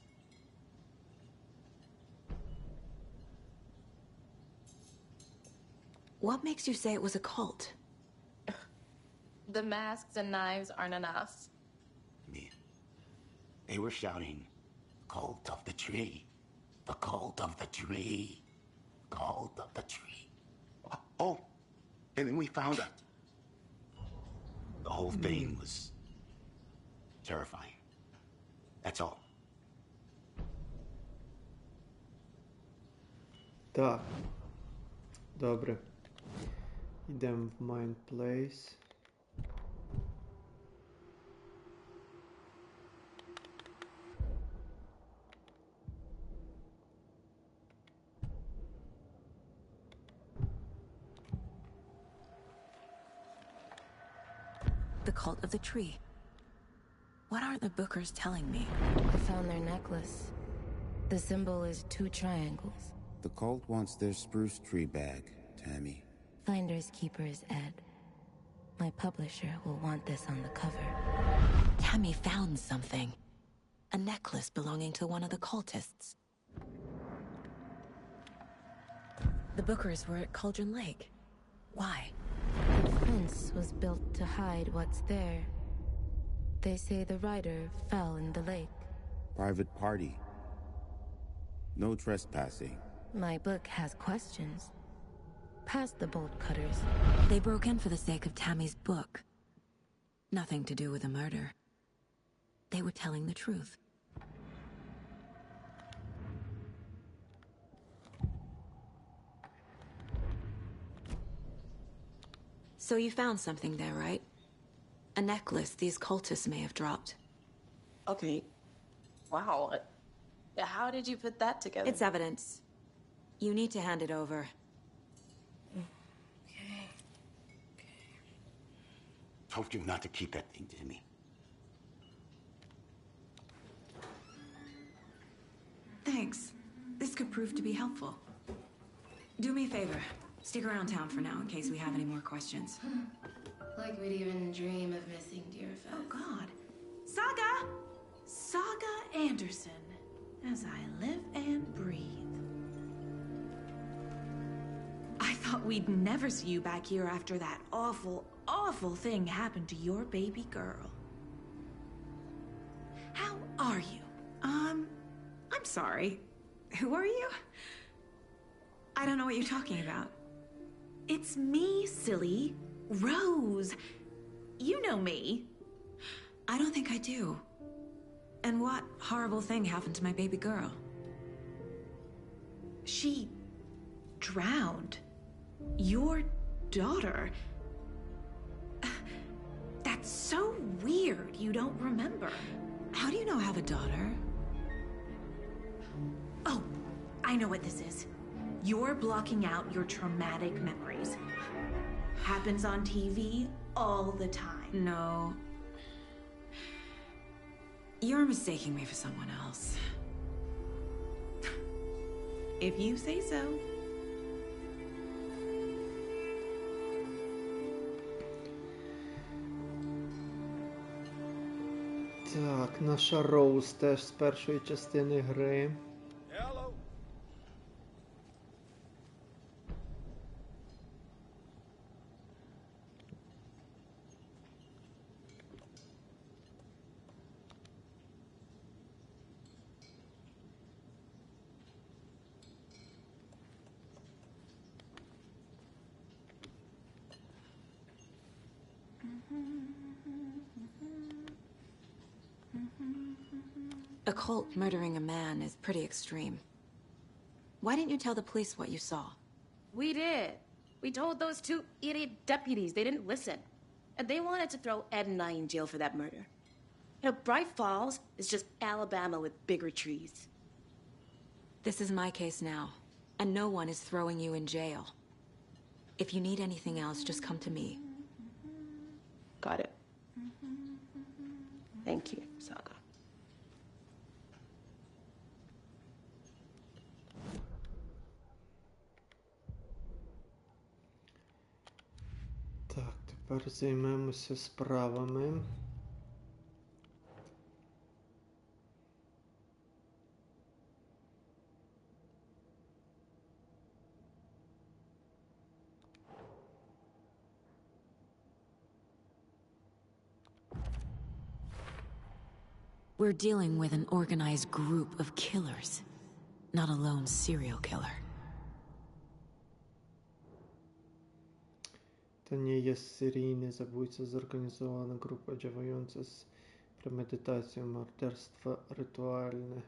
[SPEAKER 11] What makes you say it was a cult?
[SPEAKER 5] The masks and knives aren't enough.
[SPEAKER 7] They were shouting, "Cult of the tree, the cult of the tree, cult of the tree." Oh, and then we found it. The whole thing was terrifying. That's all.
[SPEAKER 1] Так. Добре. Йдемо в Mind Place.
[SPEAKER 11] The cult of the tree. What are the Bookers telling me?
[SPEAKER 3] I found their necklace. The symbol is 2 triangles.
[SPEAKER 8] The cult wants their spruce tree back, Tammy.
[SPEAKER 3] Finders keepers, Ed. My publisher will want this on the cover.
[SPEAKER 11] Tammy found something. A necklace belonging to one of the cultists. The Bookers were at Cauldron Lake. Why?
[SPEAKER 3] The fence was built to hide what's there. They say the rider fell in the lake.
[SPEAKER 8] Private party. No trespassing.
[SPEAKER 3] My book has questions. Past the bolt cutters.
[SPEAKER 11] They broke in for the sake of Tammy's book. Nothing to do with the murder. They were telling the truth. So you found something there, right? A necklace these cultists may have dropped.
[SPEAKER 5] Okay. Wow. How did you put that together?
[SPEAKER 11] It's evidence. You need to hand it over.
[SPEAKER 5] Okay.
[SPEAKER 7] Told you not to keep that thing to me.
[SPEAKER 11] Thanks. This could prove to be helpful. Do me a favor. Stick around town for now in case we have any more questions.
[SPEAKER 3] Like we'd even dream of missing Deerfest.
[SPEAKER 23] Oh, God. Saga! Saga Anderson. As I live and breathe. I thought we'd never see you back here after that awful, awful thing happened to your baby girl. How are you? I'm sorry. Who are you? I don't know what you're talking about. It's me, silly. Rose. You know me.
[SPEAKER 11] I don't think I do. And what horrible thing happened to my baby girl?
[SPEAKER 23] She drowned. Your daughter. That's so weird you don't remember.
[SPEAKER 11] How do you know I have a daughter?
[SPEAKER 23] Oh, I know what this is. You're blocking out your traumatic memories. Happens on TV all the time.
[SPEAKER 11] No. You're mistaking me for someone else.
[SPEAKER 23] If you say so.
[SPEAKER 1] Так, наша Роуз теж з першої частини гри.
[SPEAKER 9] Hello.
[SPEAKER 11] A cult murdering a man is pretty extreme. Why didn't you tell the police what you saw?
[SPEAKER 5] We did. We told those 2 idiot deputies. They didn't listen. And they wanted to throw Ed and I in jail for that murder. You know, Bright Falls is just Alabama with bigger trees.
[SPEAKER 11] This is my case now, and no one is throwing you in jail. If you need anything else, just come to me.
[SPEAKER 5] Got it. Thank you, Saga.
[SPEAKER 1] Так, тепер займемося справами.
[SPEAKER 11] We're dealing with an organized group of killers, not a lone serial killer.
[SPEAKER 1] To nie jest seryjny zabójca, zorganizowana grupa działająca z premedytacją morderstwa rytualne.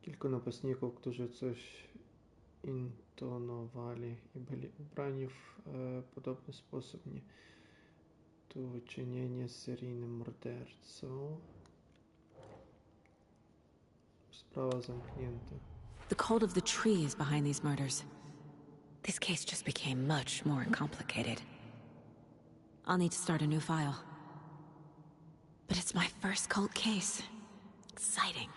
[SPEAKER 1] Kilku napastników, którzy coś intonowali i byli ubrani w podobny sposób. Nie. Tu uczynienie seryjnym mordercą. Sprawa zamknięta.
[SPEAKER 11] The cult of the tree is behind these murders. This case just became much more complicated. I'll need to start a new file. But it's my first cult case. Exciting.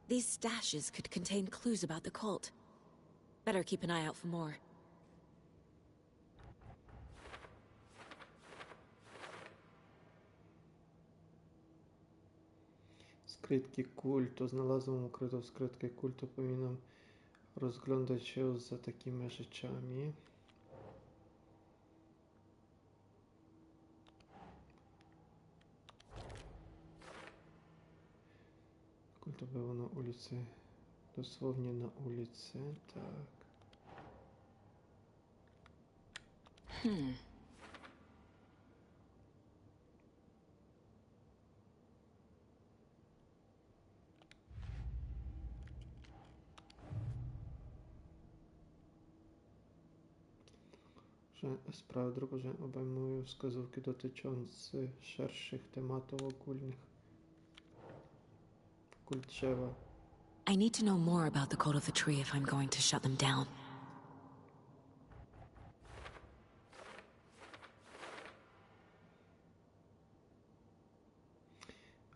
[SPEAKER 11] These stashes could contain clues about the cult. Better keep an eye out for more.
[SPEAKER 1] Skrytki kultu. Znalazłem ukrytą skrytkę kultu. Powinienem rozglądać się za takimi rzeczami. Kultu było na ulicy. Dosłownie na ulicy, tak. Sprawy drugorzędne obejmują wskazówki dotyczące szerszych tematów ogólnych. Kult drzewa.
[SPEAKER 11] I need to know more about the cult of the tree if I'm going to shut them down.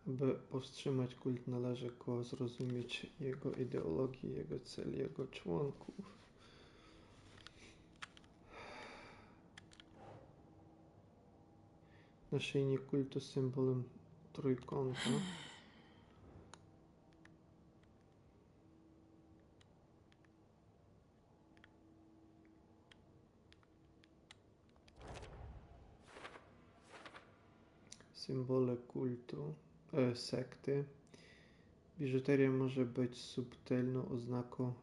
[SPEAKER 1] Aby powstrzymać kult, należy go zrozumieć, jego ideologię, jego cel, jego członków. Naszyjnik kultu symbolem trójkąta. Symbole kultu, sekty. Biżuteria może być subtelną oznaką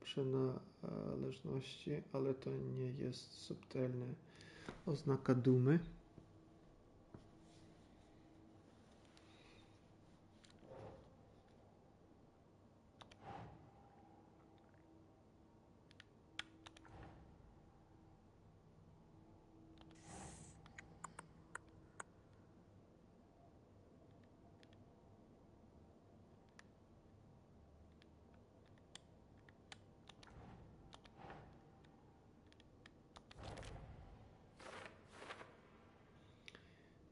[SPEAKER 1] przynależności, ale to nie jest subtelna oznaka dumy.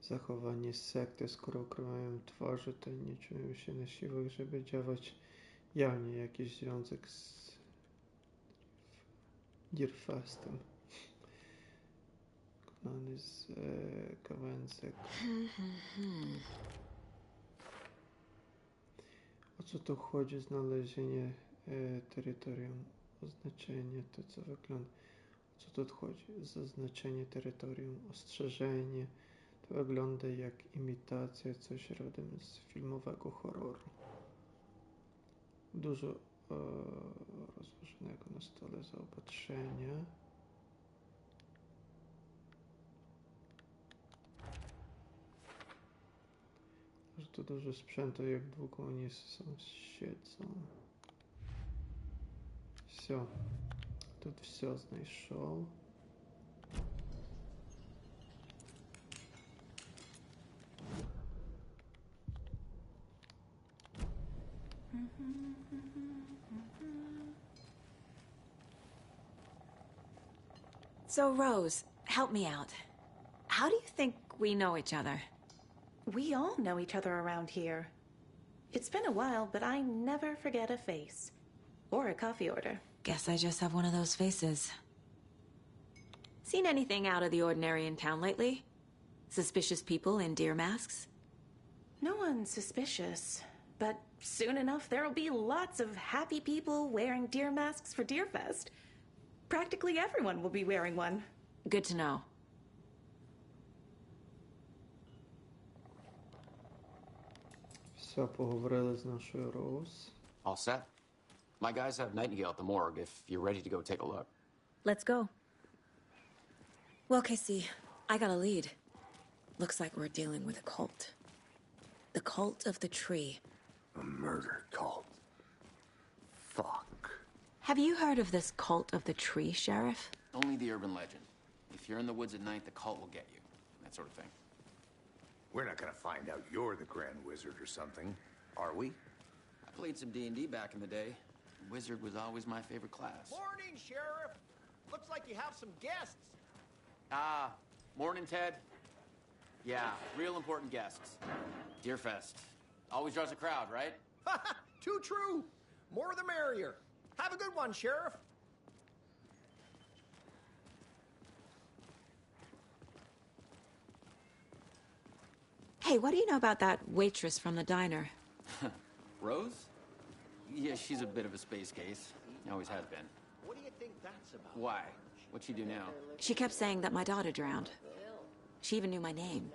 [SPEAKER 1] Zachowanie sekty, skoro ukrywają twarze, to nie czują się na siłach, żeby działać jawnie. Jakiś związek z Deerfestem. Znany z gałęzek. O co tu chodzi? Znalezienie terytorium, oznaczenie, to co wygląda. O co tu chodzi? Zaznaczenie terytorium, ostrzeżenie. To wygląda jak imitacja, coś rodem z filmowego horroru. Dużo Rozpoczynnego na stole zaopatrzenia. Tu dużo sprzętu, jak długo oni siedzą. Все. Тут все знайшов.
[SPEAKER 11] So, Rose, help me out. How do you think we know each other?
[SPEAKER 5] We all know each other around here. It's been a while, but I never forget a face. Or a coffee order.
[SPEAKER 11] Guess I just have one of those faces. Seen anything out of the ordinary in town lately? Suspicious people in deer masks?
[SPEAKER 5] No one's suspicious. But soon enough, there'll be lots of happy people wearing deer masks for Deerfest. Practically everyone will be wearing one.
[SPEAKER 11] Good to know.
[SPEAKER 1] Все, поговорили з нашою Роуз.
[SPEAKER 22] All set. My guys have Nightingale at the morgue if you're ready to go take a look.
[SPEAKER 11] Let's go. Well, Casey, I got a lead. Looks like we're dealing with a cult. The cult of the tree.
[SPEAKER 6] A murder cult. Fuck.
[SPEAKER 11] Have you heard of this cult of the tree, Sheriff?
[SPEAKER 22] Only the urban legend. If you're in the woods at night, the cult will get you. That sort of thing.
[SPEAKER 6] We're not gonna find out you're the Grand Wizard or something, are we?
[SPEAKER 22] I played some D&D back in the day. Wizard was always my favorite class.
[SPEAKER 2] Morning, Sheriff. Looks like you have some guests.
[SPEAKER 22] Ah, morning, Ted. Yeah, real important guests. Deerfest. Always draws a crowd, right?
[SPEAKER 2] Too true. More the merrier. Have a good one, Sheriff.
[SPEAKER 11] Hey, what do you know about that waitress from the diner?
[SPEAKER 22] Rose? Yeah, she's a bit of a space case. Always has been.
[SPEAKER 2] What do you think that's about?
[SPEAKER 22] Why? What'd she do now?
[SPEAKER 11] She kept saying that my daughter drowned. She even knew my name.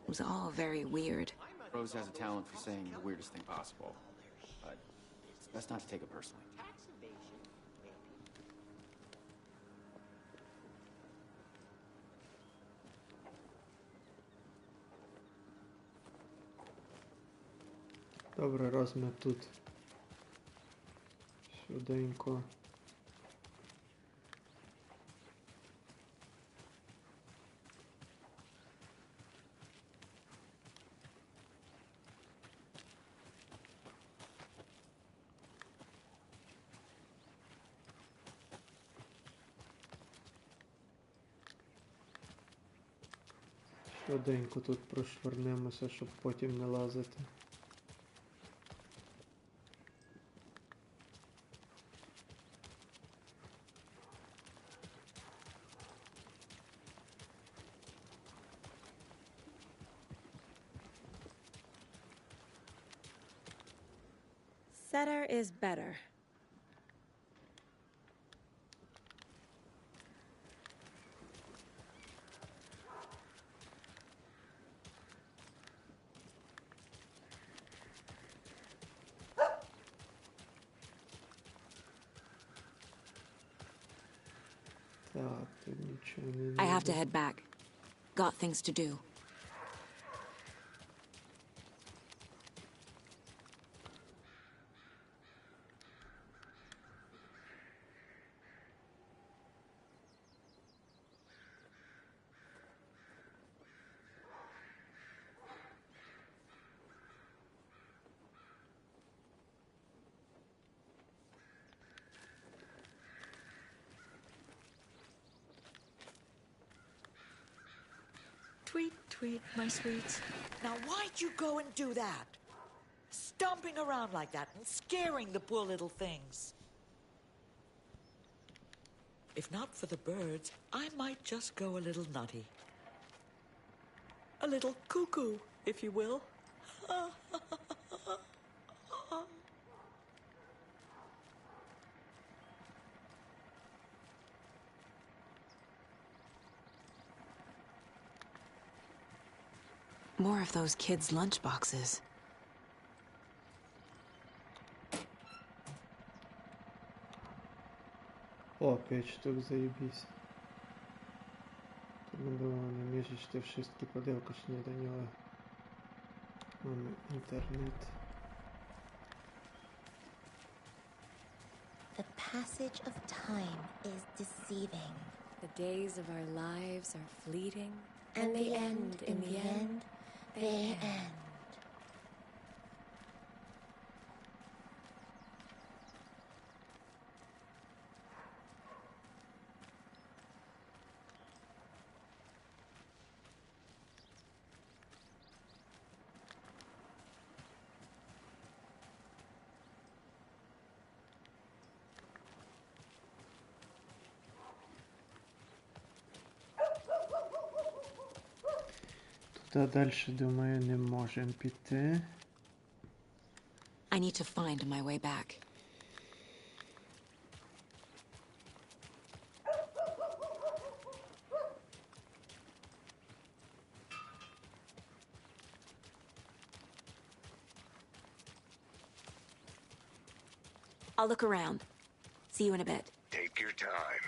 [SPEAKER 11] It was all very weird.
[SPEAKER 22] Rose has a talent for saying the weirdest thing possible. But it's best not to take it personally.
[SPEAKER 1] Добре, раз ми тут швиденько. Швиденько тут прошвернемося, щоб потім не лазити.
[SPEAKER 11] Setter is better.
[SPEAKER 1] Так, тут нічого не
[SPEAKER 11] I have to
[SPEAKER 1] надо.
[SPEAKER 11] head back. Got things to do.
[SPEAKER 12] Tweet, tweet, my sweets. Now, why'd you go and do that? Stomping around like that and scaring the poor little things. If not for the birds, I might just go a little nutty. A little cuckoo, if you will.
[SPEAKER 11] More of those kids' lunchboxes.
[SPEAKER 1] О, 5 штук, заебись. To by było nie mierzyć te wszystkie pudełka, czy nie do niego. Mamy internet.
[SPEAKER 4] The passage of time is deceiving.
[SPEAKER 13] The days of our lives are fleeting,
[SPEAKER 4] And the end, in the end, they end.
[SPEAKER 1] Туди далі, думаю, не можемо піти.
[SPEAKER 11] I need to find my way back. I'll look around. See you in a bit.
[SPEAKER 10] Take your time.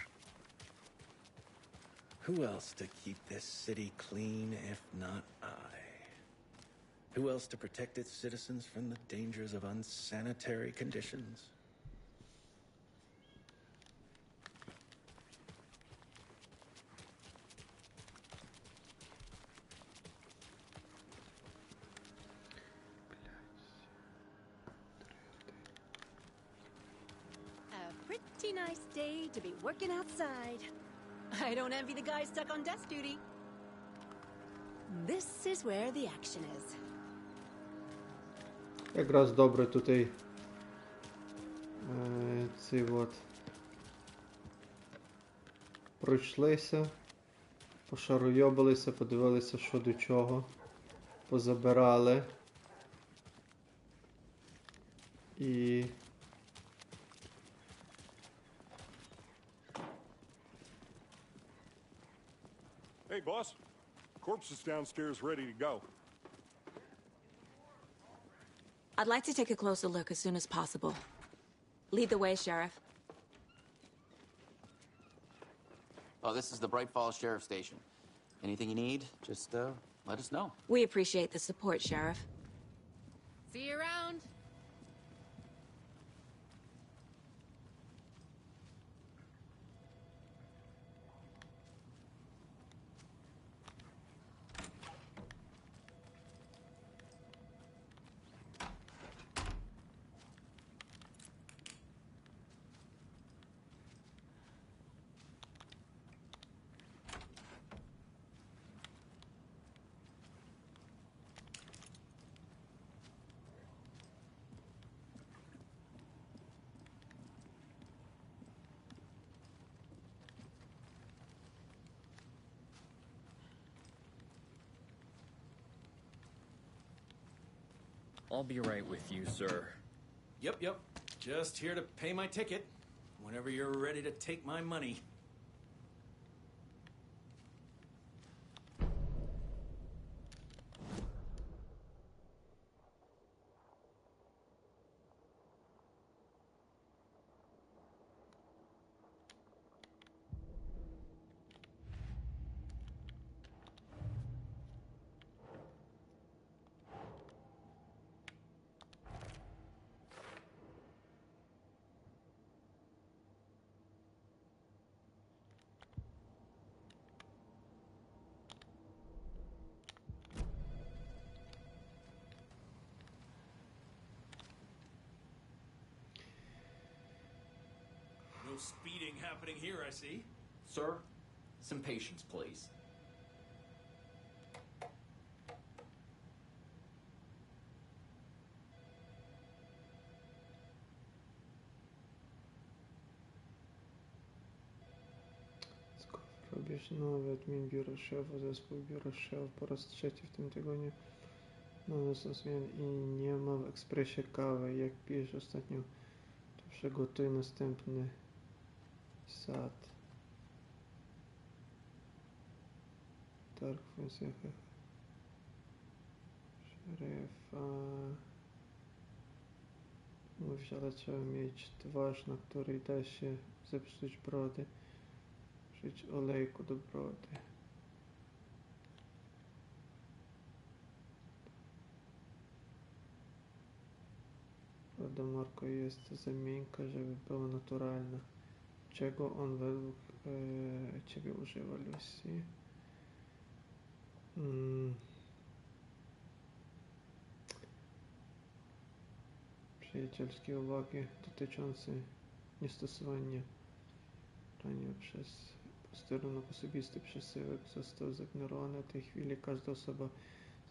[SPEAKER 20] Who else to keep this city clean if not I? Who else to protect its citizens from the dangers of unsanitary conditions?
[SPEAKER 17] A pretty nice day to be working outside. I don't envy the guy stuck on desk duty. This is where the action is.
[SPEAKER 1] Якраз добре тут і ці от пройшлися, пошаруйобилися, подивилися, що до чого, позабирали. І
[SPEAKER 24] Hey, boss. Corpse is downstairs ready to go.
[SPEAKER 11] I'd like to take a closer look as soon as possible. Lead the way, Sheriff.
[SPEAKER 22] Oh, this is the Bright Falls Sheriff Station. Anything you need, just let us know.
[SPEAKER 11] We appreciate the support, Sheriff.
[SPEAKER 17] See you around.
[SPEAKER 19] I'll be right with you, sir.
[SPEAKER 20] Yep. Just here to pay my ticket. Whenever you're ready to take my money. No speeding happening here, I see.
[SPEAKER 22] Sir, some patience, please.
[SPEAKER 1] Robisz nowy admin biuro szefa, zespół biura szefa po raz trzeci w tym tygodniu. Mamy zmian i nie ma w ekspresie kawy. Jak pijesz ostatnio, to przygotuj następny sad. Dark w językach szeryfa. Mówisz, ale trzeba mieć twarz, na której da się записують броди. Пишіть олейку до броди. Правда, Марко есть заминка, żeby było naturalne. Czego on według ciebie używa, Lucy? Przyjacielskie uwagi dotyczące niestosowania rania przez posterunek osobisty przesyłek został zignorowany. W tej chwili każda osoba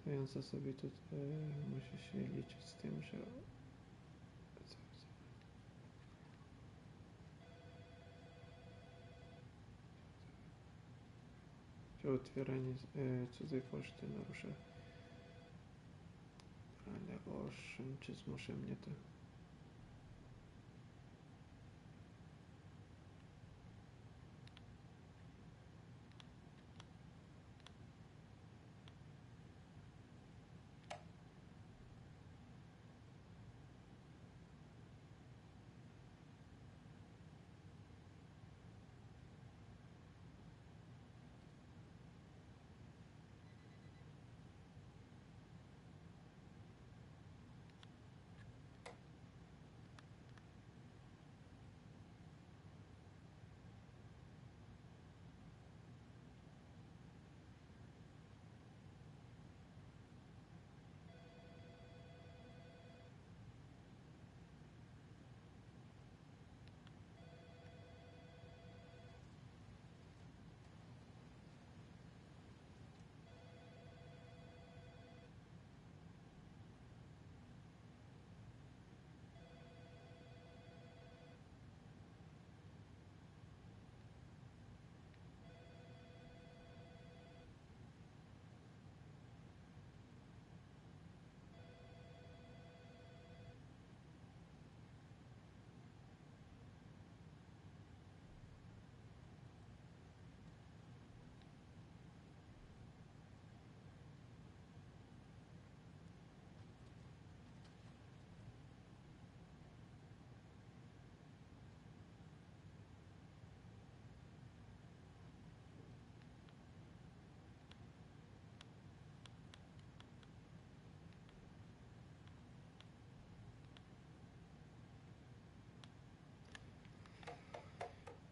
[SPEAKER 1] stojąca sobie tu musi się liczyć z tym, że otwieranie cudzej poczty narusza ale owszem, czy zmuszę mnie to?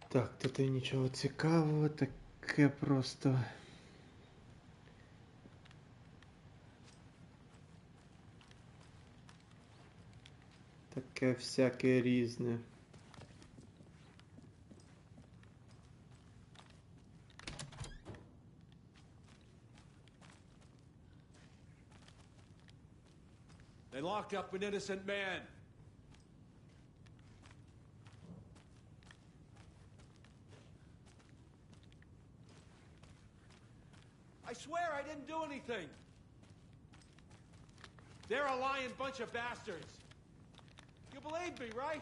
[SPEAKER 1] Так, tutaj нічого цікавого, таке просто таке всяке різне.
[SPEAKER 15] They locked up an innocent man. I swear I didn't do anything. They're a lying bunch of bastards. You believe me, right?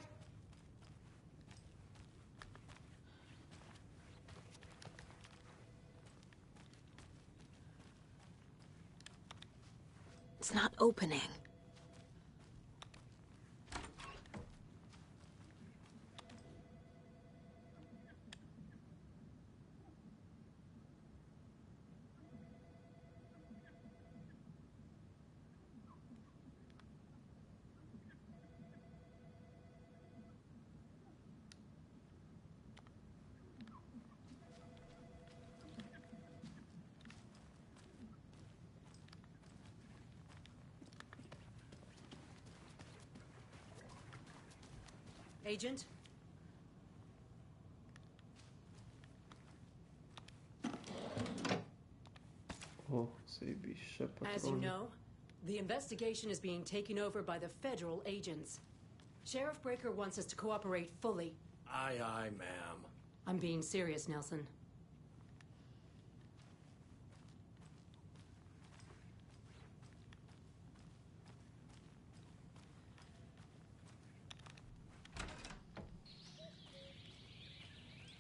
[SPEAKER 11] It's not opening.
[SPEAKER 17] Agent?
[SPEAKER 1] Oh, zajebiście,
[SPEAKER 17] As you
[SPEAKER 1] patrony.
[SPEAKER 17] know, the investigation is being taken over by the federal agents. Sheriff Breaker wants us to cooperate fully.
[SPEAKER 15] Aye, aye, ma'am.
[SPEAKER 17] I'm being serious, Nelson.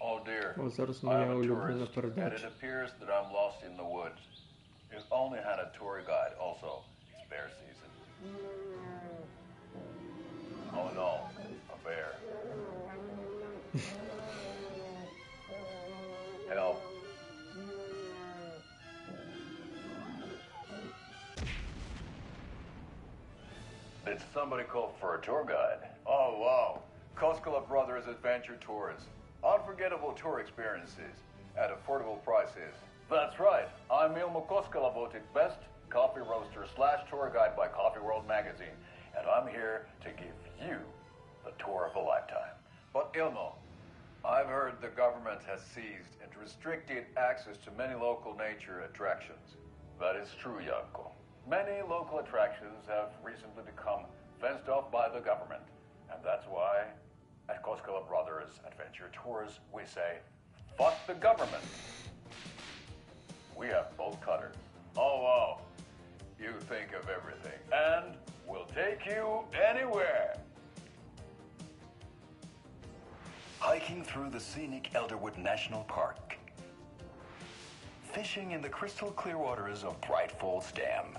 [SPEAKER 16] Oh dear.
[SPEAKER 1] О, зараз
[SPEAKER 16] I
[SPEAKER 1] моя
[SPEAKER 16] am a
[SPEAKER 1] улюблена
[SPEAKER 16] tourist, and it
[SPEAKER 1] передача.
[SPEAKER 16] appears that I'm lost in the woods. If only had a tour guide. Also, it's bear season. Oh no, a bear. Did somebody call for a tour guide? Oh, wow. Koskela Brothers Adventure Tours. Unforgettable tour experiences at affordable prices. That's right. I'm Ilmo Koskela, voted best coffee roaster / tour guide by Coffee World magazine. And I'm here to give you the tour of a lifetime. But Ilmo, I've heard the government has seized and restricted access to many local nature attractions. That is true, Janko. Many local attractions have recently become fenced off by the government. And that's why, at Koskela Brothers Adventure Tours, we say, fuck the government. We have bolt cutters. Oh, wow. You think of everything. And we'll take you anywhere. Hiking through the scenic Elderwood National Park. Fishing in the crystal clear waters of Bright Falls Dam.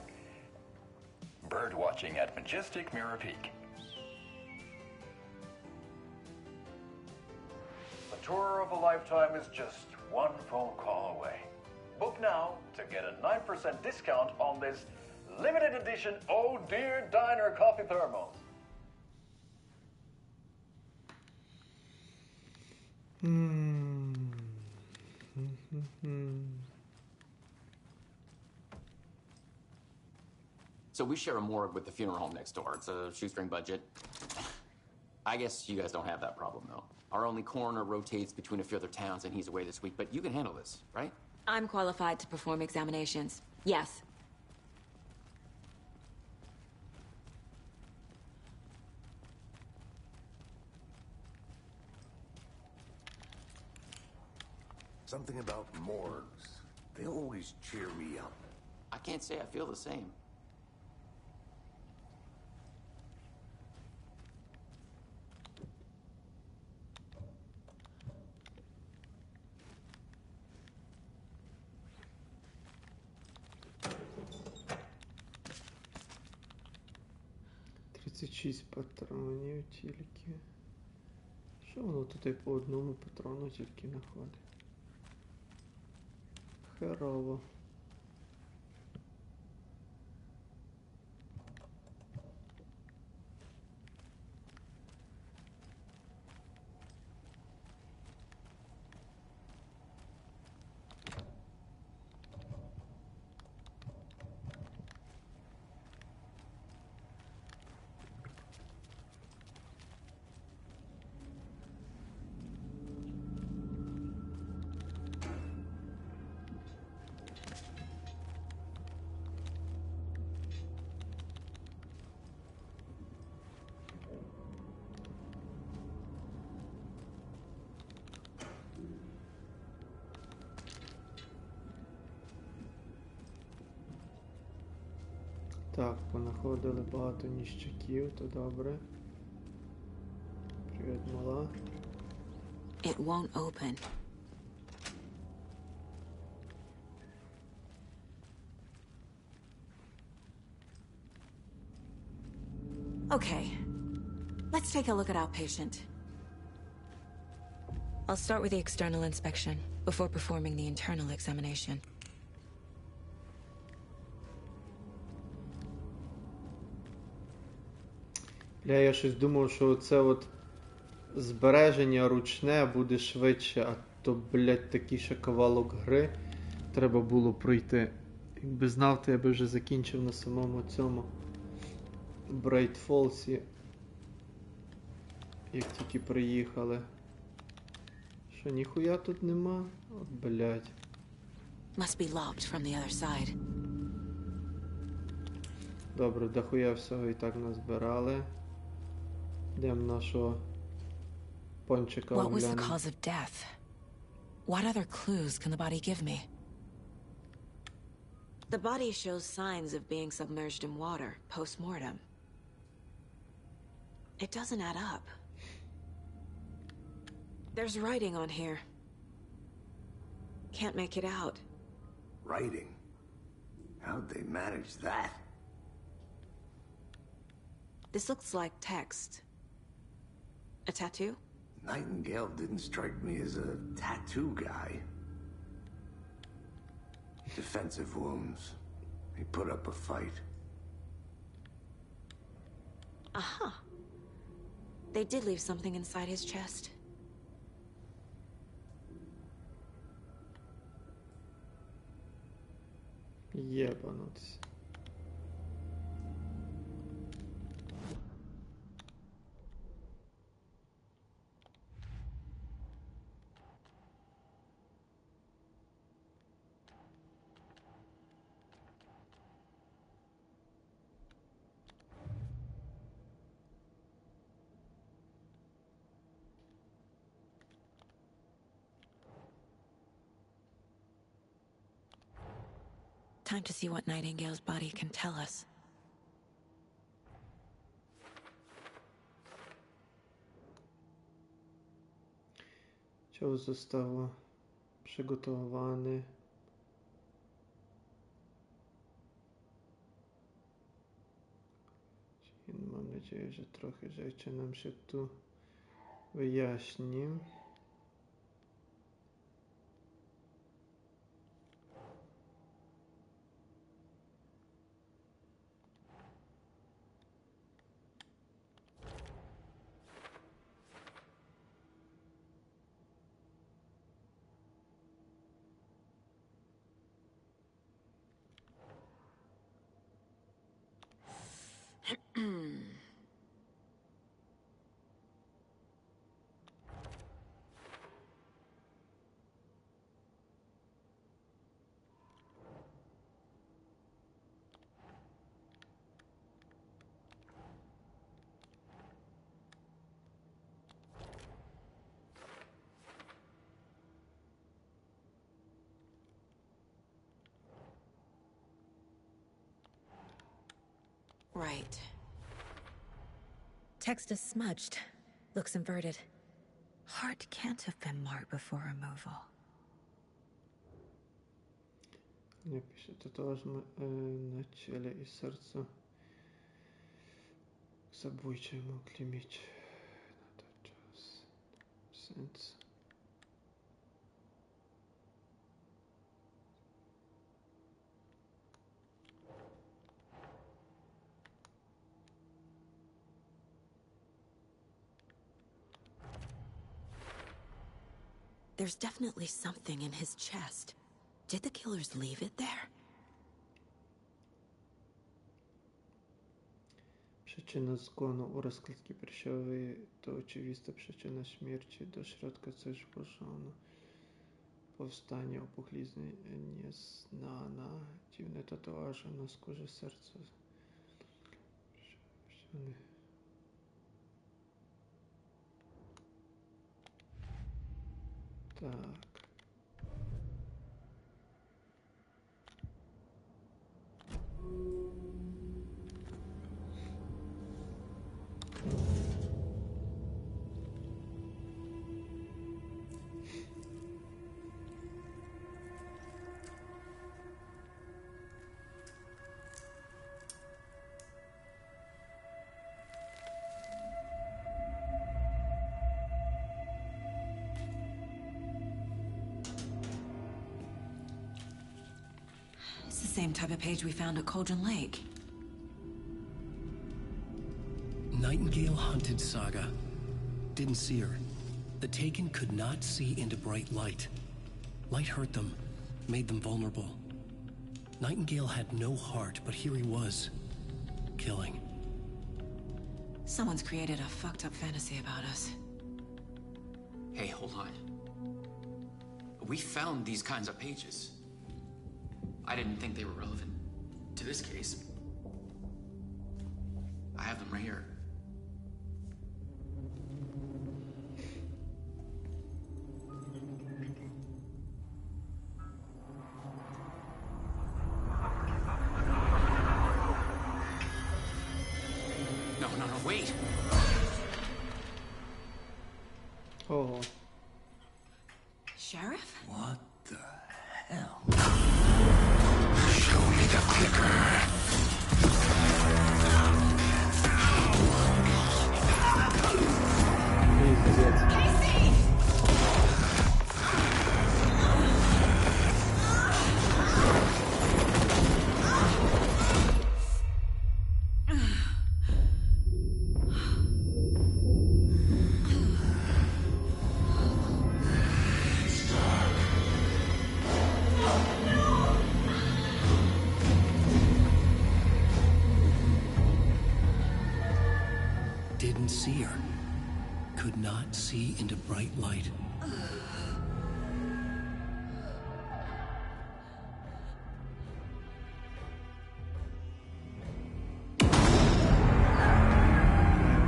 [SPEAKER 16] Bird watching at majestic Mirror Peak. The tour of a lifetime is just one phone call away. Book now to get a 9% discount on this limited edition Oh Dear Diner coffee thermos.
[SPEAKER 22] So we share a morgue with the funeral home next door. It's a shoestring budget. I guess you guys don't have that problem, though. Our only coroner rotates between a few other towns, and he's away this week. But you can handle this, right?
[SPEAKER 11] I'm qualified to perform examinations. Yes.
[SPEAKER 6] Something about morgues. They always cheer me up.
[SPEAKER 22] I can't say I feel the same.
[SPEAKER 1] Шість патронів тільки. Що воно тут і по одному патрону тільки знаходить? Херово. Так, понаходили багато ніщаків, то добре. Привіт, мала.
[SPEAKER 11] It won't open. Okay. Let's take a look at outpatient. I'll start with the external inspection before performing the internal examination.
[SPEAKER 1] Я щось думав, що оце от збереження ручне буде швидше, а то, блядь, такий ще кавалок гри треба було пройти. Якби знав, то я би вже закінчив на самому цьому Брайт Фолсі, як тільки приїхали. Що, ніхуя тут нема? От, блядь.
[SPEAKER 11] Must be locked from the other side.
[SPEAKER 1] Добре, дохуя всього і так назбирали. Йдемо нашого пончика
[SPEAKER 11] What was the
[SPEAKER 1] оглянемо.
[SPEAKER 11] cause of death? What other clues can the body give me? The body shows signs of being submerged in water post-mortem. It doesn't add up. There's writing on here. Can't make it out.
[SPEAKER 6] Writing? How'd they manage that?
[SPEAKER 11] This looks like text. A tattoo?
[SPEAKER 6] Nightingale didn't strike me as a tattoo guy. Defensive wounds. He put up a fight.
[SPEAKER 11] Aha. They did leave something inside his chest.
[SPEAKER 1] Єбануться.
[SPEAKER 11] Time to see what Nightingale's body can tell us.
[SPEAKER 1] Ciało zostało przygotowane. Mam nadzieję, że trochę rzeczy nam się tu wyjaśni.
[SPEAKER 11] Right. Text is smudged. Looks inverted. Heart can't have been marked before removal.
[SPEAKER 1] Nie pisze, tatuaż na ciele i sercu zabójcze mogli mieć na ten czas sens.
[SPEAKER 11] There's definitely something in his chest. Did the killers leave it there?
[SPEAKER 1] Przyczyna zgonu u rozkładki piersiowej to oczywista przyczyna śmierci. Do środka coś włożono. Powstanie opuchlizny nieznana. Dziwne tatuaże na skórze serca. Tak.
[SPEAKER 11] It's the same type of page we found at Cauldron Lake.
[SPEAKER 8] Nightingale hunted Saga. Didn't see her. The Taken could not see into bright light. Light hurt them, made them vulnerable. Nightingale had no heart, but here he was, killing.
[SPEAKER 11] Someone's created a fucked up fantasy about us.
[SPEAKER 22] Hey, hold on. We found these kinds of pages. I didn't think they were relevant to this case. I have them right here. No, wait!
[SPEAKER 1] Oh.
[SPEAKER 11] Sheriff?
[SPEAKER 10] What the hell? Show me the clicker.
[SPEAKER 8] see her. Could not see into bright light.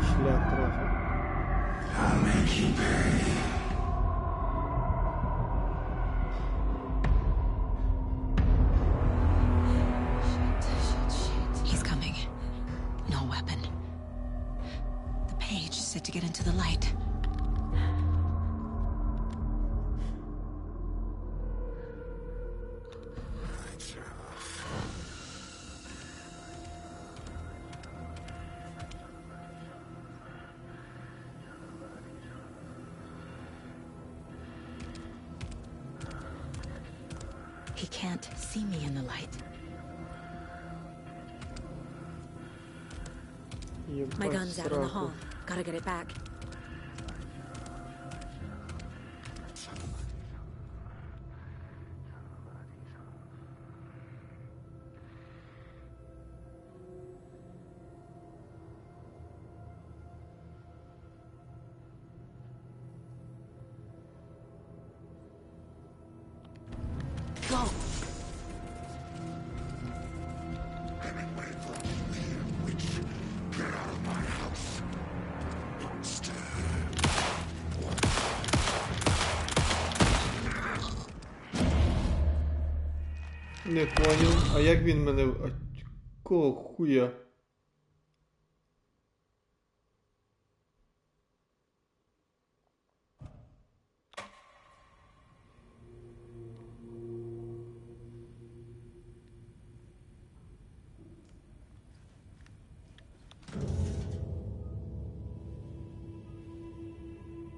[SPEAKER 1] Шлях трохи.
[SPEAKER 10] I'll make you pay.
[SPEAKER 11] He's coming. No weapon. The page said to get into the light. He can't see me in the light. My
[SPEAKER 1] Єбать,
[SPEAKER 11] gun's out in the
[SPEAKER 1] сраку.
[SPEAKER 11] hall. Gotta get it back. Go!
[SPEAKER 10] Get out of my house. Monster.
[SPEAKER 1] Не поняв. А як він мене... А кого хуя?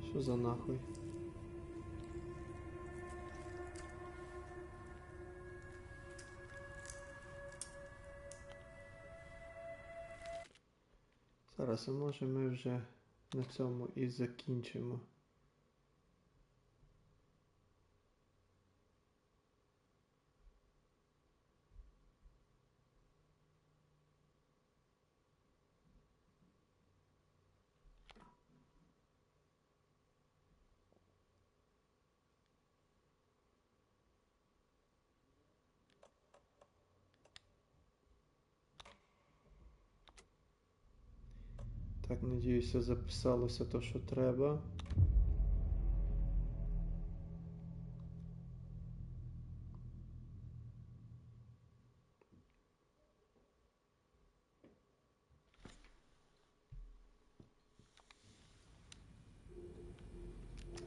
[SPEAKER 1] Що за нахуй? Зараз, а може ми вже на цьому і закінчимо. Так, надіюся, записалося то, що треба.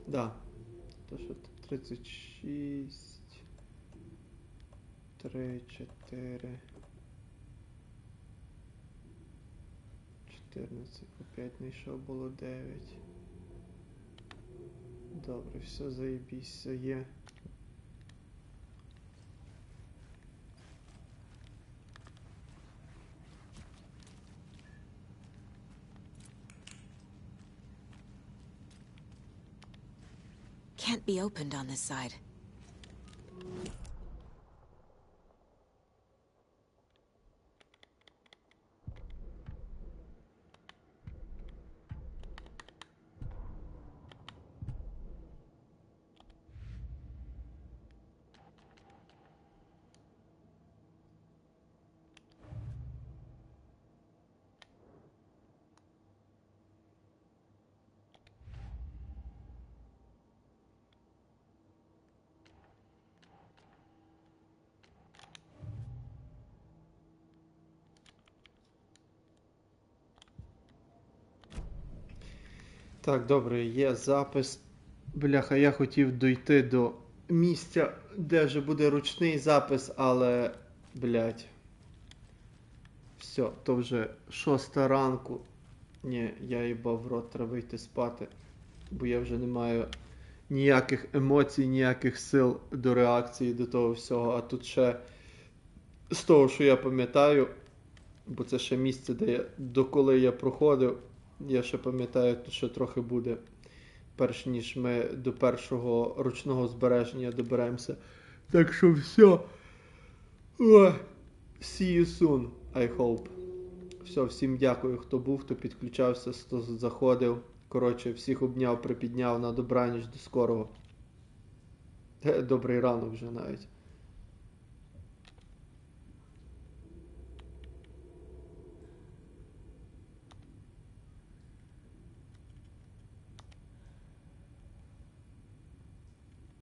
[SPEAKER 1] Да. То, що 36... 3, 4... 14, по 5 знайшов, було 9. Добре, все, заєбісь, все є.
[SPEAKER 11] Can't be opened on this side.
[SPEAKER 1] Так, добре, є запис. Бляха, я хотів дойти до місця, де вже буде ручний запис, але, блядь. Все, то вже 6 ранку. Ні, я їбав в рот, треба йти спати. Бо я вже не маю ніяких емоцій, ніяких сил до реакції до того всього. А тут ще з того, що я пам'ятаю, бо це ще місце, де я, доколи я проходив, я ще пам'ятаю, тут ще трохи буде, перш ніж ми до першого ручного збереження доберемося. Так що все. See you soon, I hope. Все, всім дякую, хто був, хто підключався, хто заходив. Коротше, всіх обняв, припідняв, на добраніч, до скорого. Добрий ранок вже навіть.